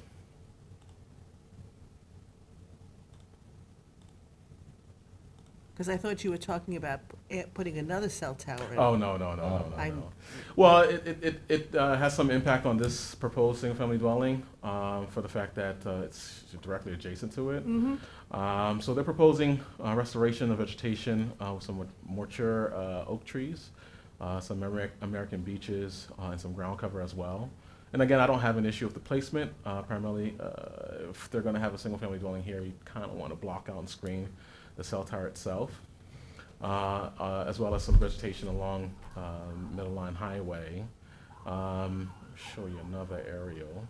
Because I thought you were talking about putting another cell tower in. Oh, no. I'm- Well, it has some impact on this proposed single-family dwelling for the fact that it's directly adjacent to it. So they're proposing restoration of vegetation with some more mature oak trees, some American beeches, and some ground cover as well. And again, I don't have an issue with the placement. Primarily, if they're going to have a single-family dwelling here, you kind of want to block out and screen the cell tower itself, as well as some vegetation along Middle Line Highway. Show you another aerial.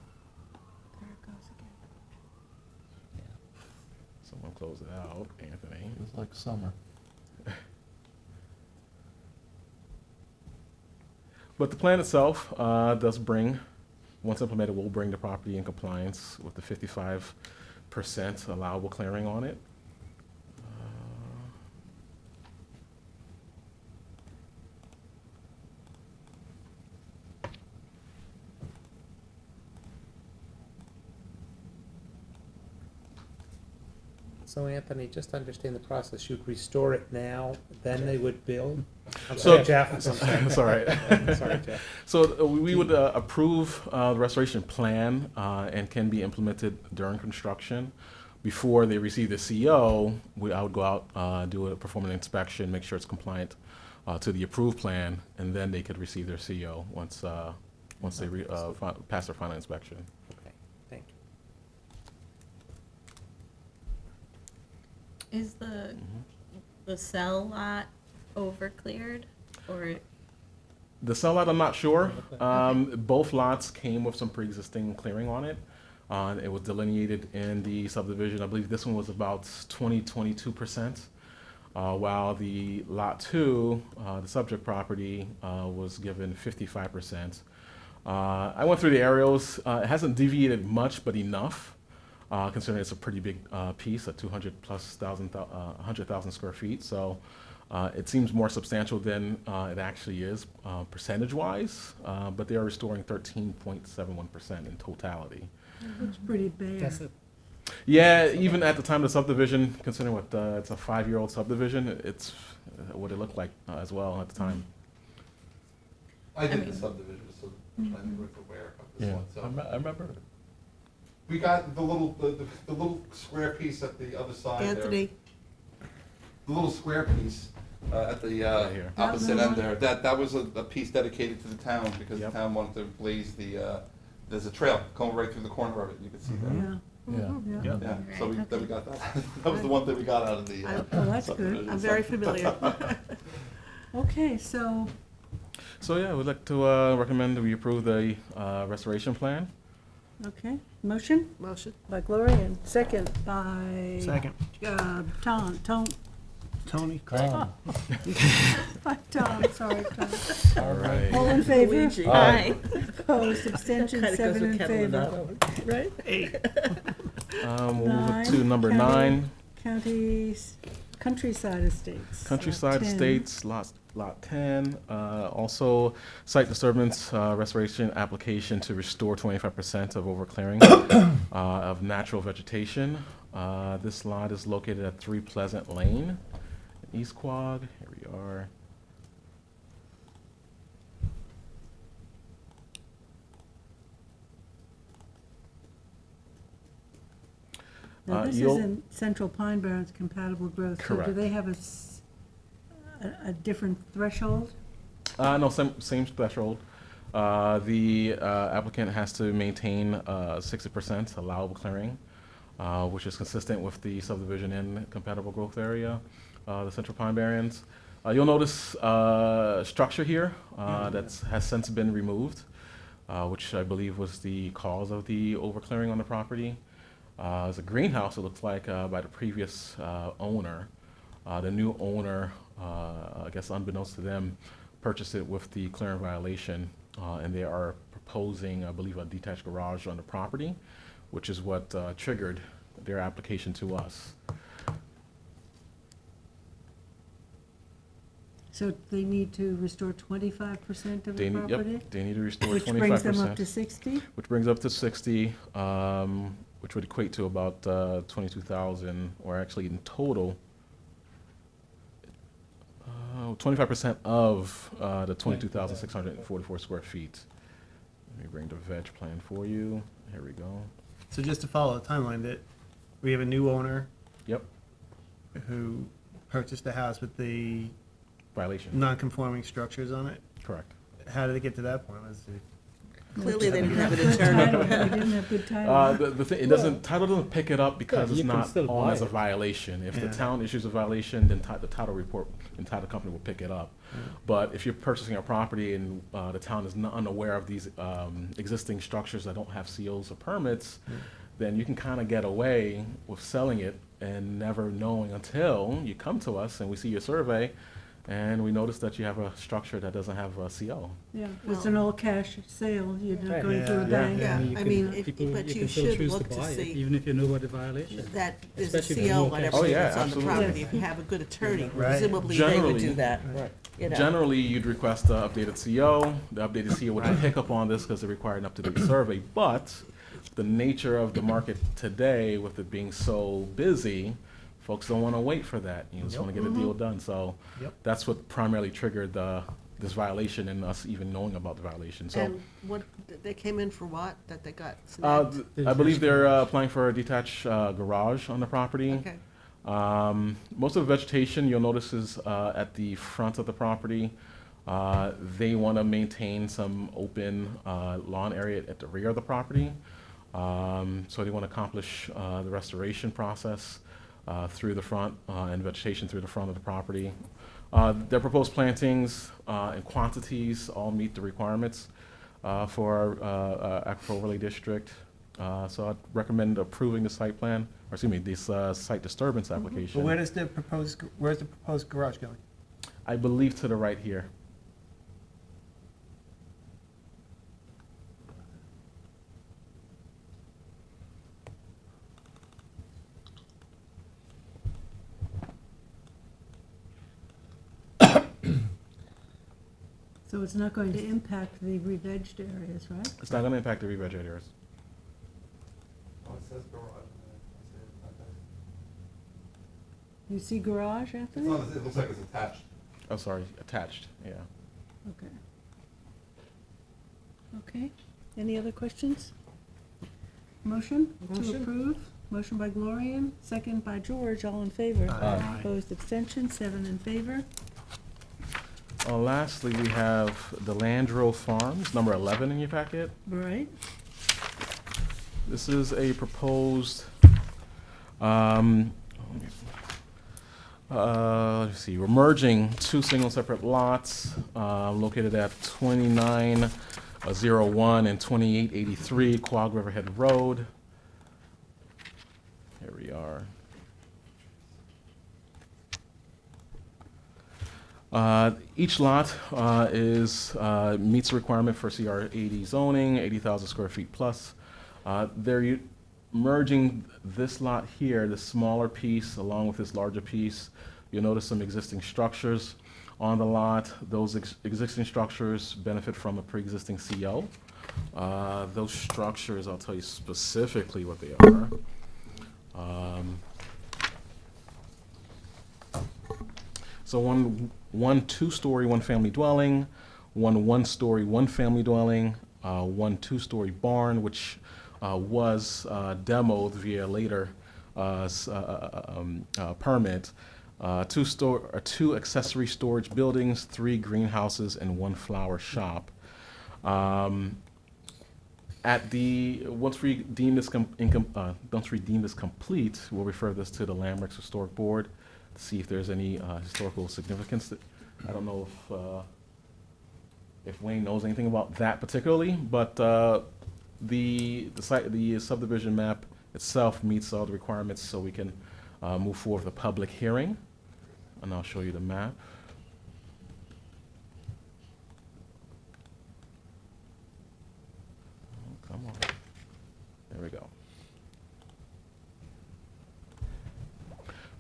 Someone close it out, Anthony. It was like summer. But the plan itself does bring, once implemented, will bring the property in compliance with the 55% allowable clearing on it. So Anthony, just to understand the process, you'd restore it now, then they would build? I'm So- sorry, Jeff. I'm sorry. It's all right. Sorry, Jeff. So we would approve the restoration plan and can be implemented during construction. Before they receive the CO, I would go out, perform an inspection, make sure it's compliant to the approved plan, and then they could receive their CO once they pass their final inspection. Okay, thank you. Is the cell lot over cleared, or? The cell lot, I'm not sure. Both lots came with some pre-existing clearing on it. It was delineated in the subdivision. I believe this one was about 22%, while the lot 2, the subject property, was given 55%. I went through the aerials. It hasn't deviated much, but enough, considering it's a pretty big piece, a 100,000 square feet. So it seems more substantial than it actually is percentage-wise, but they are restoring 13.71% in totality. Looks pretty bare. That's it. Yeah, even at the time of the subdivision, considering what it's a 5-year-old subdivision, it's what it looked like as well at the time. I did the subdivision, so I knew we're aware of this one, so. I remember. We got the little square piece at the other side there. Anthony, The little square piece at the here. opposite end there, that was a piece dedicated to the town, because the Yep. town wanted to blaze there's a trail going right through the corner of it, you can see that. Yeah, Yeah. yeah. Yeah, so then we got that, that was the one thing we got out of the I- Oh, that's good. subdivision. I'm very familiar. Okay, so, So yeah, we'd like to recommend that we approve the restoration plan. okay, motion Motion. by Gloria and second by. Second. Tony, Tom. by Tom, sorry, Tom. All right. All in favor? Luigi. Aye. Opposed, abstentions, 7 in favor. Right? We'll move it to Nine, number county. 9, Counties, Countryside Estates. Countryside 10. Estates, lot 10. Also, site disturbance restoration application to restore 25% of overclearing of natural vegetation. This lot is located at 3 Pleasant Lane in East Quogue. Here we are. Now, this is you'll- in Central Pine Barrens compatible growth. So Correct. do they have a different threshold? No, same threshold. The applicant has to maintain 60% allowable clearing, which is consistent with the subdivision in compatible growth area, the Central Pine Barrens. You'll notice structure here that has since been removed, which I believe was the cause of the overclearing on the property. It's a greenhouse, it looks like, by the previous owner. The new owner, I guess unbeknownst to them, purchased it with the clearing violation, and they are proposing, I believe, a detached garage on the property, which is what triggered their application to us. So they need to restore 25% of They the need, property? yep, they need to restore Which 25%. brings them up to 60? Which brings up to 60, which would equate to about 22,000, or actually in total, 25% of the 22,644 square feet. Let me bring the veg plan for you. Here we go. So just to follow the timeline, that we have a new owner Yep, who purchased the house with the violation, non-conforming structures on it. correct. How did it get to that point? Was it Clearly, they didn't have an Good attorney. title. We didn't have good title. The thing, it doesn't, title doesn't pick it up because Yeah, it's you can not still on buy as a it. violation. If the Yeah. town issues a violation, then the title report and title company will pick it up. But if you're purchasing a property and the town is not unaware of these existing structures that don't have COs or permits, then you can kind of get away with selling it and never knowing until you come to us and we see your survey and we notice that you have a structure that doesn't have a CO. Yeah, it's an all-cash sale. You're not Right. going through a Yeah. bank. Yeah, You I can- mean, if- people- but you can still should choose look to buy it, see even if you know about the violation. that there's a Especially CO the on no everything cash. that's Oh, yeah, on the absolutely. property. If you have a good attorney, Right. presumably they would Generally. do that, you know. Generally, you'd request the updated CO. The updated CO would pick up on this because they require an up-to-date survey. But the nature of the market today, with it being so busy, folks don't want to wait for that. You just want to get a deal done. So Yep. that's what primarily triggered this violation and us even knowing about the violation. So And what, they came in for what, that they got uh, snagged? I believe they're applying for a detached garage on the property. Okay, Most of the vegetation you'll notice is at the front of the property. They want to maintain some open lawn area at the rear of the property. So they want to accomplish the restoration process through the front and vegetation through the front of the property. Their proposed plantings and quantities all meet the requirements for our aquifer overlay district. So I'd recommend approving the site plan, or excuse me, this site disturbance application. But where's the proposed garage going? I believe to the right here. So it's not going to impact the re-vegged areas, right? It's not going to impact the re-veg areas. Oh, it says garage. You see garage, Anthony? It looks like it's attached. Oh, sorry, attached, yeah. Okay. Okay, any other questions? Motion to approve? Motion by Gloria, second by George, all in favor? Aye. Opposed, abstention, 7 in favor. Lastly, we have the Landro Farms, number 11 in your packet. Right, This is a proposed, let's see, we're merging two single separate lots located at 2901 and 2883 Quag Riverhead Road. Here we are. Each lot meets the requirement for CR 80 zoning, 80,000 square feet plus. They're merging this lot here, this smaller piece, along with this larger piece. You'll notice some existing structures on the lot. Those existing structures benefit from a pre-existing CO. Those structures, I'll tell you specifically what they are. So one two-story, one-family dwelling, one-story, one-family dwelling, one two-story barn, which was demoed via later permit, two accessory storage buildings, 3 greenhouses, and 1 flower shop. Once we deem this complete, we'll refer this to the Landmarks Historic Board to see if there's any historical significance. I don't know if Wayne knows anything about that particularly, but the subdivision map itself meets all the requirements, so we can move forward with a public hearing. And I'll show you the map. Oh, come on. There we go.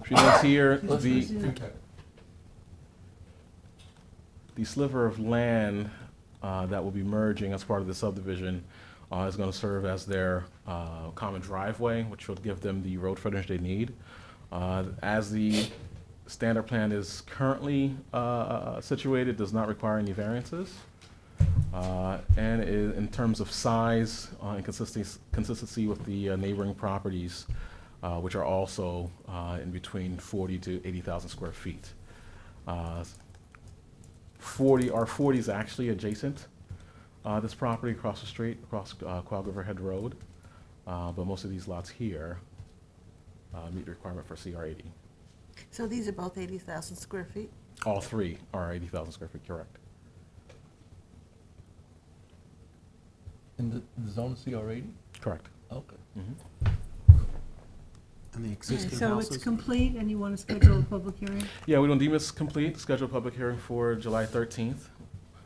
She notes here the sliver of land that will be merging as part of the subdivision is going to serve as their common driveway, which will give them the road frontage they need. As the standard plan is currently situated, does not require any variances. And in terms of size and consistency with the neighboring properties, which are also in between 40 to 80,000 square feet. R40 is actually adjacent this property across the street, across Quag Riverhead Road, but most of these lots here meet the requirement for CR 80. so these are both 80,000 square feet? All 3 are 80,000 square feet, correct. In the zone CR 80? Correct. Okay. Mhm. And the Okay, existing so houses? it's complete and you want to schedule a public hearing? Yeah, we don't deem this complete. Schedule a public hearing for July 13th.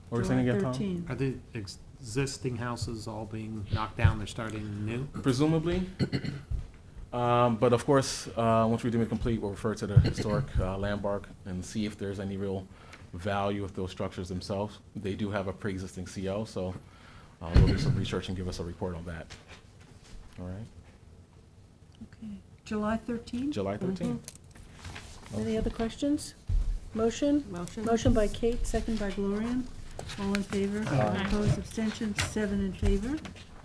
What were you saying again, Tom? July 13. Are the existing houses all being knocked down, they're starting new? Presumably. But of course, once we deem it complete, we'll refer to the historic landmark and see if there's any real value of those structures themselves. They do have a pre-existing CO, so we'll do some research and give us a report on that. All right, Okay, July 13? July 13th. Any other questions? Motion? Motion? Motion by Kate, second by Gloria. All in favor? Aye. Opposed, abstentions, 7 in favor.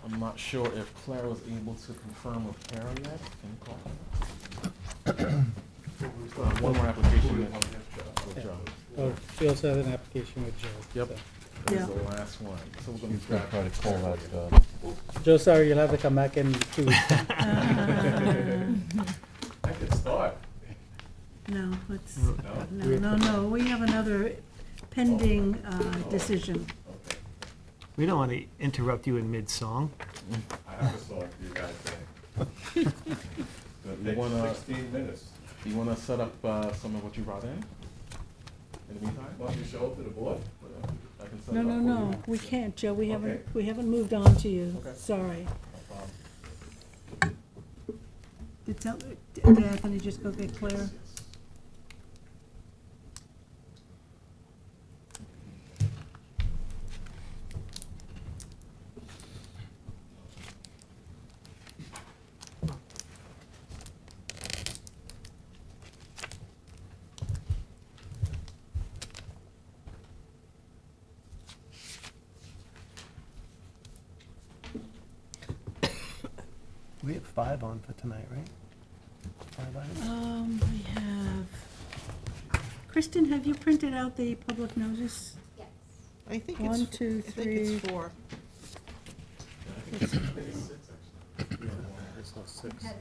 I'm not sure if Claire was able to confirm with Kara yet. Can you call her? We still have one more application with Joe. Oh, she also has an application with Joe. Yep. so. This is Yeah. the last one. So we're gonna He's gonna grab. try to call that, Joe, sorry, you'll have to come back in 2 weeks. I could start. No, it's, No? no, we have another pending decision. We don't want to interrupt you in mid-song. I have to start, you guys say. You wanna, 16 minutes. you wanna set up, some of what you brought in? In the meantime? Why don't you show up to the board? I can set No, it up no, for no, you. we can't, Joe, we Okay. haven't moved on to you, Okay. sorry. No problem. Did Anthony just go get Claire? We have 5 on for tonight, right? 5 items? We have, Kristen, have you printed out the public notice? I think One, it's, two, I think it's three. 4,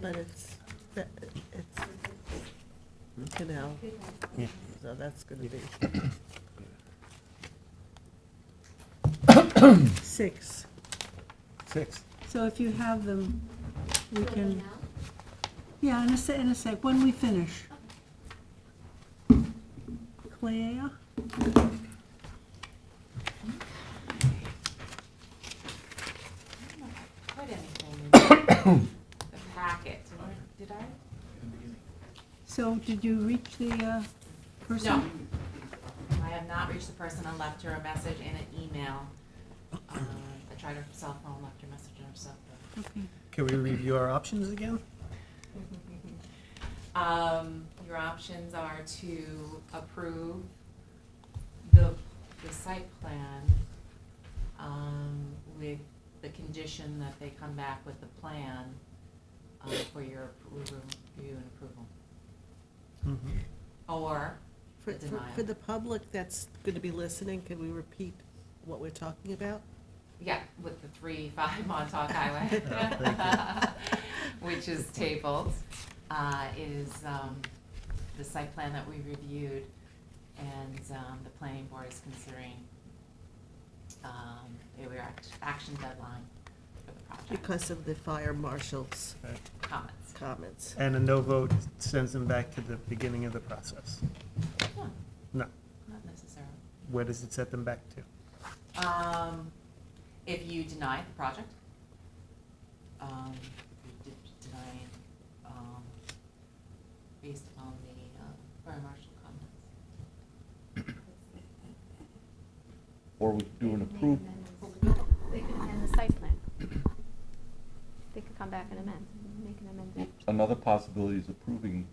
but it's, canal, Yeah. so that's gonna be. 6. 6. So if you have them, we can, yeah, in a sec, when we finish. Claire? Put anything in the packet. Did I? So did you reach the person? No. I have not reached the person. I left her a message and an email. I tried her cell phone, left her message on her cell phone. Okay. Can we review our options again? Your options are to approve the site plan, with the condition that they come back with the plan, for your review and approval. Or For, the for denial. the public that's gonna be listening, can we repeat what we're talking about? Yeah, with the 3-5 Montauk Highway, which is tabled, is the site plan that we reviewed, and the planning board is considering a action deadline for the project. Because of the fire marshal's Comments. comments. And a no vote sends them back to the beginning of the process. No, No. not necessarily. Where does it set them back to? If you deny the project, if you deny, based on the fire marshal comments. or we do an approve, They could amend the site plan. They could come back and amend, make an amendment. another possibility is approving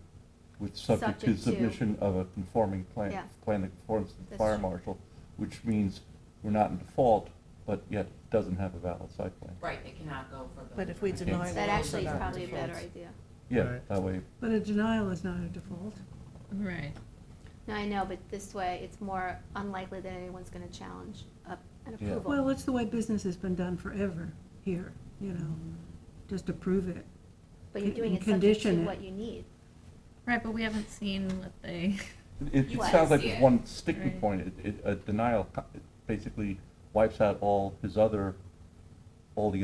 with subject to Subject to- submission of a conforming plan, Yeah. plan that conforms to the That's fire true. marshal, which means we're not in default, but yet doesn't have a valid site plan. Right, they cannot go for building. But if we permit. deny That one, actually is we're not probably a default. better idea. Yeah, Right. that way, But a denial is not a default. Right. No, I know, but this way, it's more unlikely that anyone's gonna challenge an Yeah. approval. Well, it's the way business has been done forever here, you know, just approve it. But you're doing and it subject condition to it. what you need. Right, but we haven't seen what they, it You sounds like see it's it. one sticking Right. point. A denial basically wipes out all the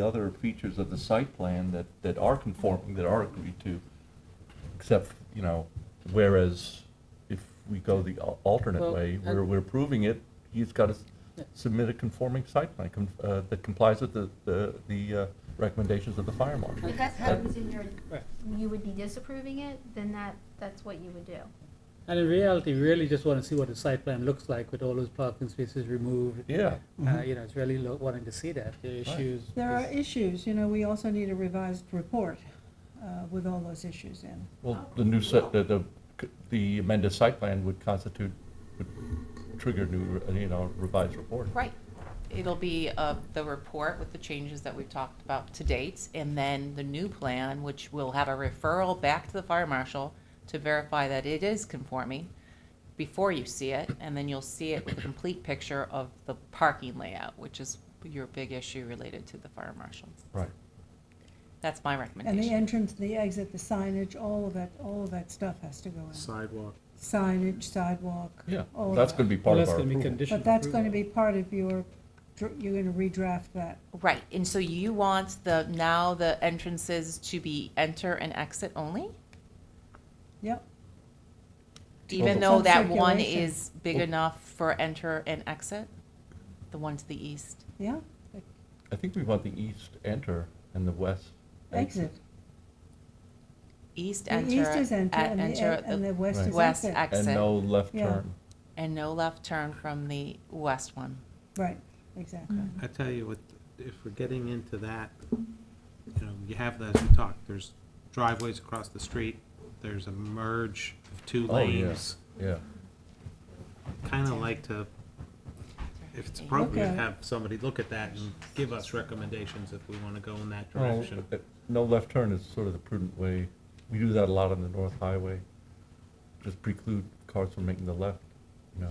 other features of the site plan that are conforming, that are agreed to, except, whereas if we go the alternate Well, way, we're approving it, he's got to submit a conforming site plan that complies with the recommendations of the fire marshal. If that's what was in your, Right. you would be disapproving it, then that's what you would do. And in reality, we really just want to see what the site plan looks like with all those parking spaces removed. Yeah. It's really wanting to see that, the issues. There are issues, we also need a revised report with all those issues in. Well, the new set, the the amended site plan would trigger new, revised report. Right. It'll be the report with the changes that we've talked about to date, and then the new plan, which will have a referral back to the fire marshal to verify that it is conforming before you see it, and then you'll see it with a complete picture of the parking layout, which is your big issue related to the fire marshal. Right. That's my And the recommendation. entrance, the exit, the signage, all of that stuff has to go in. Sidewalk. Signage, sidewalk. Yeah, all of that's that. gonna be Well, part of that's our gonna be approval. condition. But that's gonna be part of your, you're gonna redraft that. Right, and so you want the entrances to be enter and exit only? Yep, Even Some though that one circulation. is big enough for enter and exit? The one to the east? yeah, I think we want the east enter and the west exit. East The enter, east is enter and enter, and the west Right. is west exit. exit. And no left Yeah. turn. And no left turn from the west one. Right, exactly. I tell you what, if we're getting into that, you have, as we talked, there's driveways across the street, there's a merge of two Oh, yeah. lanes. Yeah. Kind of like to, if it's appropriate, Okay. have somebody look at that and give us recommendations if we want to go in that Well, direction. no left turn is sort of the prudent way. We do that a lot on the North Highway. Just preclude cars from making the left,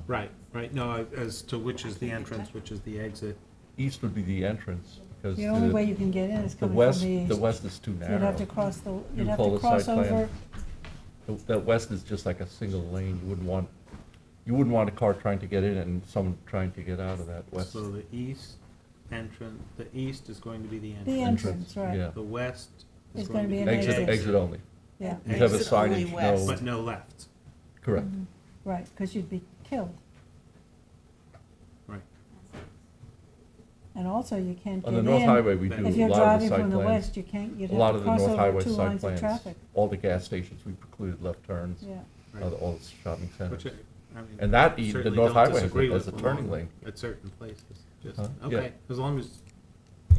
Right, no, as to which is the entrance, which is the exit. East would be the entrance, because The only way you can get in is the coming from west, the east. the west is too You'd narrow. have to cross you'd have pull to the cross side plan. over, That west is just like a single lane. You wouldn't want a car trying to get in and someone trying to get out of that west. So the east entrance, the east is going to be the the entrance. entrance, right, Yeah. The west It's is gonna going to be be an the Exit, exit. exit only. yeah, You have a Exit only signage, west. But no left. correct. right, because you'd be killed. Right. And also, you can't get On the in. North Highway, we do a If you're lot of driving the site from the plans. west, you can't, you'd A lot have of to the cross North over Highway two site lines of plans, traffic. all the gas stations, we precluded left turns, Yeah, all the shopping centers. Which, I mean, And that, the certainly North don't Highway disagree has a with turning along lane. At certain places, just, Huh? okay, as long as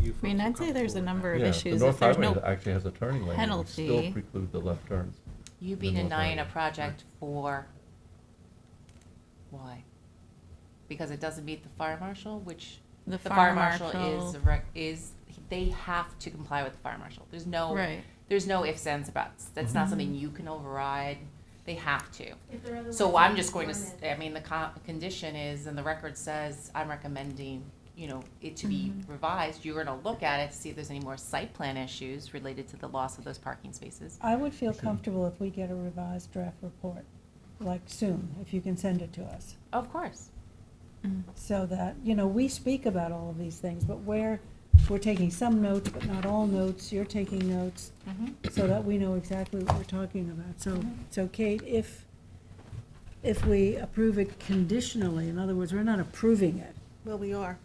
you folks I mean, are I'd say there's a comfortable with number that. of Yeah, issues. the North If there's Highway no actually has a turning lane, and we still penalty. preclude the left turns. You be The North denying a Highway. project for, why? Because it doesn't meet the fire marshal, which The the fire fire marshal marshal. is, they have to comply with the fire marshal. There's no, Right. there's no ifs, ands, or buts. That's Mm-hmm. not something you can override. They have to. So I'm just going to, I mean, the condition is, and the record says, I'm recommending, it to be revised. You're gonna look at it to see if there's any more site plan issues related to the loss of those parking spaces. I would feel comfortable if we get a revised draft report, like soon, if you can send it to us. Of course. So that, we speak about all of these things, but we're taking some notes, but not all notes, you're taking notes, so that we know exactly what we're talking about. So Kate, if we approve it conditionally, in other words, we're not approving it, Well, we are.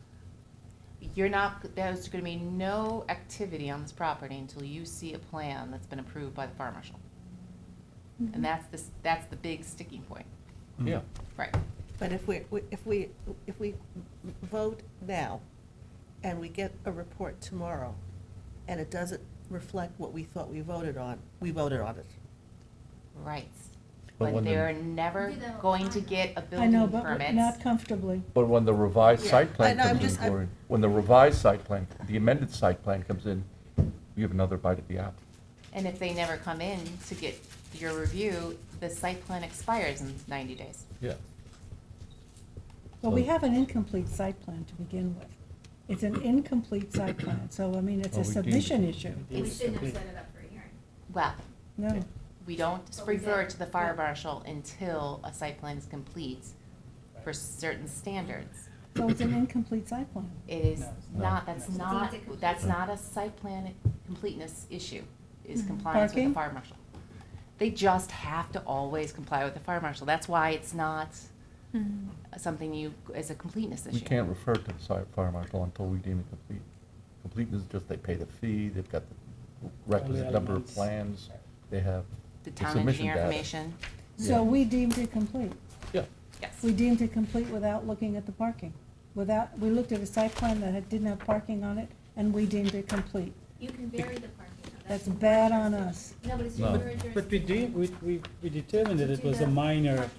There's gonna be no activity on this property until you see a plan that's been approved by the fire marshal. And that's the big sticking point. Yeah. Right. But if we vote now, and we get a report tomorrow, and it doesn't reflect what we thought we voted on it. Right. But But when the- they're never going to get a I know, building but permit. not comfortably. But when the revised Yeah. site plan I know, I'm comes in, just- I'm- Gloria, when the revised site plan, the amended site plan comes in, we have another bite at the apple. And if they never come in to get your review, the site plan expires in 90 days. Yeah. Well, we So- have an incomplete site plan to begin with. It's an incomplete site plan, so, I mean, it's a Well, we deemed submission it. issue. We shouldn't have set it up for a hearing. Well, No, we don't But we refer did. to the fire marshal until a site plan is complete for certain standards. so it's an incomplete site plan. It is No. not, that's Deemed not, it complete. that's not a site plan completeness issue, is compliance with Parking? the fire marshal. They just have to always comply with the fire marshal. That's why it's not something as a completeness issue. We can't refer to the fire marshal until we deem it complete. Completeness is just they pay the fee, they've got the requisite number of elements. plans, they have The the town submission engineer data. information, So we deemed it complete. Yeah. yes. We deemed it complete without looking at the parking. We looked at a site plan that didn't have parking on it, and we deemed it complete. You can vary the parking, though. That's bad on us. No, but it's No. your jurisdiction. But we determined that it was a minor, Parking.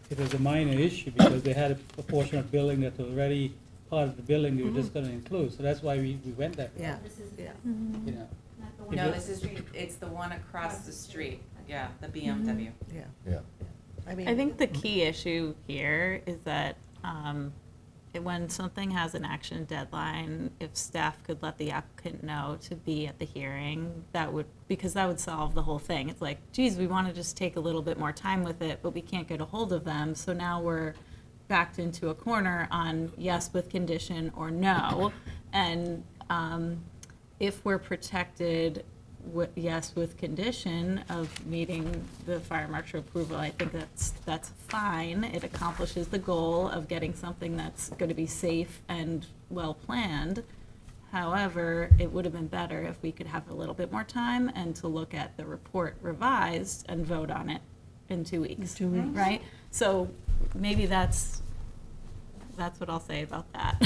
it was a minor issue because they had a portion of building that was already part of the building they were just gonna include, so that's why we went that route, Yeah, This is yeah. you know. not the one. No, you- this is, it's the one across the street, yeah, the BMW. Yeah. Yeah. I mean. I think the key issue here is that when something has an action deadline, if staff could let the applicant know to be at the hearing, because that would solve the whole thing. It's like, geez, we want to just take a little bit more time with it, but we can't get a hold of them, so now we're backed into a corner on yes with condition or no. And if we're protected yes with condition of meeting the fire marshal approval, I think that's fine. It accomplishes the goal of getting something that's going to be safe and well-planned. However, it would have been better if we could have a little bit more time and to look at the report revised and vote on it in 2 weeks. 2 weeks. Right? So maybe that's what I'll say about that.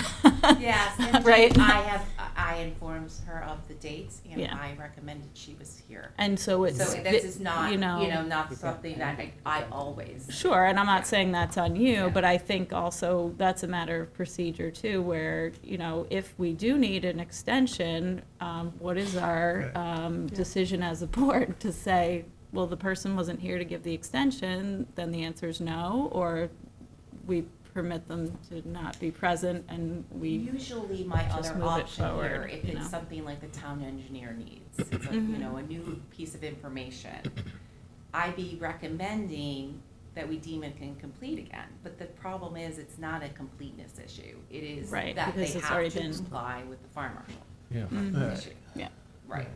Yes, and Right? I informed her of the dates, and Yeah. I recommended she was here. And so it's, So this is not, you know, not something that I always. sure, and I'm Yeah. not saying that's on you, Yeah. but I think also that's a matter of procedure too, where, if we do need an extension, what is our decision as a board to say, well, the person wasn't here to give the extension, then the answer is no, or we permit them to not be present and we, Usually my just other move it option here, forward, if you know. it's something like the town engineer needs, it's a, Mhm. a new piece of information, I'd be recommending that we deem it incomplete again. But the problem is, it's not a completeness issue. It is Right, that they because it's have already to been- comply with the fire marshal Yeah. Right. issue. yeah. Right.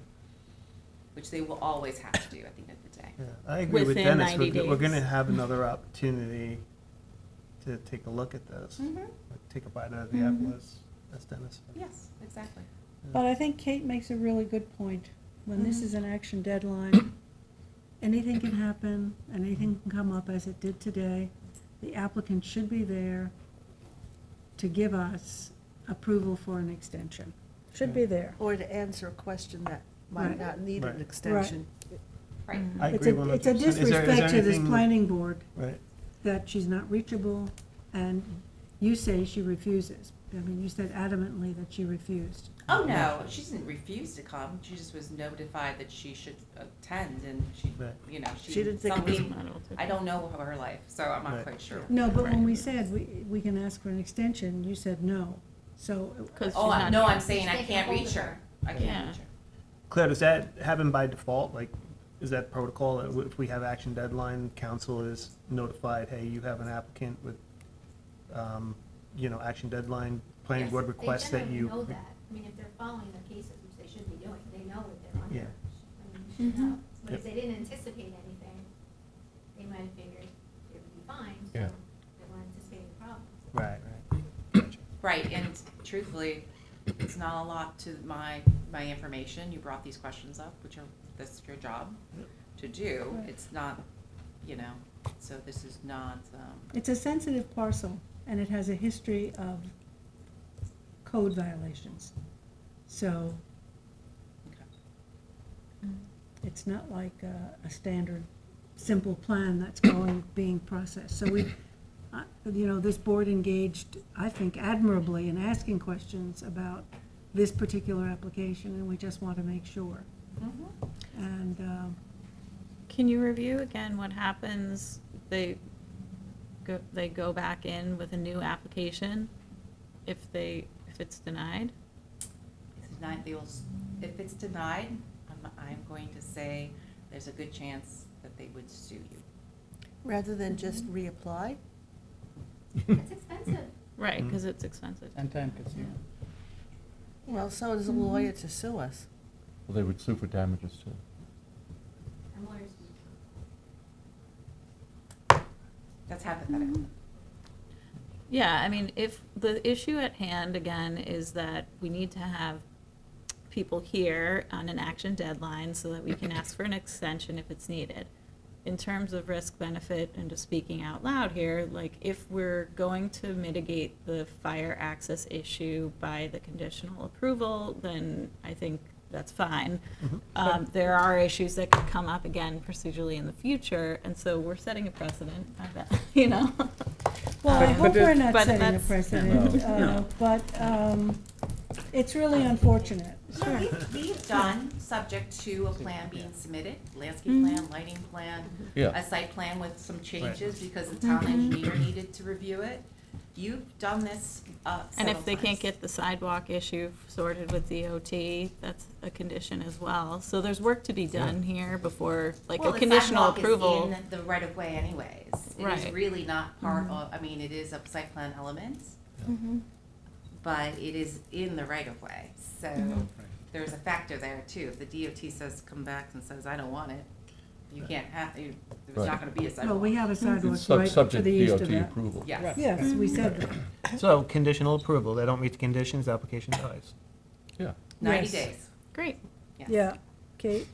Which they will always have to do at the end of the day. Yeah, I agree with Within Dennis. 90 We're gonna days. have another opportunity to take a look at this. Mhm. Take a bite out of the apple, as Dennis said. Yes, exactly. But I think Kate makes a really good point. When this is an action deadline, anything can happen, and anything can come up as it did today. The applicant should be there to give us approval for an extension. Should be there. Or to answer a question that might Right. not need Right. an extension. Right. I It's agree a 100%. It's a Is there disrespect to this anything- planning board Right. that she's not reachable, and you say she refuses. I mean, you said adamantly that she refused. Oh, no, she didn't refuse to come. She just was notified that she should attend, and she, Right. She didn't think it was- something, I don't know her life, so I'm not Right. quite sure. No, but when we said we can ask for an extension, you said no. So, 'Cause Oh, she's not no, here. I'm saying I They can't hold reach her. her. I Yeah. can't reach her. Claire, does that happen by default? Like, is that protocol? If we have action deadline, council is notified, hey, you have an applicant with, action deadline, planning Yes, board requests that you. They generally know that. I mean, if they're following their cases, which they should be doing, they know what they're under. Yeah. I mean, you should know. But Yep. if they didn't anticipate anything, they might have figured it would be fine, so Yeah. they weren't anticipating problems. Right, right. Gotcha. Right, and truthfully, it's not a lot to my information. You brought these questions up, which are, that's your job to do. Right. It's not, so this is not, it's a sensitive parcel, and it has a history of code violations. So, it's not like a standard, simple plan that's being processed. So this board engaged, I think admirably, in asking questions about this particular application, and we just want to make sure. And, Can you review again what happens, they go back in with a new application if it's denied? if it's denied, I'm going to say there's a good chance that they would sue you. Rather than just reapply? It's expensive. Right, because it's expensive. And time consuming. Well, so does a lawyer to sue us. Well, they would sue for damages too. And lawyers do. That's hypothetical. Yeah, I mean, if the issue at hand, again, is that we need to have people here on an action deadline so that we can ask for an extension if it's needed. In terms of risk benefit and just speaking out loud here, like if we're going to mitigate the fire access issue by the conditional approval, then I think that's fine. Mm-hmm. There are issues that could come up again procedurally in the future, and so we're setting a precedent, I bet, you know? Well, I hope we're not but setting a that's- precedent, No. but it's really unfortunate. No, we've done, subject to a plan being submitted, landscape Mm-hmm. plan, lighting plan, Yeah. a site plan with some changes because the town engineer needed to review it. You've done this And several if they can't times. get the sidewalk issue sorted with DOT, that's a condition as well. So there's work to be done here before, like Well, a the conditional sidewalk is approval. in the right of way anyways. It is Right. really not part of, I mean, it is a site plan element, but it is in the right of way. So there's a factor there too. If the DOT says, come back and says, I don't want it, you can't have, there's not Right. gonna be a Well, sidewalk. we have a sidewalk It's right to subject the east of DOT that. approval. Yes. Yes, we said that. So conditional approval, they don't meet the conditions, application dies. Yeah. 90 Yes. days. Great. Yes. Yeah, Kate,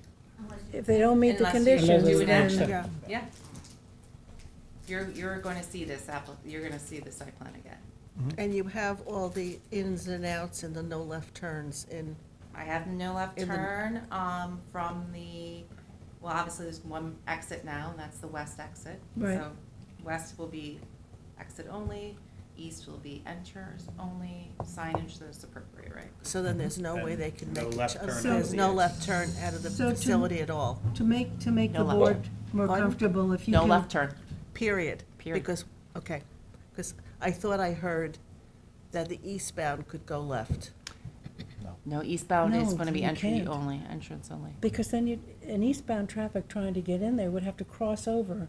if they don't meet the Unless you conditions, do an then, action. Yeah. Yeah. You're gonna see this you're gonna see the site plan again. And you have all the ins and outs and the no left turns in, I have no left In the- turn, from the, well, obviously there's one exit now, and that's the west exit. Right. So west will be exit only, east will be enters only, signage that's appropriate, right? so then there's no way they can No make, left turn there's out of no the left turn out of the So to- facility at all, to make the No left. board more Pardon? comfortable, if you No can. left turn. period. Period. Because, okay, because I thought I heard that the eastbound could go left. No, eastbound is No, gonna be you entry can't. only, entrance only. Because then an eastbound traffic trying to get in there would have to cross over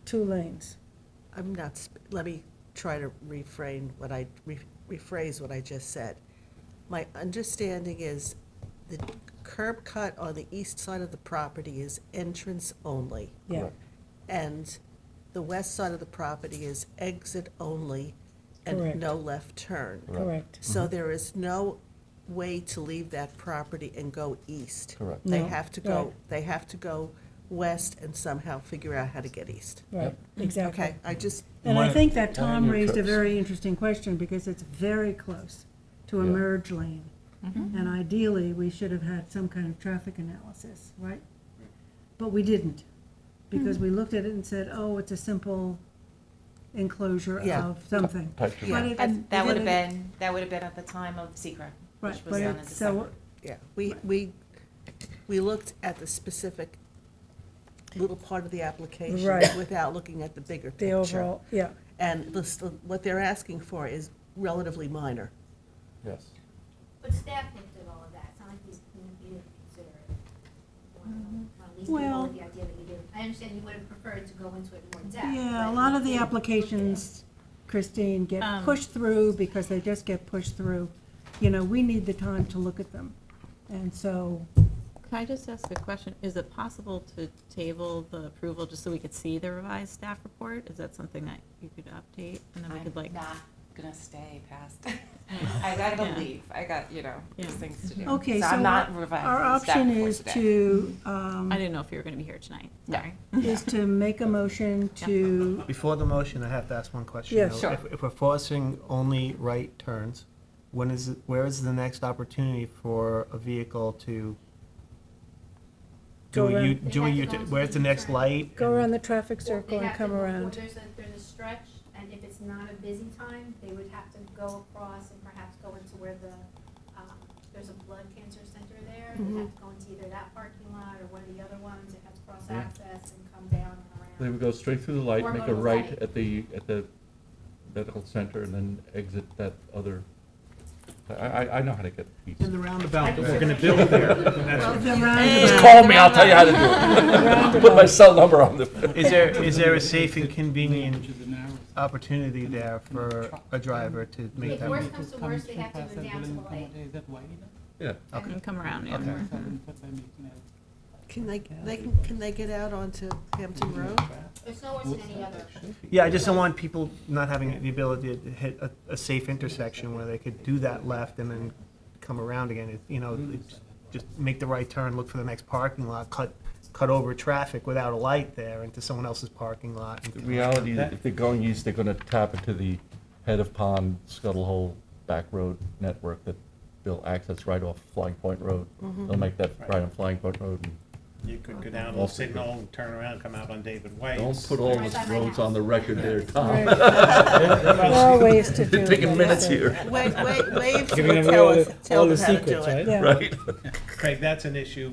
2 lanes. I'm not, let me try to rephrase what I just said. My understanding is the curb cut on the east side of the property is entrance only. Yeah, Correct. And the west side of the property is exit only Correct. and no left turn. correct. So there is no way to leave that property and go east. Correct. They No, have to right. go, they have to go west and somehow figure out how to get east. Right, exactly. Okay, I just, And I think that Plan Tom your raised a trips. very interesting question, because it's very close to a Yeah. merge lane. And ideally, we should have had some kind of traffic analysis, right? But we didn't, because we looked at it and said, oh, it's a simple enclosure Yeah. of something. Type Yeah. But it- And that it- would have been at the time of secret, Right, which was but done in it's, December. yeah, we looked at the specific little part of the application Right. without looking at the bigger the picture. overall, yeah, And what they're asking for is relatively minor. Yes. But staff looked at all of that, it's not like you didn't consider it. At least you Well- with the idea that you did. I understand you would have preferred to go into it more depth. yeah, a but lot you of the did look at it. applications, Christine, get Um, pushed through because they just get pushed through. You know, we need the time to look at them, and so, Can I just ask a question? Is it possible to table the approval just so we could see the revised staff report? Is that something that you could update and then we could like? I'm not gonna stay past, I gotta Yeah. leave, I got, there's Yeah. things to do. okay, so I'm not our revising our the staff option report is today. to, I didn't know if you were gonna be here tonight, No. sorry. is to make a motion to, Before the motion, I have to ask one question. Yeah, though. sure. If we're forcing only right turns, where is the next opportunity for a vehicle to Go do a around. U, They do a have to U, go into where's the the next turn. light? go and- around the traffic Or circle they and have to come go- or around? There's a stretch, and if it's not a busy time, they would have to go across and perhaps go into where there's a blood cancer center there. They have to go into either that parking lot or one of the other ones, they have to cross Yeah. access and come down and They around. would go straight through the light, Or make go a to right right. at the medical center, and then exit that other. I know how to get east. In the roundabout that we're gonna build there. that's- The Just roundabout. call me, I'll tell you how to do it. Put my cell number on the. Is there a safe and convenient Which is the narrowest. opportunity there for a driver to make If that worse move? comes to worse, they have to go down to the lake. Is that wide enough? Yeah. And come around, yeah. Okay. 7 foot by making it. Can they get out onto Hampton Road? It's no worse than any other. Yeah, I just don't want people not having the ability to hit a safe intersection where they could do that left and then come around again. Just make the right turn, look for the next parking lot, cut over traffic without a light there into someone else's parking lot. The reality is, if they're going east, they're gonna tap into the head of pond, Scuttle Hole, back road network that they'll access right off Flying Point Road. They'll make that right on Flying Point Road. And You could go down to the signal, turn around, come out on David White. don't put all the roads on the record there, Tom. Right. There are ways to do it. Taking minutes here, Waves Giving will them tell all us, the, tell all the us how to do secrets, it. right? Yeah. right? Craig, that's an issue,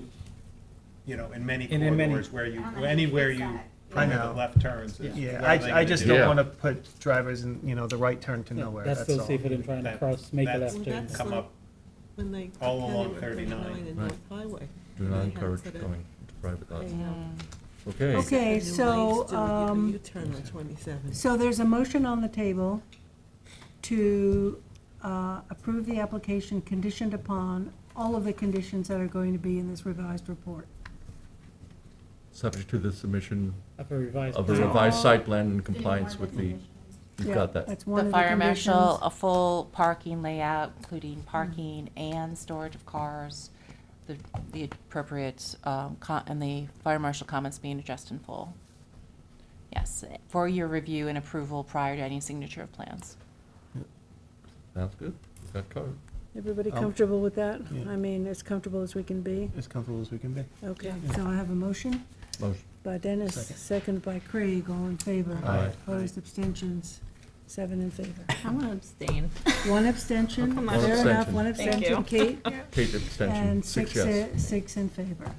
in many In many- corridors where you, anywhere you I permit know. the left turns. is Yeah, what are they I gonna just do? don't Yeah. want to put drivers in, the right turn to nowhere, That's that's still all. safer than trying to That- cross, make a that's- left turn. Come up When they all put along County Road 39. and Right. North Highway. Do They not had encourage set a- going to private lots. a, Okay. Okay, new so, lanes to a U-turn on 27. so there's a motion on the table to approve the application conditioned upon all of the conditions that are going to be in this revised report. Subject to the submission Of a revised. of a plan. revised site plan in compliance with the, you've Yeah, got that. That's one The of the fire marshal, conditions. a full parking layout, including parking and storage of cars, the appropriate, and the fire marshal comments being addressed in full. Yes, for your review and approval prior to any signature of plans. Sounds good. Is that covered? Everybody Um, comfortable with that? yeah. I mean, as comfortable as we can be? As comfortable as we can be. Okay, so I have a motion Motion. by Dennis, Second. second by Craig, all in favor. Aye. Opposed, abstentions, 7 in favor. I'm gonna abstain. One abstention, come on. fair One enough, abstention. one Thank you. abstention, Kate, Kate abstention, and 6 six, yes. 6 in favor.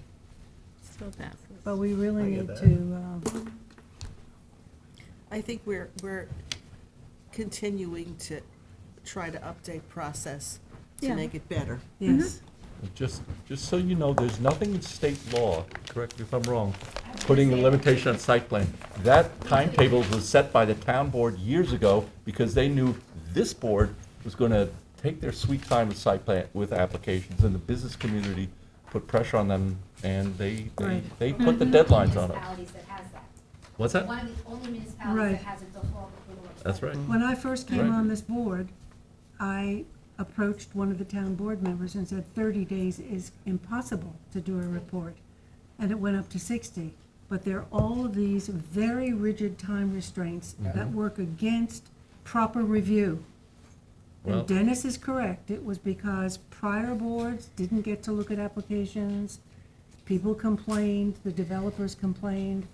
Still passes. But we really I need get to, I think we're continuing to try to update process to Yeah. make it better. yes, Just so you know, there's nothing in state law, correct me if I'm wrong, putting a limitation on site plan. That timetable was set by the town board years ago because they knew this board was gonna take their sweet time with site plan, with applications, and the business community put pressure on them, and they Right. put the deadlines on it. Municipalities that has that. What's that? One of the only municipalities Right. that has a default approval. of That's site right. when I first came Right. on this board, I approached one of the town board members and said 30 days is impossible to do a report. And it went up to 60. But there are all of these very rigid time restraints that work against proper review. Well- And Dennis is correct. It was because prior boards didn't get to look at applications. People complained, the developers complained.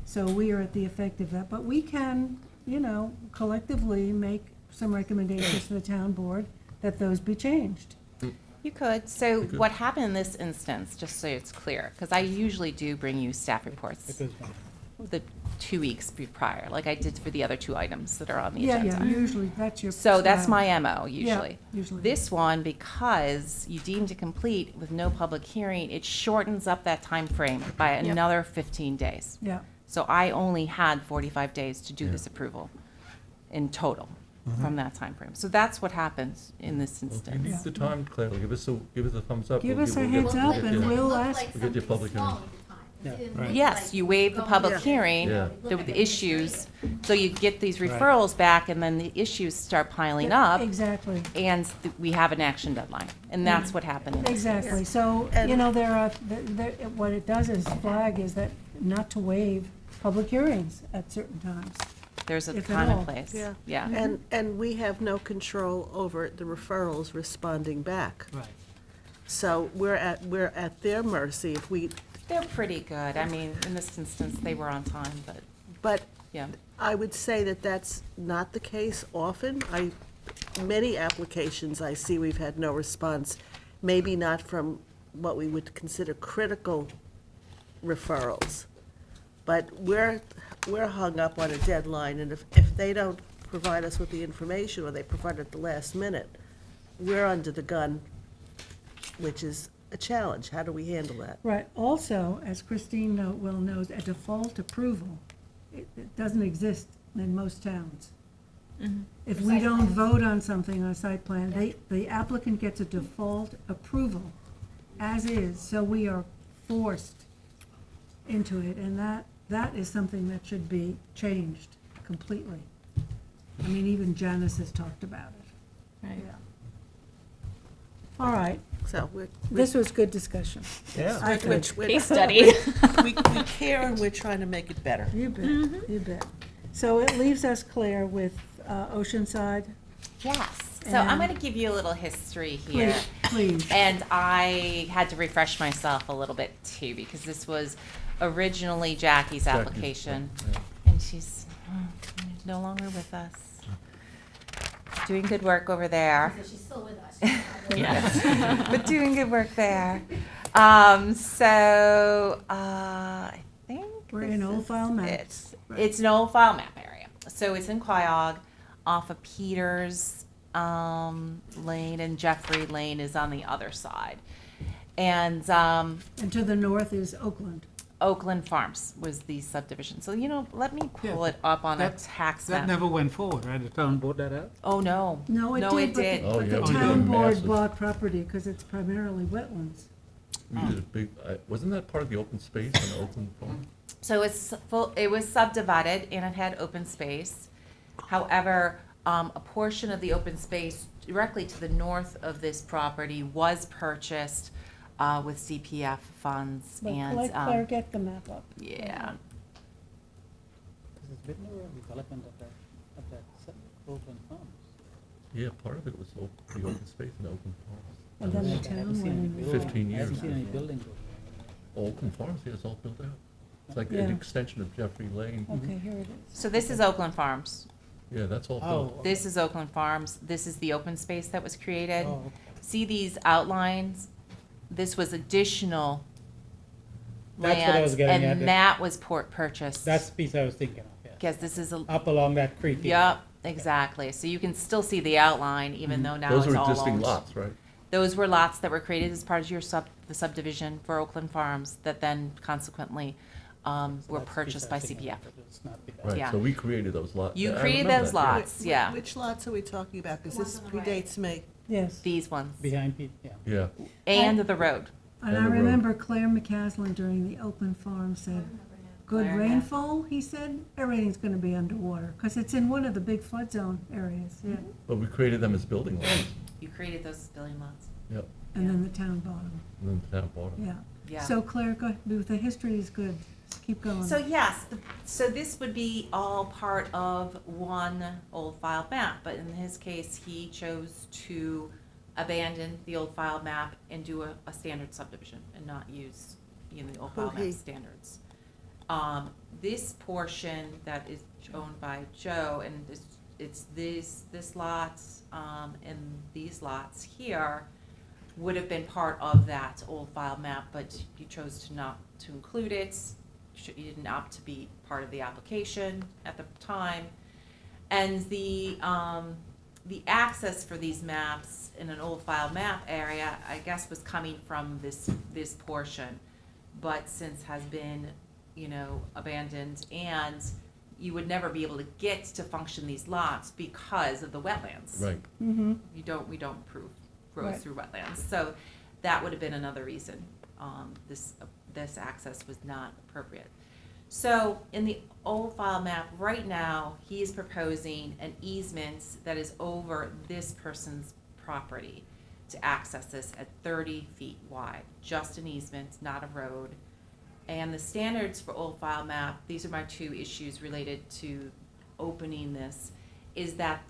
So we are at the effect of that. But we can, collectively make some recommendations to the town board that those be changed. You could. So what happened in this instance, just so it's clear, because I usually do bring you staff reports Because the 2 weeks prior, like I did for the other 2 items that are on the Yeah, agenda. yeah, usually, that's your. So that's style. my MO usually. usually. This one, because you deemed it complete with no public hearing, it shortens up that time frame by another 15 days. Yeah, So I only had 45 days to do this approval in total from that time frame. So that's what happens in this Well, if you instance. need the time, Claire, give us a thumbs up. Give We'll us a we'll heads get- up we'll get and you- we'll Looked ask- like We'll get you a something public small hearing. at the time. Yeah. It didn't Right. look Yes, like you waive the going public to- hearing, Yeah. the issues, so you get these Right. referrals back, and then the issues start piling up, exactly, and we have an action deadline. And that's what happened in this case. exactly. So, there are, what it does is flag is that not to waive public hearings at certain times. There's a If at time and all. place. Yeah. Yeah. And we have no control over the referrals responding back. Right. So we're at their mercy if we, They're pretty good. I mean, in this instance, they were on time, but, but yeah. I would say that that's not the case often. Many applications I see, we've had no response, maybe not from what we would consider critical referrals. But we're hung up on a deadline, and if they don't provide us with the information, or they provide it at the last minute, we're under the gun, which is a challenge. How do we handle that? Right, also, as Christine well knows, a default approval, it doesn't exist in most towns. If we don't vote on something on a site plan, the applicant gets a default approval, as is, so we are forced into it, and that is something that should be changed completely. I mean, even Janice has talked about it. Right. Yeah. All right, So this was good discussion. Yeah. I think. Case study. we care, and we're trying to make it better. You bet, you bet. So it leaves us, Claire, with Oceanside. Yes. So I'm And- gonna give you a little history here. Please. And I had to refresh myself a little bit too, because this was originally Jackie's application. And she's no longer with us. Doing good work over there. So she's still with us. Yes, but doing good work there. I think We're in this Old is File Maps. It's an old file map area. So it's in Quiog, off of Peters Lane, and Jeffrey Lane is on the other side. And And to the north is Oakland. Oakland Farms was the subdivision. So, let me pull it up on a That- tax That map. never went forward, right? The town bought that out? Oh, no. No, it No, did, it but did. the, Oh, but yeah, the we did a town board massive- bought property because it's primarily wetlands. We did a big, wasn't that part of the open space in Oakland Farm? So it was subdivided and it had open space. However, a portion of the open space directly to the north of this property was purchased with CPF funds But and, let Claire get the map up. yeah. There's been no development of that Oakland Farms. Yeah, part of it was the open space in Oakland Farms. And then the I haven't town seen went any in. building. 15 I haven't years. seen any buildings. Oakland Farms, yeah, it's all built out. It's like Yeah. an extension of Jeffrey Lane. Okay, here it is. So this is Oakland Farms. Yeah, that's all built. Oh. This is Oakland Farms. This is the open space that was created. Oh, okay. See these outlines? This was additional That's what I was land, getting at. and that was purchased. That's the piece I was thinking of, yeah. Because this is a, Up along that creek. yep, exactly. So you can still see the outline, even though now Those it's are all existing owned. lots, right? Those were lots that were created as part of the subdivision for Oakland Farms that then consequently were That's the piece purchased I by was thinking CPF. of, but it's not big. Right, Yeah. so we created those lots. You I created remember those that, yeah. lots, yeah. Which lots are we talking about? Because The this ones on the right. predates me. Yes. These ones. Behind Pete, yeah. Yeah, And the road. And And I the road. remember Claire McCaslin during the Oakland Farm said, good Claire, yeah. rainfall, he said, everything's gonna be underwater, because it's in one of the big flood zone areas, yeah. but we created them as building lots. You created those as building lots. Yep, And then the town bought them, and then the town bought them. yeah. Yeah. So Claire, go, the history is good, just keep going. So yes, so this would be all part of one old file map, but in his case, he chose to abandon the old file map and do a standard subdivision and not use, the old file Okay. map standards. This portion that is owned by Joe, and it's this lot, and these lots here would have been part of that old file map, but you chose to not to include it. You didn't opt to be part of the application at the time. And the access for these maps in an old file map area, I guess, was coming from this portion, but since has been, abandoned, and you would never be able to get to function these lots because of the wetlands. Right, Mm-hmm, We don't approve growth Right. through wetlands, so that would have been another reason, this access was not appropriate. So in the old file map, right now, he is proposing an easement that is over this person's property to access this at 30 feet wide, just an easement, not a road. And the standards for old file map, these are my two issues related to opening this, is that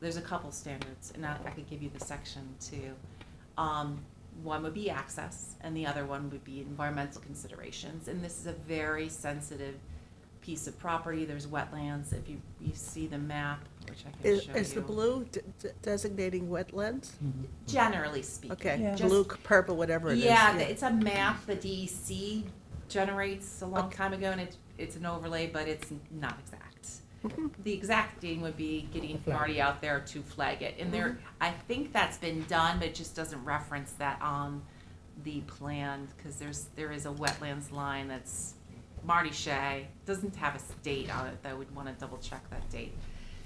there's a couple standards, and I could give you the section too. One would be access, and the other one would be environmental considerations. And this is a very sensitive piece of property. There's wetlands. If you see the map, which I can show you. Is the blue designating wetlands? Generally speaking. Okay, Yeah. blue, purple, whatever it is. Yeah, it's a map the DEC generates a long Okay. time ago, and it's an overlay, but it's not exact. Mhm. The exact thing would be getting The flag. Marty out there to flag it, and there, I think that's been done, but it just doesn't reference that on the plan, because there is a wetlands line that's Marty Shea, doesn't have a date on it, though, we'd wanna double check that date.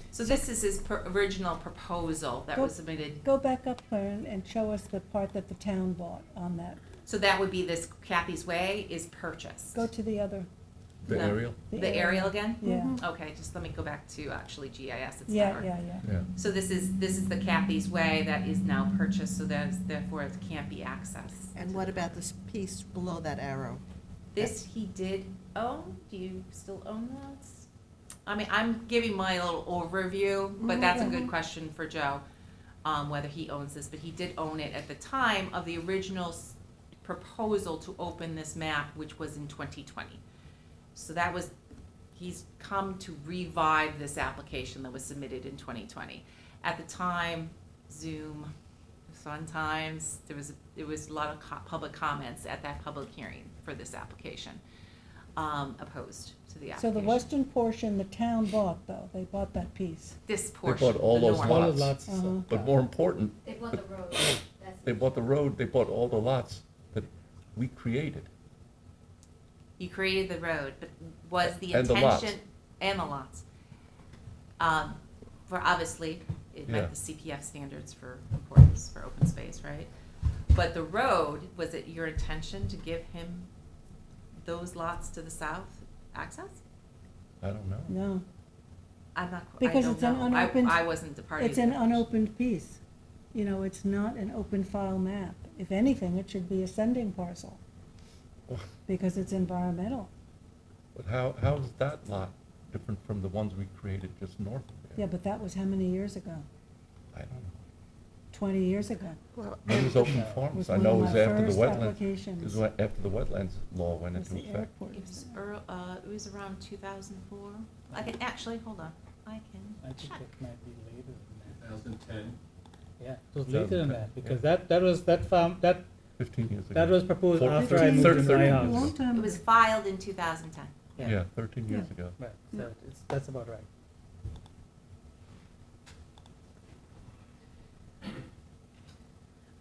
So this is his original proposal that Go- was submitted. go back up, Claire, and show us the part that the town bought on that. So that would be this Kathy's Way is purchased. Go to the other, the No. aerial, The aerial again? yeah, Okay, just let me go back to actually GIS, it's yeah, better. yeah. yeah. So this is the Kathy's Way that is now purchased, so therefore it can't be accessed. And what about this piece below that arrow? This he did own, do you still own that? I mean, I'm giving my little overview, but that's a good question for Joe. whether he owns this, but he did own it at the time of the original proposal to open this map, which was in 2020. So that was, he's come to revive this application that was submitted in 2020. At the time, Zoom, Fun Times, there was a lot of public comments at that public hearing for this application, opposed to the So application. the western portion, the town bought, though, they bought that piece. This They portion, bought all the those north. All the lots. lots. Uh-huh. But more important, They bought the road, that's. they bought the road, they bought all the lots that we created. You created the road, but was the And the lots. intention, and the lots. For obviously, it met the CPF standards for importance for open space, right? But the road, was it your intention to give him those lots to the south access? I don't know. No, I'm not, I Because don't it's an know. unopened- I wasn't the party. it's to an that. unopened piece. You know, it's not an open file map. If anything, it should be a sending parcel, because it's environmental. But how is that lot different from the ones we created just north of there? Yeah, but that was how many years ago? I don't know. 20 years ago. Well, It was open farms. Was I one know of it was my after the first wetlands. applications. It was after the wetlands law went Was into the effect. airport. It was around 2004. I can, actually, hold on, I can I think check. it might be later than 2010. that. Yeah, it was later than that, because Yeah. that was, that farm, that 15 years ago. That was proposed 14, after I moved into 13 my years A house. long time It ago. was filed in 2010. Yeah, 13 years Yeah. ago. Right, so that's about right.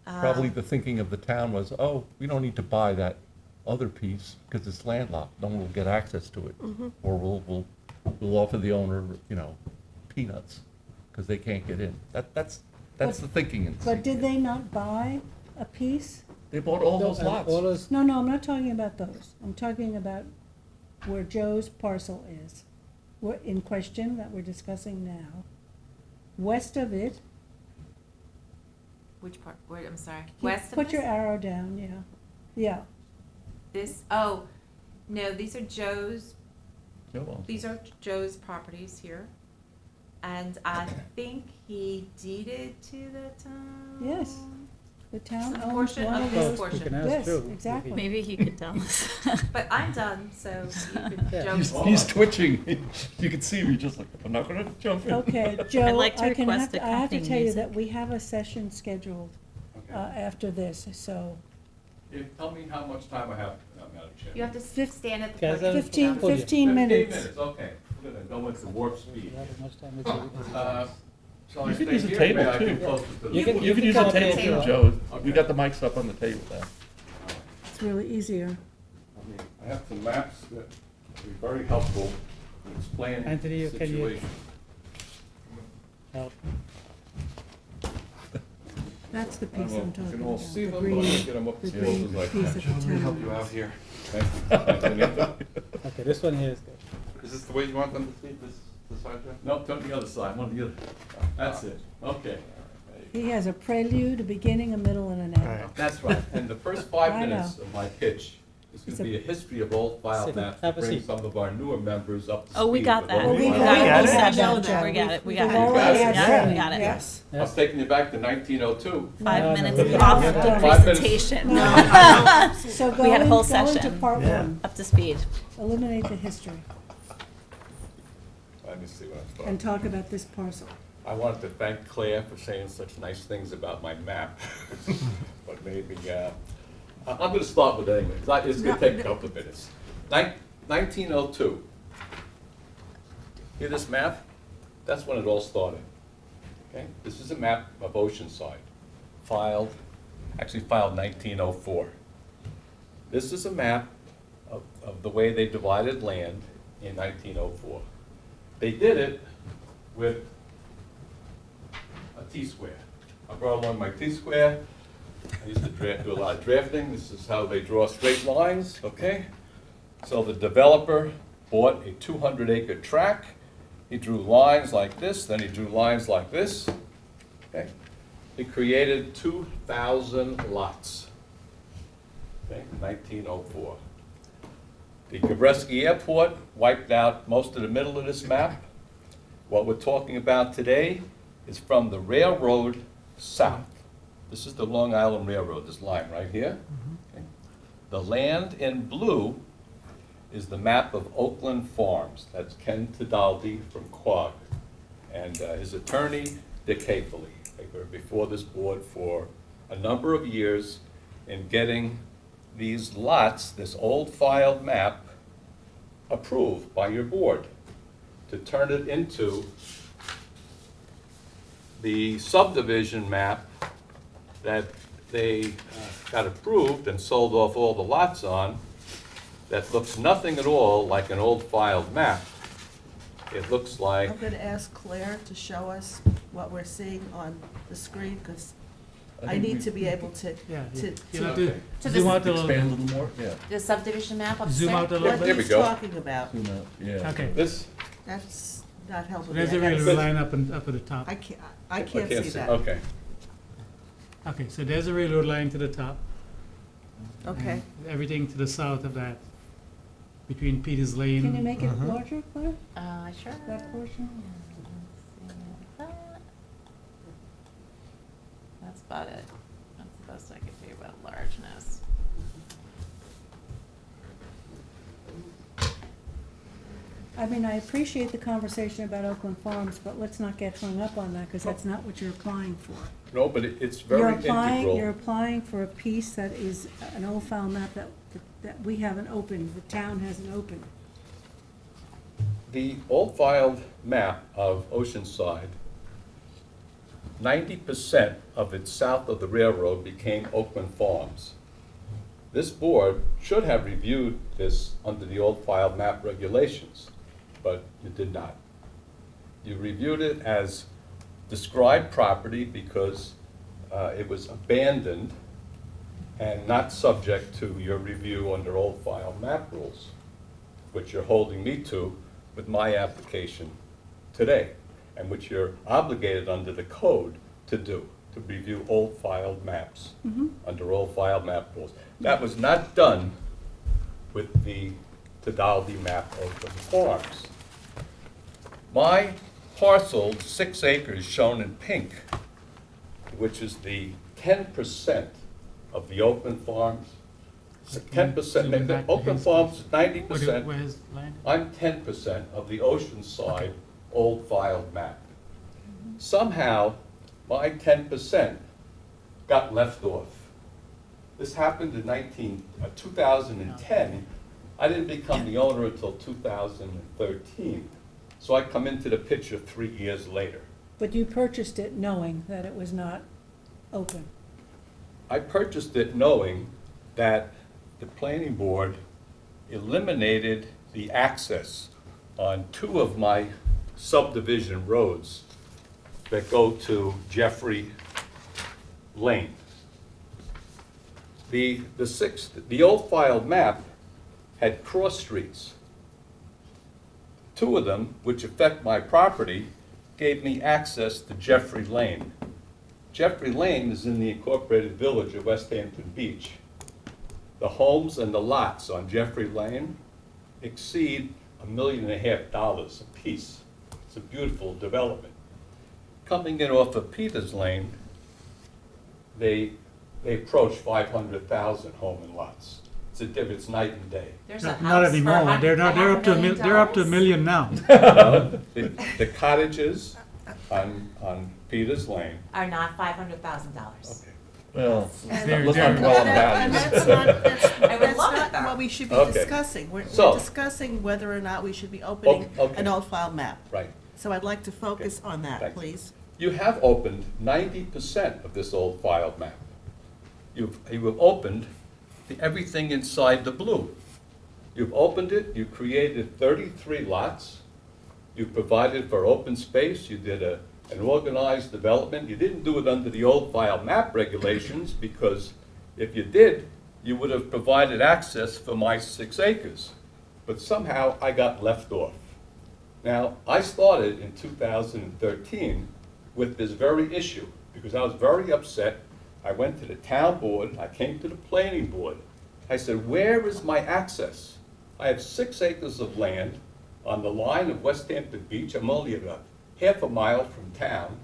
Probably the thinking of the town was, oh, we don't need to buy that other piece because it's landlocked. No one will get access to it. Or we'll offer the owner, you know, peanuts because they can't get in. That's the thinking. in But did CPF. they not buy a piece? They bought all those And lots. all those, No, no, I'm not talking about those. I'm talking about where Joe's parcel is. We're in question that we're discussing now. West of it, Which part, where, I'm sorry, west of put your this? arrow down, yeah. Yeah, This, oh, no, these are Joe's, Joe owns it. these are Joe's properties here. And I think he deeded to the town. Yes. the town Some owns portion one of of this those. portion. you can ask Yes, Joe. exactly. Maybe he could tell us. But I'm done, so you could Yeah. joke. He's twitching. You can see me just like, I'm not gonna jump in. Okay, Joe, like to I can request I have to accompanying tell you music. that we have a session scheduled after this, so Tell me how much time I have, Madam Chair. You have to stand at the Guys, podium. 15 Podium. 15 minutes. Okay, we're gonna go into warp speed. Not as much time as you. So I You could stay use a here, table, may I too. get closer to the? You can- You can use come a up to the table too, table. Joe. We got the mics up on the table now. It's really easier. I have some maps that will be very helpful in explaining Anthony, the can you- situation. Help. That's the I don't piece know I'm if you talking can all about, see the them, but I'm gonna green, get them up the as close green as I piece can. of the town. here. Thank you. Anthony. Okay, this one here is good. Is this the way you want them to see this side, Joe? No, turn the other side, one of the other. That's it, okay. He has a prelude, a beginning, a middle, and an end. Alright. That's right, and the first 5 I minutes know. of my pitch is It's gonna a- be a history of old file Sit, maps to have a bring seat. some of our newer members up to speed. Oh, we got with that. old Well, We file got already it. had We that, got Joe. it. We got it. We We've got it. already had Yeah, that. we got it. Yes. I was taking you back to 1902. 5 No, minutes no, of we off haven't. the 5 minutes. presentation. So go We had a whole go into session. part Yeah. one, Up to speed. eliminate the history, Let me see what I'm starting. and talk about this parcel. I wanted to thank Claire for saying such nice things about my map. But maybe, I'm gonna start with it anyway, 'cause it's gonna take a couple of minutes. 1902. Hear this map? That's when it all started. Okay, this is a map of Oceanside, filed 1904. This is a map of the way they divided land in 1904. They did it with a T-square. I brought along my T-square. I used to do a lot of drafting. This is how they draw straight lines, okay? So the developer bought a 200-acre tract. He drew lines like this, then he drew lines like this, okay? He created 2,000 lots, okay, in 1904. The Gabreski Airport wiped out most of the middle of this map. What we're talking about today is from the railroad south. This is the Long Island Railroad, this line right here. Okay. The land in blue is the map of Oakland Farms. That's Ken Tadaldi from Quogue. And his attorney, Dick Haefele. They were before this board for a number of years in getting these lots, this old filed map, approved by your board to turn it into the subdivision map that they got approved and sold off all the lots on, that looks nothing at all like an old filed map. It looks like, I'm gonna ask Claire to show us what we're seeing on the screen, because I need to be able to, Yeah, to, you'll have to, to To zoom the, out a little Expand a bit. little more, yeah. the subdivision map upstairs? Zoom out a little what bit. Here we he's go. talking about. Soon out, yeah. Okay, this, That's not helping me. there's a I gotta railroad see- line up at the top. I can't see that. Okay. Okay, so there's a railroad line to the top. Okay. and Everything to the south of that, between Peters Lane. Can you make it larger, Claire, Sure. that portion? That's about it. That's the best I could do about largeness. I mean, I appreciate the conversation about Oakland Farms, but let's not get hung up on that, because that's not what you're applying for. No, but it's You're very applying, you're integral. applying for a piece that is an old file map that we haven't opened, the town hasn't opened. The old filed map of Oceanside, 90% of it south of the railroad became Oakland Farms. This board should have reviewed this under the old filed map regulations, but you did not. You reviewed it as described property because it was abandoned and not subject to your review under old file map rules, which you're holding me to with my application today, and which you're obligated under the code to do, to review old filed maps under old filed map rules. That was not done with the Tadaldi map of the farms. My parcel, 6 acres shown in pink, which is the 10% of the Oakland Farms, Zoom 10%, back to Oakland his- Farms is Where 90%. his line? I'm 10% of the Oceanside old filed map. Somehow, my 10% got left off. This happened in 2010. I didn't become the owner until 2013. So I come into the picture 3 years later. But you purchased it knowing that it was not open. I purchased it knowing that the planning board eliminated the access on 2 of my subdivision roads that go to Jeffrey Lane. The old filed map had cross streets. 2 of them, which affect my property, gave me access to Jeffrey Lane. Jeffrey Lane is in the incorporated village of West Hampton Beach. The homes and the lots on Jeffrey Lane exceed $1.5 million apiece. It's a beautiful development. Coming in off of Peters Lane, they approach 500,000 home and lots. It's a difference, it's night and day. There's a Not house for anymore, they're not, they're up to a $500,000. million now. The cottages on Peters Lane. Are not $500,000. Okay. Well, They're- let's they're- not dwell on And values. that's not, I would that's love it not though. what we should be Okay. discussing. We're So- discussing whether or not we should be opening Okay. an old file map. Right. So I'd like to focus on that, Thanks. please. You have opened 90% of this old filed map. You have opened everything inside the blue. You've opened it, you created 33 lots, you provided for open space, you did an organized development. You didn't do it under the old file map regulations, because if you did, you would have provided access for my 6 acres. But somehow I got left off. Now, I started in 2013 with this very issue, because I was very upset. I went to the town board, I came to the planning board. I said, where is my access? I have 6 acres of land on the line of West Hampton Beach. I'm only about half a mile from town.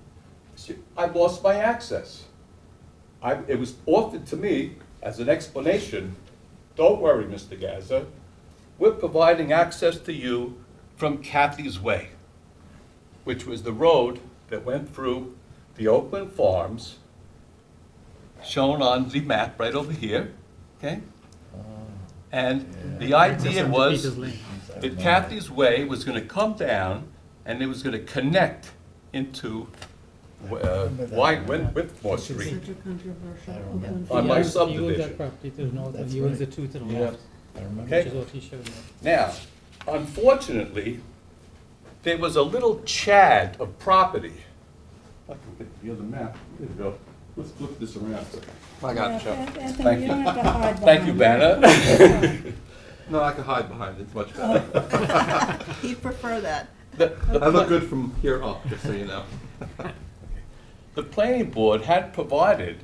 See, I lost my access. It was offered to me as an explanation, don't worry, Mr. Gaza, we're providing access to you from Kathy's Way, which was the road that went through the Oakland Farms, shown on the map right over here, okay? And the idea was Peter's Lane. that Kathy's Way was gonna come down and it was gonna connect into Whitmore Street Such a controversial. Oakland on my He owns that subdivision. property to the north, and That's he owns the right. two to the Yeah, left, I remember. which is Okay, what he showed me. now, unfortunately, there was a little chad of property. I can get the other map, there you go. Let's flip this around. I got you. Anthony, Thank you you. don't have to hide Thank you, behind Vanna. No, I can hide behind it, it's much better. He'd prefer that. I look good from here up, just so you know. The planning board had provided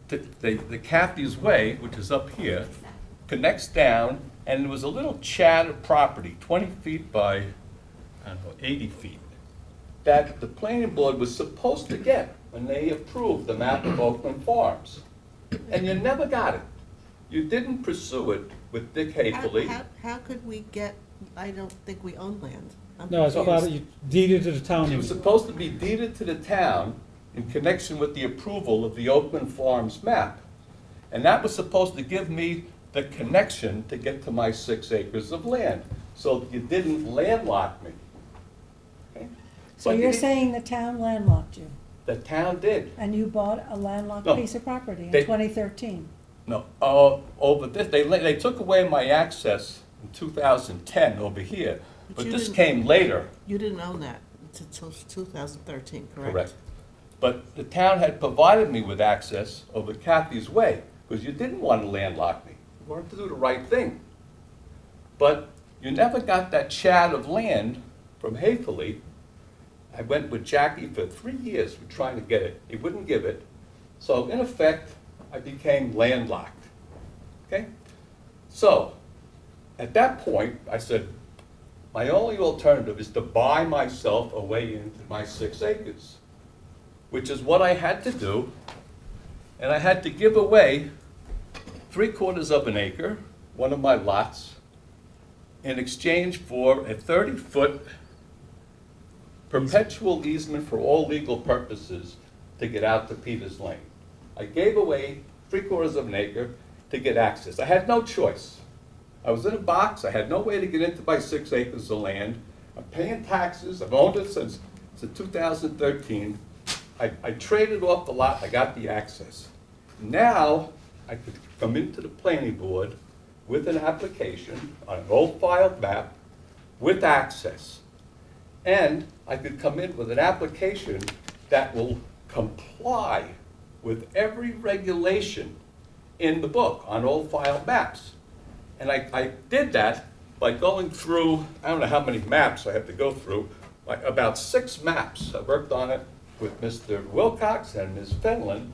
the Kathy's Way, which is up here, connects down, and there was a little chat of property, 20 feet by, I don't know, 80 feet, that the planning board was supposed to get when they approved the map of Oakland Farms. And you never got it. You didn't pursue it with Dick Haefely. How could we get, I don't think we own land. I'm No, it's part of, confused. you deeded to the town. It was supposed to be deeded to the town in connection with the approval of the Oakland Farms map. And that was supposed to give me the connection to get to my 6 acres of land, so you didn't landlock me. Okay? So But you're you- saying the town landlocked you, The town did. and you bought a landlocked No. piece of property in They- 2013? No, over this, they took away my access in 2010 over here, But but you this didn't- came later. You didn't own that until 2013, correct? Correct. But the town had provided me with access over Kathy's Way, because you didn't want to landlock me. You wanted to do the right thing. But you never got that chat of land from Haefely. I went with Jackie for 3 years for trying to get it. He wouldn't give it. So in effect, I became landlocked. Okay? So, at that point, I said, my only alternative is to buy myself a way into my 6 acres, which is what I had to do. And I had to give away 3/4 of an acre, one of my lots, in exchange for a 30-foot perpetual easement for all legal purposes to get out to Peters Lane. I gave away 3/4 of an acre to get access. I had no choice. I was in a box, I had no way to get into my 6 acres of land. I'm paying taxes, I've owned it since 2013. I traded off the lot, I got the access. Now, I could come into the planning board with an application on an old filed map with access. And I could come in with an application that will comply with every regulation in the book on old filed maps. And I did that by going through, I don't know how many maps I have to go through, like about 6 maps. I worked on it with Mr. Wilcox and Ms. Fenlon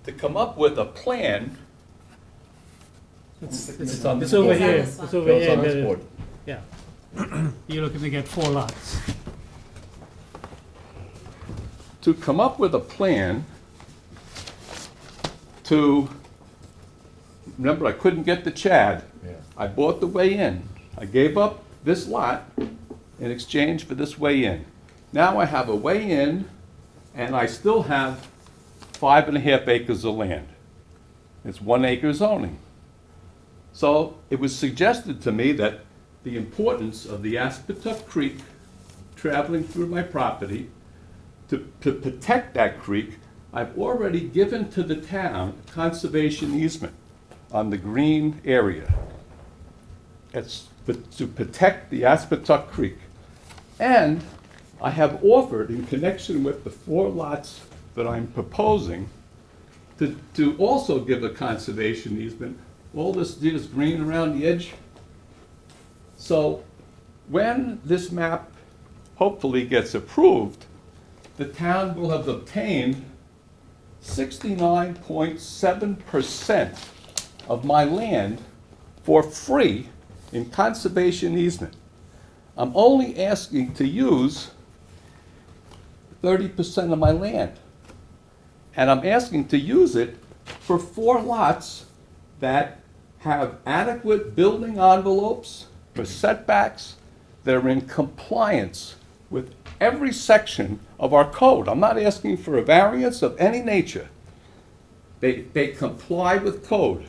to come up with a plan. It's on it's this over board. here, It's on it's this over It's here. on this the- board. Yeah. You're looking to get 4 lots. To come up with a plan to, remember, I couldn't get the Chad. Yeah. I bought the way in. I gave up this lot in exchange for this way in. Now I have a way in, and I still have 5.5 acres of land. It's 1 acre zoning. So it was suggested to me that the importance of the Aspetuck Creek traveling through my property, to protect that creek, I've already given to the town a conservation easement on the green area. It's to protect the Aspetuck Creek. And I have offered, in connection with the 4 lots that I'm proposing, to also give a conservation easement. All this is green around the edge. So when this map hopefully gets approved, the town will have obtained 69.7% of my land for free in conservation easement. I'm only asking to use 30% of my land. And I'm asking to use it for 4 lots that have adequate building envelopes for setbacks that are in compliance with every section of our code. I'm not asking for a variance of any nature. They comply with code.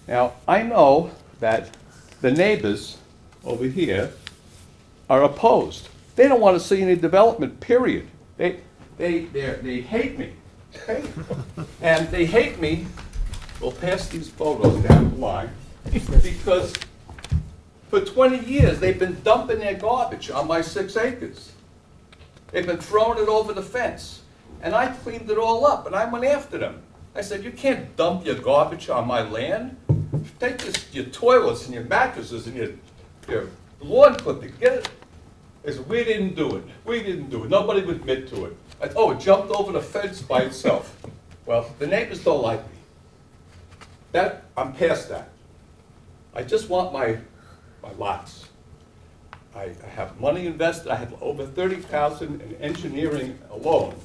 Now, I know that the neighbors over here are opposed. They don't want to see any development, period. They hate me, okay? And they hate me, we'll pass these photos down the line, because for 20 years, they've been dumping their garbage on my 6 acres. They've been throwing it over the fence. And I cleaned it all up, and I went after them. I said, you can't dump your garbage on my land. Take your toilets and your mattresses and your lawn clipping, get it. They said, we didn't do it. We didn't do it. Nobody would admit to it. It jumped over the fence by itself. Well, the neighbors don't like me. I'm past that. I just want my lots. I have money invested. I have over $30,000 in engineering alone.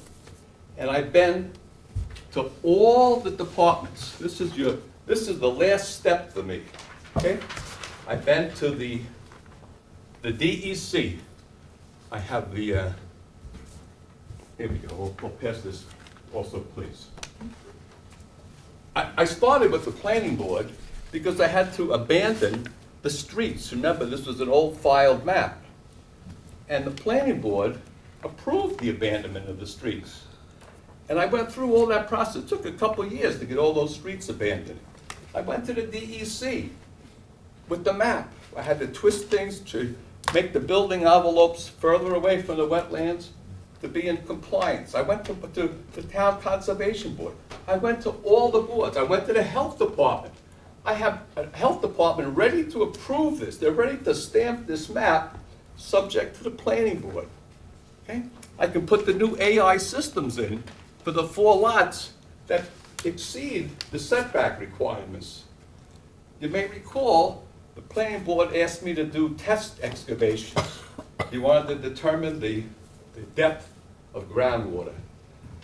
And I've been to all the departments. This is the last step for me, okay? I've been to the DEC. I have the, here we go, we'll pass this also, please. I started with the planning board because I had to abandon the streets. Remember, this was an old filed map. And the planning board approved the abandonment of the streets. And I went through all that process. It took a couple of years to get all those streets abandoned. I went to the DEC with the map. I had to twist things to make the building envelopes further away from the wetlands to be in compliance. I went to the Town Conservation Board. I went to all the boards. I went to the Health Department. I have a Health Department ready to approve this. They're ready to stamp this map subject to the Planning Board. Okay? I can put the new AI systems in for the 4 lots that exceed the setback requirements. You may recall, the Planning Board asked me to do test excavations. He wanted to determine the depth of groundwater.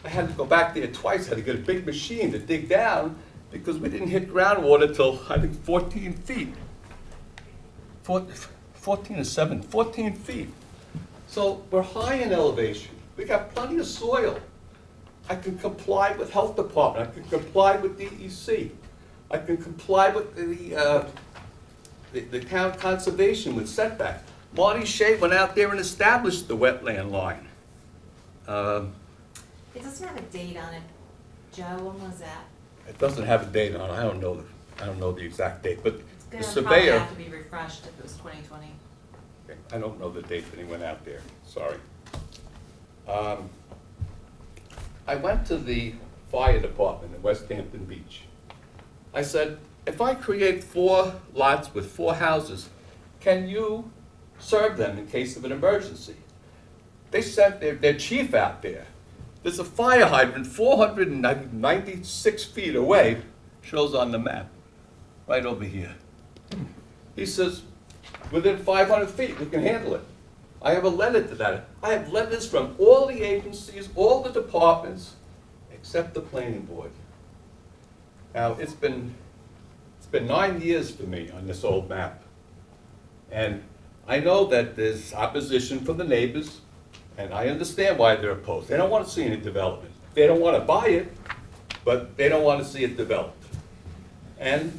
I had to go back there twice. I had to get a big machine to dig down because we didn't hit groundwater till, I think, 14 feet. 14 feet. So we're high in elevation. We got plenty of soil. I can comply with Health Department. I can comply with DEC. I can comply with the town conservation with setback. Marty Shea went out there and established the wetland line. It doesn't have a date on it. Joe, when was that? It doesn't have a date on it. I don't know the exact date, but the It's gonna probably surveyor. have to be refreshed if it was 2020. I don't know the date that he went out there, sorry. I went to the fire department in West Hampton Beach. I said, if I create 4 lots with 4 houses, can you serve them in case of an emergency? They sent their chief out there. There's a fire hydrant 496 feet away, shows on the map, right over here. He says, within 500 feet, we can handle it. I have a letter to that. I have letters from all the agencies, all the departments, except the planning board. Now, it's been 9 years for me on this old map. And I know that there's opposition from the neighbors, and I understand why they're opposed. They don't want to see any development. They don't want to buy it, but they don't want to see it developed. And,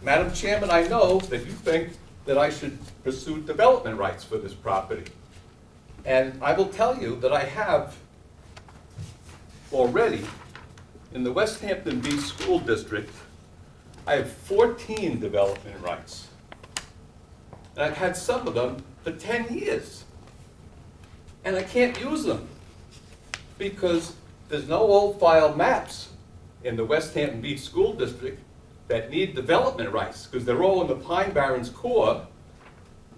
Madam Chairman, I know that you think that I should pursue development rights for this property. And I will tell you that I have already, in the West Hampton Beach School District, I have 14 development rights. And I've had some of them for 10 years. And I can't use them because there's no old file maps in the West Hampton Beach School District that need development rights because they're all in the Pine Barrens core.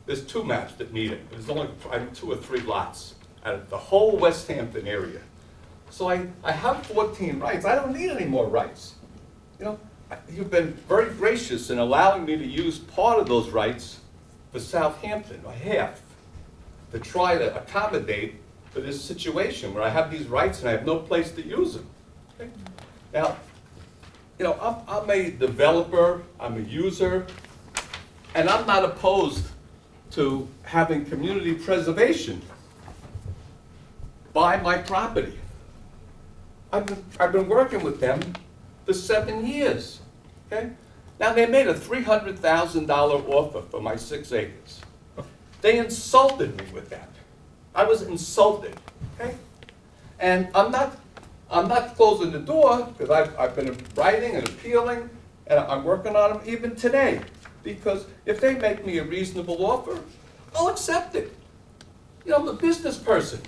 There's 2 maps that need it. There's only 2 or 3 lots out of the whole West Hampton area. So I have 14 rights. I don't need any more rights. You know, you've been very gracious in allowing me to use part of those rights for Southampton, or half, to try to accommodate for this situation where I have these rights and I have no place to use them. Okay? Now, you know, I'm a developer, I'm a user, and I'm not opposed to having community preservation by my property. I've been working with them for 7 years, okay? Now, they made a $300,000 offer for my 6 acres. They insulted me with that. I was insulted, okay? And I'm not closing the door, because I've been writing and appealing, and I'm working on them even today. Because if they make me a reasonable offer, I'll accept it. You know, I'm a business person.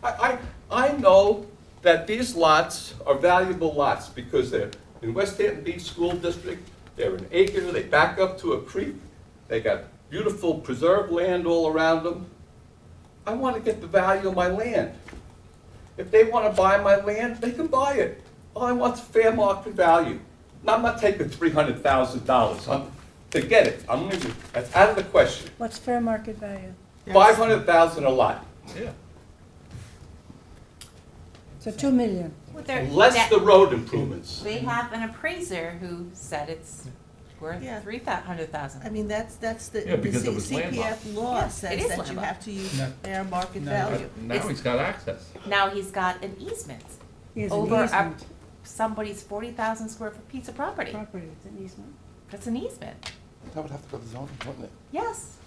I know that these lots are valuable lots because they're in West Hampton Beach School District, they're an acre, they back up to a creek, they got beautiful preserved land all around them. I want to get the value of my land. If they want to buy my land, they can buy it. All I want is fair market value. And I'm not taking $300,000 to get it. That's out of the question. What's fair market value? $500,000 a lot. Yeah. So 2 million. Less the road improvements. They have an appraiser who said it's worth Yeah. $300,000. I mean, that's the Yeah, because it was CPF law Yeah, it says is that you landlocked. have to use No. fair market No. value. Now he's got access. Now he's got an easement He has an over easement. somebody's 40,000 square foot piece of property. Property, it's an easement. That's an easement. That would have to go to zoning, wouldn't it? Yes.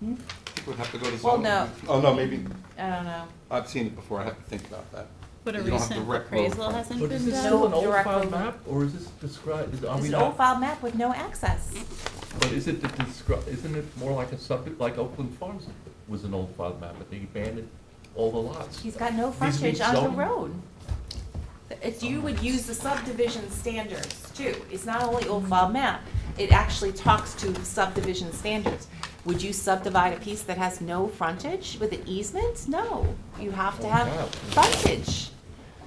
It would have to go to Well, zoning. no. Oh, no, maybe, I don't know. I've seen it before, I have to think about that. But a You don't have recent direct road appraisal frontage. hasn't But been is this done? still an old Direct file road. map, or is this described, are It's we an not? old file map with no access. But is it isn't it more like a subject, like Oakland Farms was an old file map, but they abandoned all the lots? He's got no These frontage meet on the zoning? road. You would use the subdivision standards too. It's not only old file map, it actually talks to subdivision standards. Would you subdivide a piece that has no frontage with an easement? No, you have to have frontage.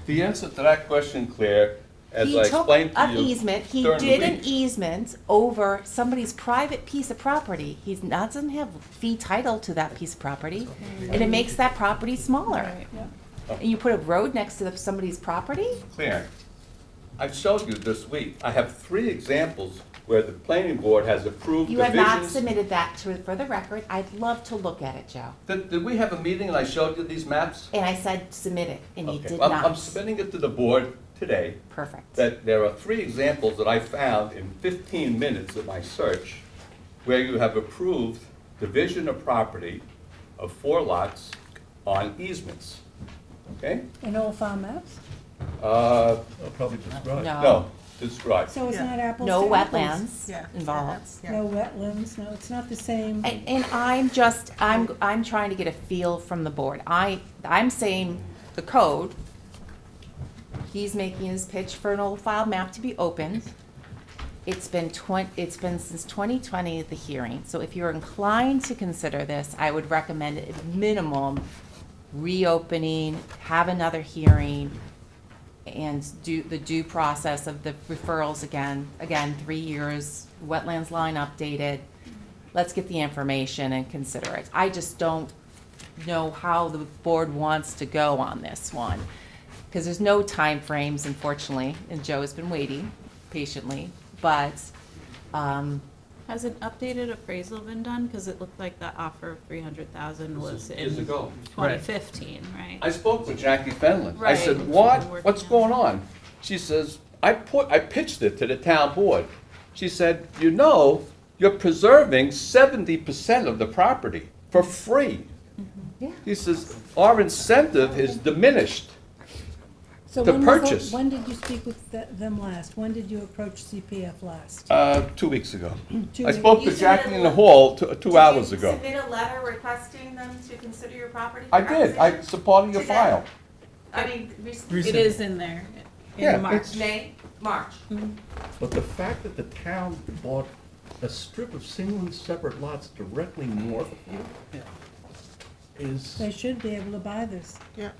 The answer to that question, Claire, as He I took explained to an you easement, he during the did an week. easement over somebody's private piece of property. He doesn't have fee title to that piece of property, and it makes that property smaller. And you put a road next to somebody's property? Claire, I showed you this week, I have 3 examples where the planning board has approved You have not divisions. submitted that for the record. I'd love to look at it, Joe. Did we have a meeting and I showed you these maps? And I said submit it, and you Okay. did I'm not. submitting it to the board today, Perfect. that there are 3 examples that I found in 15 minutes of my search where you have approved division of property of 4 lots on easements. Okay? In old file maps? Uh, I'll probably describe. no, describe. So it's Yeah. not apples to No apples? wetlands Yeah. involved. Yeah. No wetlands, no, it's not the same. And I'm trying to get a feel from the board. I'm saying the code, he's making his pitch for an old file map to be opened. It's been since 2020, the hearing. So if you're inclined to consider this, I would recommend at minimum reopening, have another hearing, and do the due process of the referrals again. Again, 3 years, wetlands line updated. Let's get the information and consider it. I just don't know how the board wants to go on this one, because there's no timeframes, unfortunately, and Joe has been waiting patiently, but, Has an updated appraisal been done? Because it looked like the offer of 300,000 was in Years ago. 2015, right? I spoke with Jackie Fenlon. I Right. said, what? Working What's on going it. on? She says, I pitched it to the town board. She said, you know, you're preserving 70% of the property for free. yeah. He says, our incentive is diminished. So to when was the- purchase. When did you speak with them last? When did you approach CPF last? 2 weeks ago. 2 I weeks. spoke to Jackie in the hall 2 hours ago. Did you submit a letter requesting them to consider your property? I for did. acquisition? It's a part of your To them. file. I mean, It is in there, Yeah, in March. it's- May, March. But the fact that the town bought a strip of single and separate lots directly north of you is, They should be able to buy this. Yeah.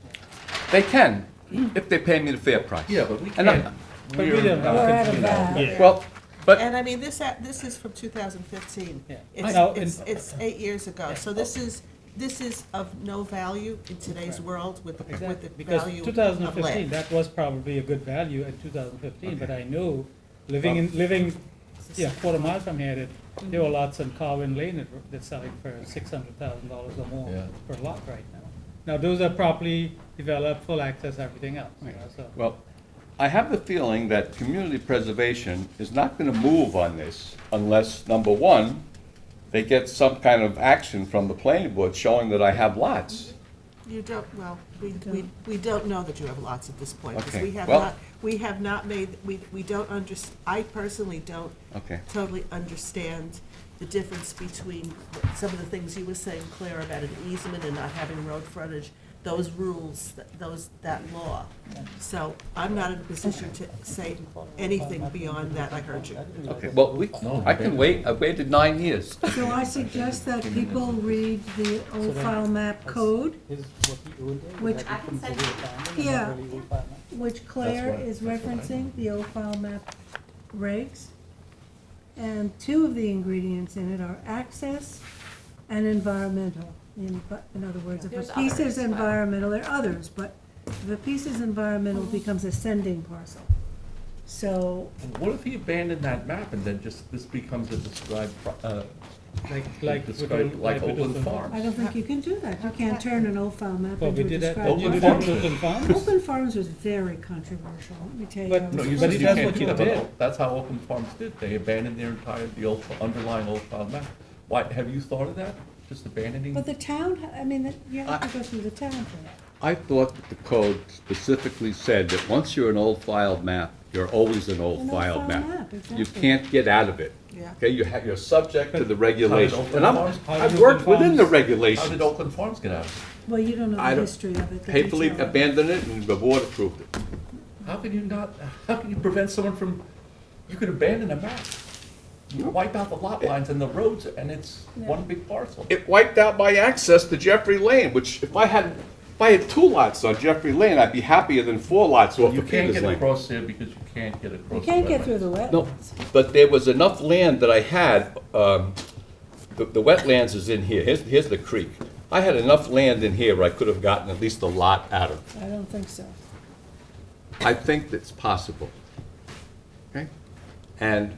They can, if they pay me the fair price. yeah, but we And I- can't. But we don't not, We're out of you know, that. Yeah. Well, but And I mean, this is from 2015. Yeah. It's, Now, it's 8 years ago, so this is this is of no value in today's world with the Exactly, because value two of thousand and fifteen, land. that was probably a good value in 2015, but Okay. I know, living, yeah, quarter mile from here, that there were lots in Carwin Lane that's selling for $600,000 or more Yeah. per lot right now. Now, those are properly developed, full access, everything else, you know, so. Well, I have the feeling that community preservation is not gonna move on this unless, number one, they get some kind of action from the planning board showing that I have lots. You don't, well, we don't know that you have lots at this point, because Okay, we have well- not, we have not made, we don't I personally don't Okay. totally understand the difference between some of the things you were saying, Claire, about an easement and not having road frontage, those rules, that law. So I'm not in a position to say anything beyond that, I heard you. Okay, well, I can wait, I've waited 9 years. So I suggest that people read the old file map code, Is what he owned there, Which- that I can becomes send a real farm, and Yeah. not really old farm. which Claire what- is that's what I referencing, the old file map regs. And two of the ingredients in it are access and environmental. In other words, if There's a piece others, is but- environmental, there are others, but if a piece is environmental, it becomes a sending parcel. So, What if he abandoned that map and then just, this becomes a described, Like described with like with Oakland Oakland Farms? I don't think you can do that. You can't turn an old file map Well, into we a did that, described you did parcel. that with Oakland Farms? Open Farms was very controversial, let me tell you. But- I was No, you first said But you that's can't what you keep it. did. That's how Oakland Farms did. They abandoned their entire, the old, underlying old file map. Why, have you thought of that? Just abandoning? But the town, I mean, you have to go through the town for that. I thought that the code specifically said that once you're an old filed map, you're always an old An old filed file map. map, You exactly. can't get out of it. Yeah. Okay, you're subject to the regulations. Oakland And Farms- how did I've Oakland worked within the Farms- How regulations. did Oakland Farms get out of it? Well, you don't know I the don't- history of it. the Hatefully detail of it. abandoned it and the board approved it. How can you not, how can you prevent someone from, you could abandon a map. You wipe out the lot lines and the roads, and it's one big parcel. It wiped out my access to Jeffrey Lane, which if I had 2 lots on Jeffrey Lane, I'd be happier than 4 lots off You of can't Peters get Lane. across there because you can't get across. You the can't get wetlands. through the No, wetlands. but there was enough land that I had, the wetlands is in here, here's the creek. I had enough land in here where I could have gotten at least a lot out of. I don't think so. I think that's possible. Okay? And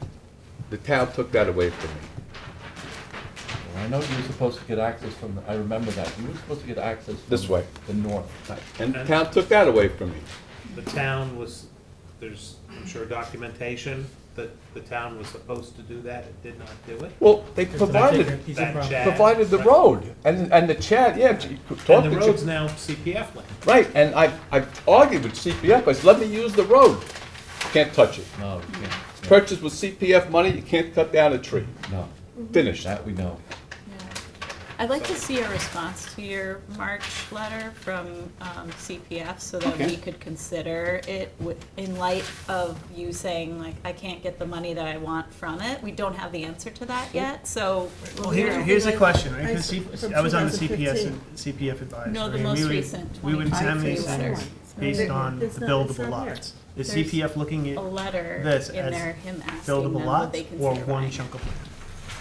the town took that away from me. Well, I know you were supposed to get access from, I remember that. You were supposed to get access from This way. the north. And the town took that away from me. The town was, there's, I'm sure, documentation that the town was supposed to do that, it did not do it. Well, they It's like a provided, piece of That property. Chad- provided the road, and the Chad, yeah, talk And to the road's now CPF land. Right, and I argued with CPF, I said, let me use the road. Can't touch it. No, you can't. It's purchased with CPF money, you can't cut down a tree. No, Finished. that we know. I'd like to see a response to your March letter from CPF so that Okay. we could consider it in light of you saying, like, I can't get the money that I want from it. We don't have the answer to that yet, so. Well, here's the question, right? 'Cause From I was on the 2015. CPF advisory. No, the and most we would- recent We would examine 2023 these letter. things based on the It's not- buildable it's not here. lots. Is There's CPF looking A at letter this in as there, him asking buildable them would lots they or consider one buying. chunk of land?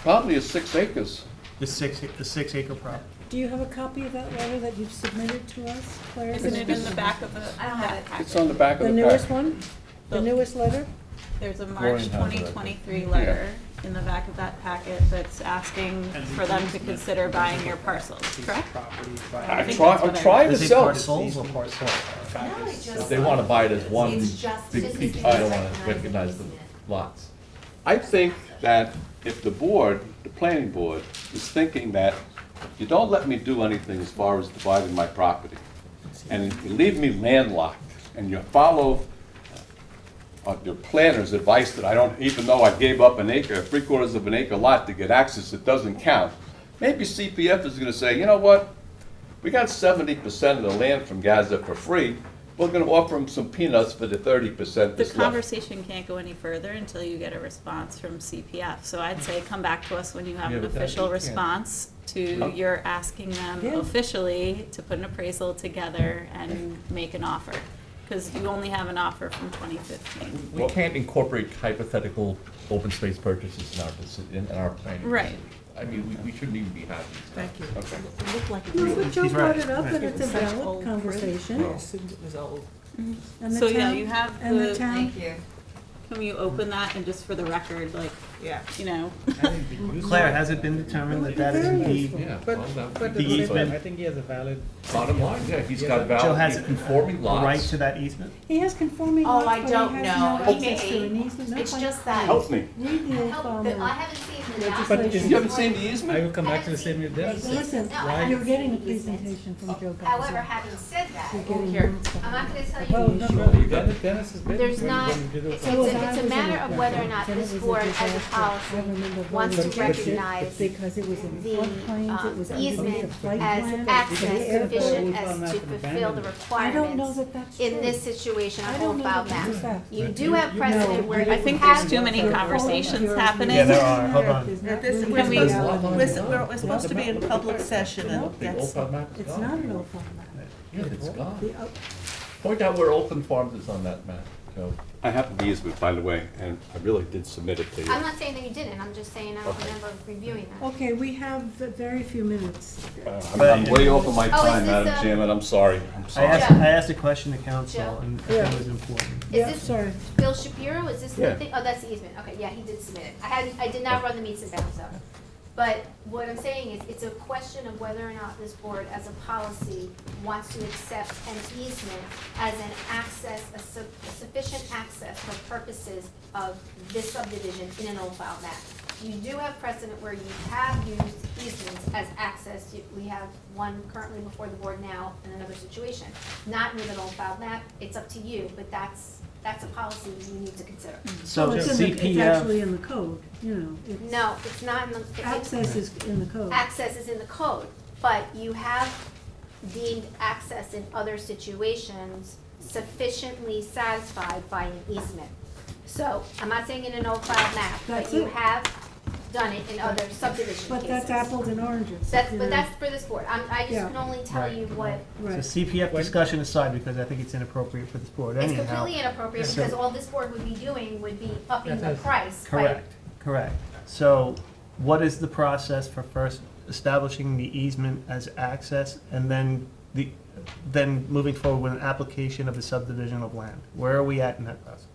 Probably is 6 acres. The 6 acre property. Do you have a copy of that letter that you've submitted to us, Claire? Isn't it in the back of the? I don't have it. It's on the back of The the newest pack. one? The newest letter? There's a March Maureen has it, I think. 2023 letter in the back of that packet that's asking for them to consider buying your parcels, correct? I think that's I'm what I trying to Is it sell. parcels or parcels? No, it just. If they want to buy it as one It's just- big just piece, because I don't want it's to recognize the recognizing it. lots. I think that if the board, the planning board, is thinking that you don't let me do anything as far as dividing my property, and you leave me landlocked, and you follow your planner's advice that I don't, even though I gave up an acre, 3/4 of an acre lot to get access, it doesn't count. Maybe CPF is gonna say, you know what? We got 70% of the land from Gaza for free, we're gonna offer them some peanuts for the 30% The that's left. conversation can't go any further until you get a response from CPF. So I'd say come back to us when you have Yeah, an but that official you can't. response to your asking them Yeah. officially to put an appraisal together and make an offer. Because you only have an offer from 2015. We can't incorporate hypothetical open space purchases in our planning. Right. I mean, we shouldn't even be having this. Thank you. Okay. It looked like No, but Joe He's brought right. it up, and Right. it's a Such valid old conversation. Yes, it was old. And the So, yeah, town- you have And the the- town, Can you open that and just for the record, like, Yeah. you know? Claire, has it been determined that that is indeed, Yeah. But- well, that- but the easement- I think he has a valid. Bottom line, yeah, he's got Joe has valid conforming a right lots. to that easement? he has conforming Oh, lots, I but he don't has know. no He access to may. an easement. No, It's I- just that. Help me. Read the old farm I law. haven't seen the Legislation. You haven't seen the easement? I will come back to the same with this. Listen, No, I haven't you're getting a seen the easement. presentation from Joe However, Gaza. having said that, You're getting Here. notes from I'm not him. gonna tell Well, you, not really. Dennis has been. there's when- not, when we did it. it's So was I a was in matter it, of yeah. whether or not Then it this was a board as a disaster. I policy remember wants to voting against it recognize because it was in the floodplains, it was underneath easement the flood as plan. access It was sufficient airport. as to fulfill the I don't know requirements that that's in true. this situation I on don't Old know File that that's Map. fact. You do have precedent where you I think have. there's too many Your conversations your- happening. Yeah, there are. Hold on. Is not This- really We're Can we- supposed, we're supposed to be in public session, and The old that's, farm map is It's gone. not an old farm map. Yeah, it's gone. The, Point out where Oakland Farms is on that map, Joe. I have the easement, by the way, and I really did submit it to you. I'm not saying that you didn't, I'm just saying I don't remember reviewing that. okay, we have very few minutes. I'm way over my Oh, is time, this, Madam Chairman, I'm sorry, I'm I sorry. asked, Joe. I asked a question to council, Joe. and I think it was important. Is Yeah, this sorry. Bill Shapiro, is this Yeah. the thing? Oh, that's the easement, okay, yeah, he did submit it. I did not run the meets and bounds though. But what I'm saying is, it's a question of whether or not this board, as a policy, wants to accept an easement as an access, a sufficient access for purposes of this subdivision in an old file map. You do have precedent where you have used easements as access. We have one currently before the board now in another situation. Not with an old file map, it's up to you, but that's a policy you need to consider. So Well, it's actually CPF, in the code, you know. it's- No, it's not in the. Access is in the code. Access is in the code, but you have deemed access in other situations sufficiently satisfied by an easement. So, I'm not saying in an old file map, but That's you it. have done it in other subdivision cases. But that's apples and oranges. That's, you but know. that's for this board, I just Yeah. can only tell Right. you what, so Right. CPF discussion aside, because I think it's inappropriate for this board it's anyhow. completely inappropriate, So- because all this board would be doing would be upping the That's- price by. Correct, correct. So what is the process for first establishing the easement as access and then moving forward with an application of the subdivision of land? Where are we at in that process?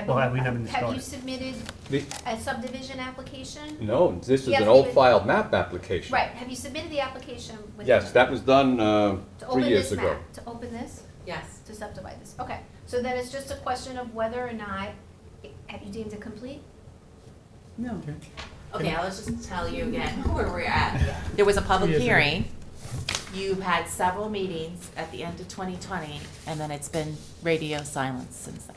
Well, have we never Have you started? submitted The- a subdivision application? No, this is Yeah, an but old even- file map application. Right, have you submitted the application with? Yes, that was done To 3 open years this ago. map, to open this, Yes. to subdivide this, okay. So then it's just a question of whether or not, have you deemed it complete? No. Okay, I'll just tell you again where we're at. There was a public Yes, sir. hearing. You've had several meetings at the end of 2020, and then it's been radio silence since then.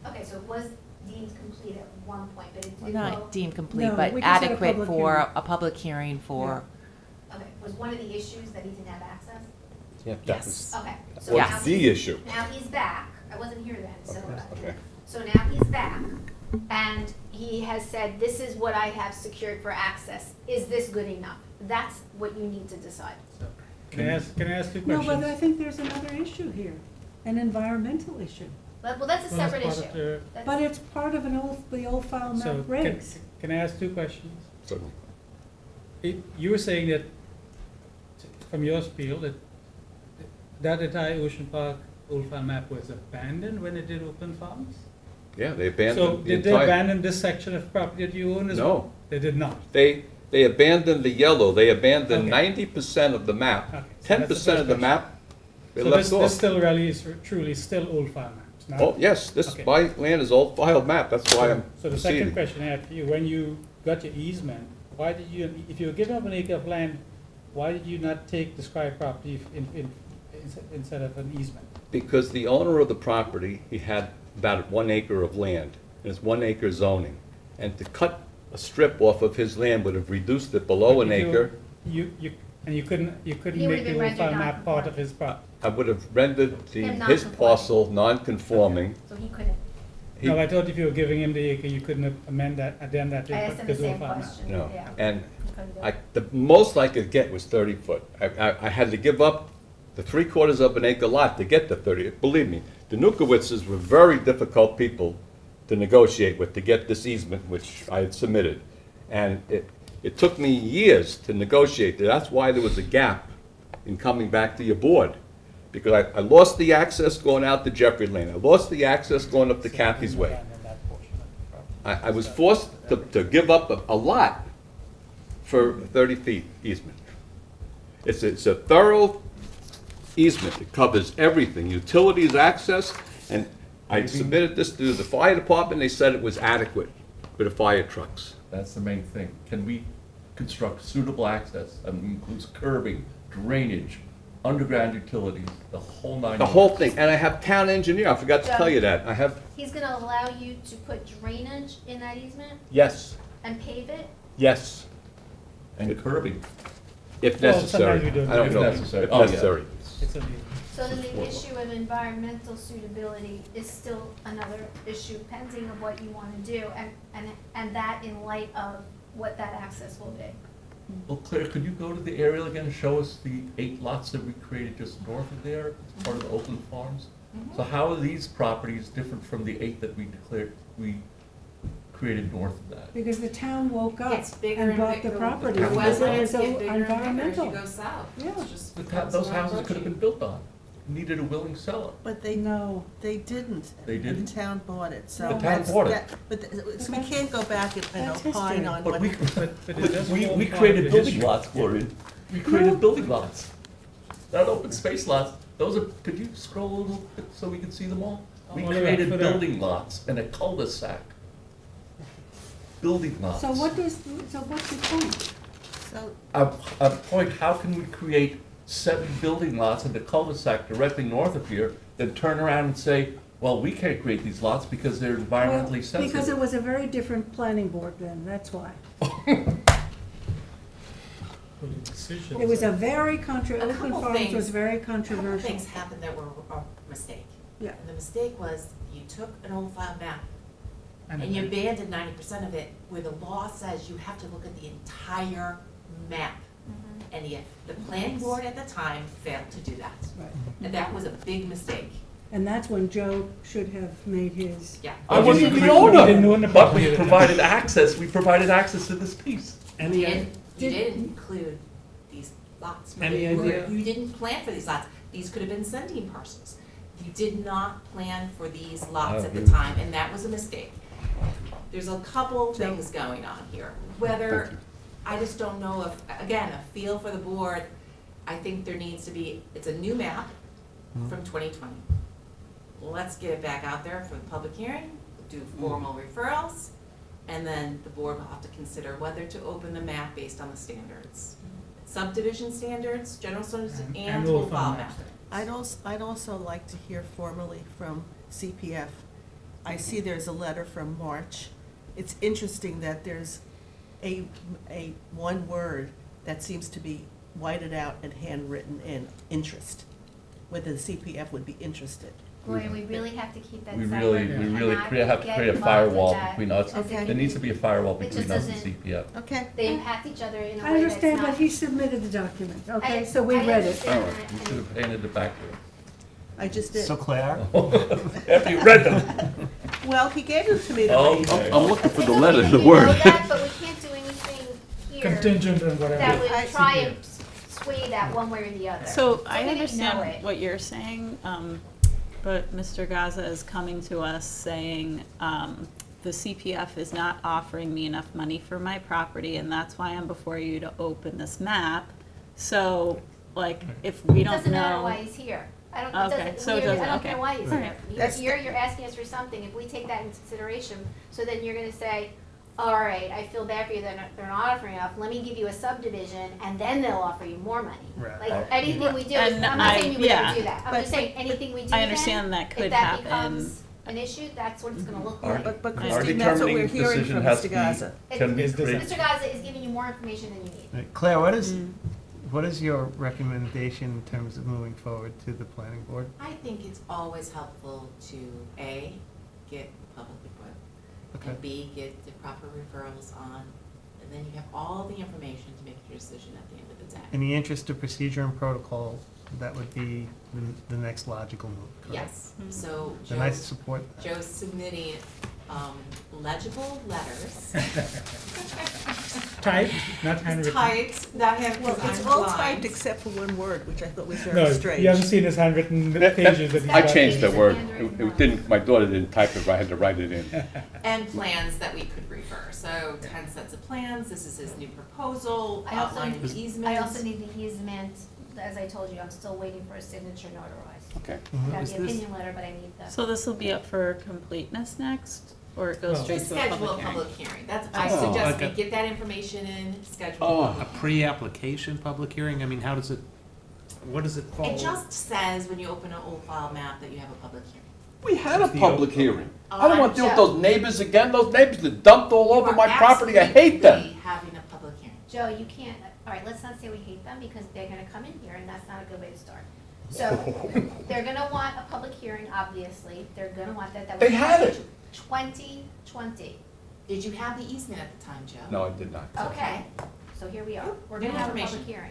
Okay, so it was deemed complete at one point, but it Well, did go. not deemed complete, No, but we just had a adequate public for hearing. a public hearing for, Okay, was one of the issues that he didn't have access? Yeah, that was, yes. Okay. that so now was the he's- issue. Now he's back, I wasn't here then, so. Okay. So now he's back, and he has said, this is what I have secured for access, is this good enough? That's what you need to decide. Can I ask two No, questions? but I think there's another issue here, an environmental issue. Well, that's a Well, that's separate part of issue. the- That's- But it's part of the old file map So, regs. can I ask two questions? So, You were saying that, from your spiel, that entire Ocean Park Old Farm map was abandoned when they did open farms? yeah, they So abandoned the did they entire. abandon this section of property that you own as well? No, They did not? they abandoned the yellow, they abandoned Okay. 90% of the map. Okay, so that's 10% of the first map, they So left this off. still really is truly still Old Farm maps, not? Oh, yes, this, Okay. my land is old file map, that's why I'm So the second proceeding. question I have for you, when you got your easement, why did you, if you were given up an acre of land, why did you not take the Scribe property instead of an easement? Because the owner of the property, he had about 1 acre of land, and it's 1 acre zoning. And to cut a strip off of his land would have reduced it below an If you- acre. And you couldn't He make would've the been Old rendered Farm map part of non-conforming. his property. I would have rendered Him his non-conforming. parcel non-conforming. So he couldn't, He- No, I thought if you were giving him the acre, you couldn't amend that, addend that to I asked him the his Old same Farm map. question, No, yeah. and He couldn't do I, it. the most I could get was 30 foot. I had to give up the 3/4 of an acre lot to get the 30. Believe me, The Nukowitzes were very difficult people to negotiate with to get this easement, which I had submitted. And it took me years to negotiate. That's why there was a gap in coming back to your board. Because I lost the access going out to Jeffrey Lane. I lost the access going up to Kathy's Way. I was forced to give up a lot for 30 feet easement. It's a thorough easement. It covers everything, utilities, access, and I submitted this to the fire department. They said it was adequate for the fire trucks. That's the main thing. Can we construct suitable access that includes curbing, drainage, underground utilities, the whole nine? The whole thing, and I have town engineer, I forgot to tell you that. I have, He's gonna allow you to put drainage in that easement yes, and pave it? yes, And curbing. if Well, necessary. sometimes we don't I don't If know, necessary. if Oh, yeah. necessary. It's a, So then the issue of environmental suitability is still another issue pending of what you wanna do, and that in light of what that access will be. Well, Claire, could you go to the aerial again and show us the 8 lots that we created just north of there, as part of the Oakland Farms? So how are these properties different from the 8 that we created north of that? Because the town woke up It's bigger and and bought the bigger. property The because it wetlands was get bigger and bigger as environmental. you go south. Yeah. It's just Those becomes more houses could have been bushy. built on, needed a willing seller. But they No. didn't. They didn't? The town bought it, so. The town that's- bought it. that- But, so we can't go back and That's opine history. on But what. we, but it does we form part created of the building history. lots for it. We created building lots. Not open space lots. Those are, could you scroll a little bit so we can see them all? We All the way created up to there. building lots and a cul-de-sac. Building lots. So what's your point? So, A point, how can we create 7 building lots in the cul-de-sac directly north of here, then turn around and say, well, we can't create these lots because they're environmentally Well, sensitive? because it was a very different planning board then, that's why. Decisions. It was a very A Oakland couple Farms things- was very A couple controversial. things happened that were a mistake. Yeah. And the mistake was you took an old file map And and you abandoned 90% of it, where the law says you have to look at the entire map. And the planning board at the time failed to do that. Right. And that was a big mistake. And that's when Joe should have made his. Yeah. I wasn't the We didn't owner, own the but property we at the time. provided access, to this piece. You Any, didn't Did- include these lots. Any You were- idea? You didn't plan for these lots. These could have been sending parcels. You did not plan for these lots at the time, and that was a mistake. There's a couple things going on here. Whether, I just don't know if, again, a feel for the board, I think there needs to be, it's a new map from 2020. Let's get it back out there for the public hearing, do formal referrals, and then the board will have to consider whether to open the map based on the standards. Subdivision standards, general standards, and old full file farm map. maps. I'd also like to hear formally from CPF. I see there's a letter from March. It's interesting that there's a one word that seems to be whited out and handwritten in, interest, whether the CPF would be interested. Boy, we really have to keep that We separate. really, and have to not create get a involved with firewall that, between us. because it Okay. There needs to be a firewall It between just us and doesn't- CPF. Okay. They impact each other in a I way that's understand, not. but he submitted the document, okay, I- so we I read it. understand Oh, that, you and- should have handed it back to I just did. So Claire, After you read them. Well, he gave them to me to read. Okay. I'm looking for It's the okay letter, that the you know word. that, but we can't do anything here Contingent on whatever. that would I- try and sway that one way or the other. So I we didn't know understand it. what you're saying, but Mr. Gaza is coming to us saying, the CPF is not offering me enough money for my property, and that's why I'm before you to open this map. So, like, if we It don't doesn't matter know. why he's here. I don't, Okay, it so it doesn't, doesn't- I don't okay. care why he's All here. right. You're That's- here, you're asking us for something. If we take that into consideration, so then you're gonna say, all right, I feel bad for you, they're not offering enough, let me give you a subdivision, and then they'll offer you more money. Right. Like, anything we do, is- And I'm not saying you would yeah. never do that. I'm But- just saying, anything we do I then, understand that could if that happen. becomes an issue, that's what it's gonna look like. But Our Christine, that's what we're determining hearing decision from has Mr. to be, Gaza. can we Is this create, Mr. Gaza is giving you more information than you need. Claire, what is your recommendation in terms of moving forward to the planning board? I think it's always helpful to, A, get public input, Okay. and B, get the proper referrals on, and then you have all the information to make your decision at the end of the day. In the interest of procedure and protocol, That would be the next logical move, correct? Yes, so And I support that. Joe's submitting legible letters. Typed, not handwritten. Typed, not handwritten, Well, because it's I'm all blind. typed except for one word, which I thought was No, very strange. you haven't seen his handwritten pages that he's I got. changed the word. It didn't, my daughter didn't type it, I had to write it in. And plans that we could refer, so 10 sets of plans, this is his new proposal, I also, outlining the easement. I also need the easement, as I told you, I'm still waiting for a signature notarized. Okay. I got Is the this- opinion letter, but I need the. So this will be up for completeness next, or it goes Well, straight Just to a schedule a public hearing? public hearing, that's, I Oh, suggest we okay. get that information in, schedule a A public hearing. pre-application public hearing? I mean, how does it, what does it fall? It just says when you open an old file map that you have a public hearing. We had a The public hearing. Oh, I don't want to deal with Joe. those neighbors again, those neighbors that dumped all over You my are property, I hate them. absolutely having a public hearing. Joe, you can't, all right, let's not say we hate them because they're gonna come in here and that's not a good way to start. So, they're gonna want a public hearing, obviously, they're gonna want that, that was. They had it. 2020, Did you have the easement at the time, Joe? No, I did not. okay, so here we are, we're New gonna have a information. public hearing.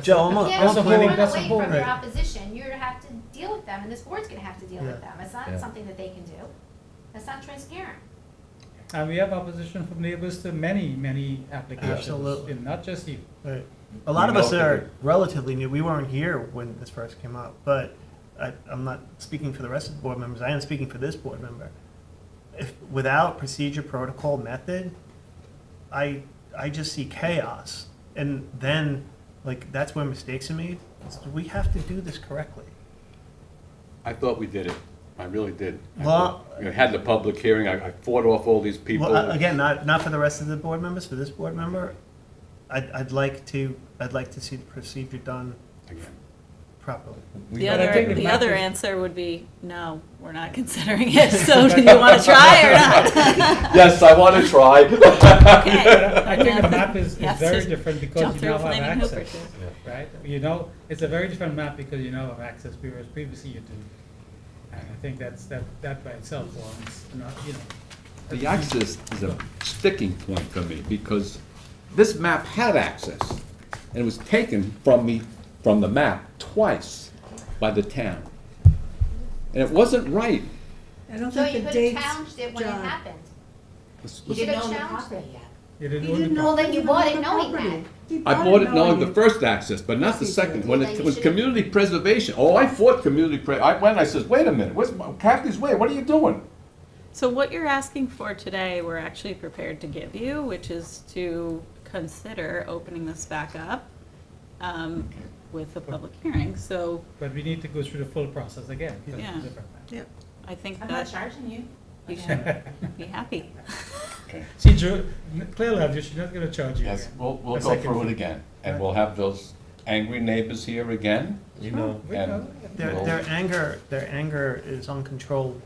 Joe, I'm Yeah, I'm but planning. you run that's a away whole- from your Right. opposition, you're gonna have to deal with them, and this board's gonna have to deal with Yeah. them, it's not Yeah. something that they can do, that's not transparent. And we have opposition from neighbors to many, many applications. Absolutely. And not just you. Right. A lot of us are relatively new. We weren't here when this first came up, but I'm not speaking for the rest of the board members. I am speaking for this board member. If, without procedure, protocol, method, I just see chaos. And then, like, that's where mistakes are made. So we have to do this correctly. I thought we did it. I really did. Well- We had the public hearing, I fought off all these people. Well, again, not for the rest of the board members, for this board member, I'd like to see the procedure done Again. properly. We The got- I other, think it the matters. other answer would be, no, we're not considering it, so do you wanna try or not? Yes, I want to try. Okay. I think the map is You have very to different because jump you through now a have flaming hoop or access, two. right? You know, it's a very different map because you now have access, whereas previously you didn't. And I think that by itself warrants, not, you know. The access is a sticking point for me, because this map had access, and it was taken from me, from the map, twice by the town. And it wasn't right. I don't So think you the could dates, have challenged it when it John. happened. You should didn't have own the challenged property it. yet. You didn't He own the didn't property. Well, then you bought it knowing property. that. He I bought it knowing the it. first access, but not the Yes, he second, did. when Well, it then was you community preservation. Oh, I fought I went, I says, wait a minute, where's Kathy's Way, what are you doing? So what you're asking for today, we're actually prepared to give you, which is to consider opening this back up with a public hearing. So But we need to go through the full process again. because it's Yeah. a different map. I think I'm not that charging you. you should be happy. See, Drew, clearly, she's not gonna charge you Yes, again. we'll A go second through it fee. again, and we'll have those angry neighbors here again. You know. We And know. Their anger is uncontrolled,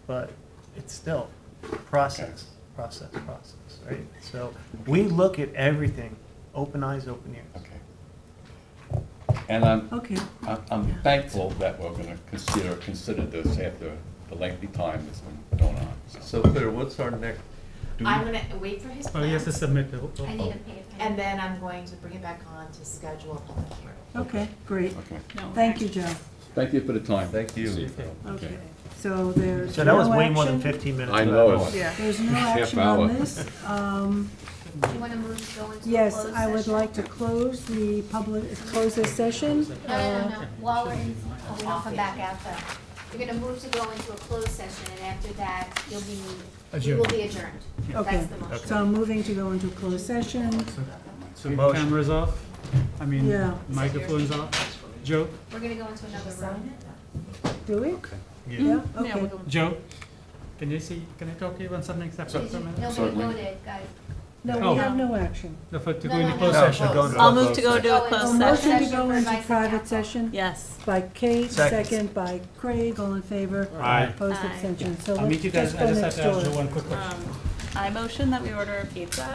but it's still process, right? So we look at everything, open eyes, open ears. Okay. And Okay. I'm thankful that we're gonna consider this after the lengthy time that's been going on. So Claire, what's our next? I'm gonna wait for his Well, he has to plans, submit the. I need a paper. and then I'm going to bring it back on to schedule a public hearing. Okay, great. Okay. No Thank you, action. Joe. Thank you for the time. Thank you. Okay. So there's So that was no way more than action? 15 minutes. I of know that. it. Yeah. There's no Half action hour. on this. Do you wanna move, go into a closed session? Yes, I would like to close this session. No, while we're in, oh, we don't come back out though. You're gonna move to go into a closed session, and after that, you will be adjourned. Okay, That's the motion. so I'm moving to go into closed session. So Motion. cameras off, I mean, Yeah. microphones off. Joe, We're gonna go into another room. Do we? Yeah. Yeah, Yeah, okay. we're going. Joe, can I talk to you on something separate for a minute? Nobody Certainly. voted, guys. No, Oh. we have no action. No, to go No, into no, closed no. session. Go into I'll closed move to go session. to a Go closed A into motion session. to Session go for into advice and private counsel. session Yes. by Kate, Second. second by Craig, all in favor. Aye. Opposed, Aye. abstention. So I'll meet you guys, let's I go just have next to ask door. you one quick question. I motion that we order a pizza.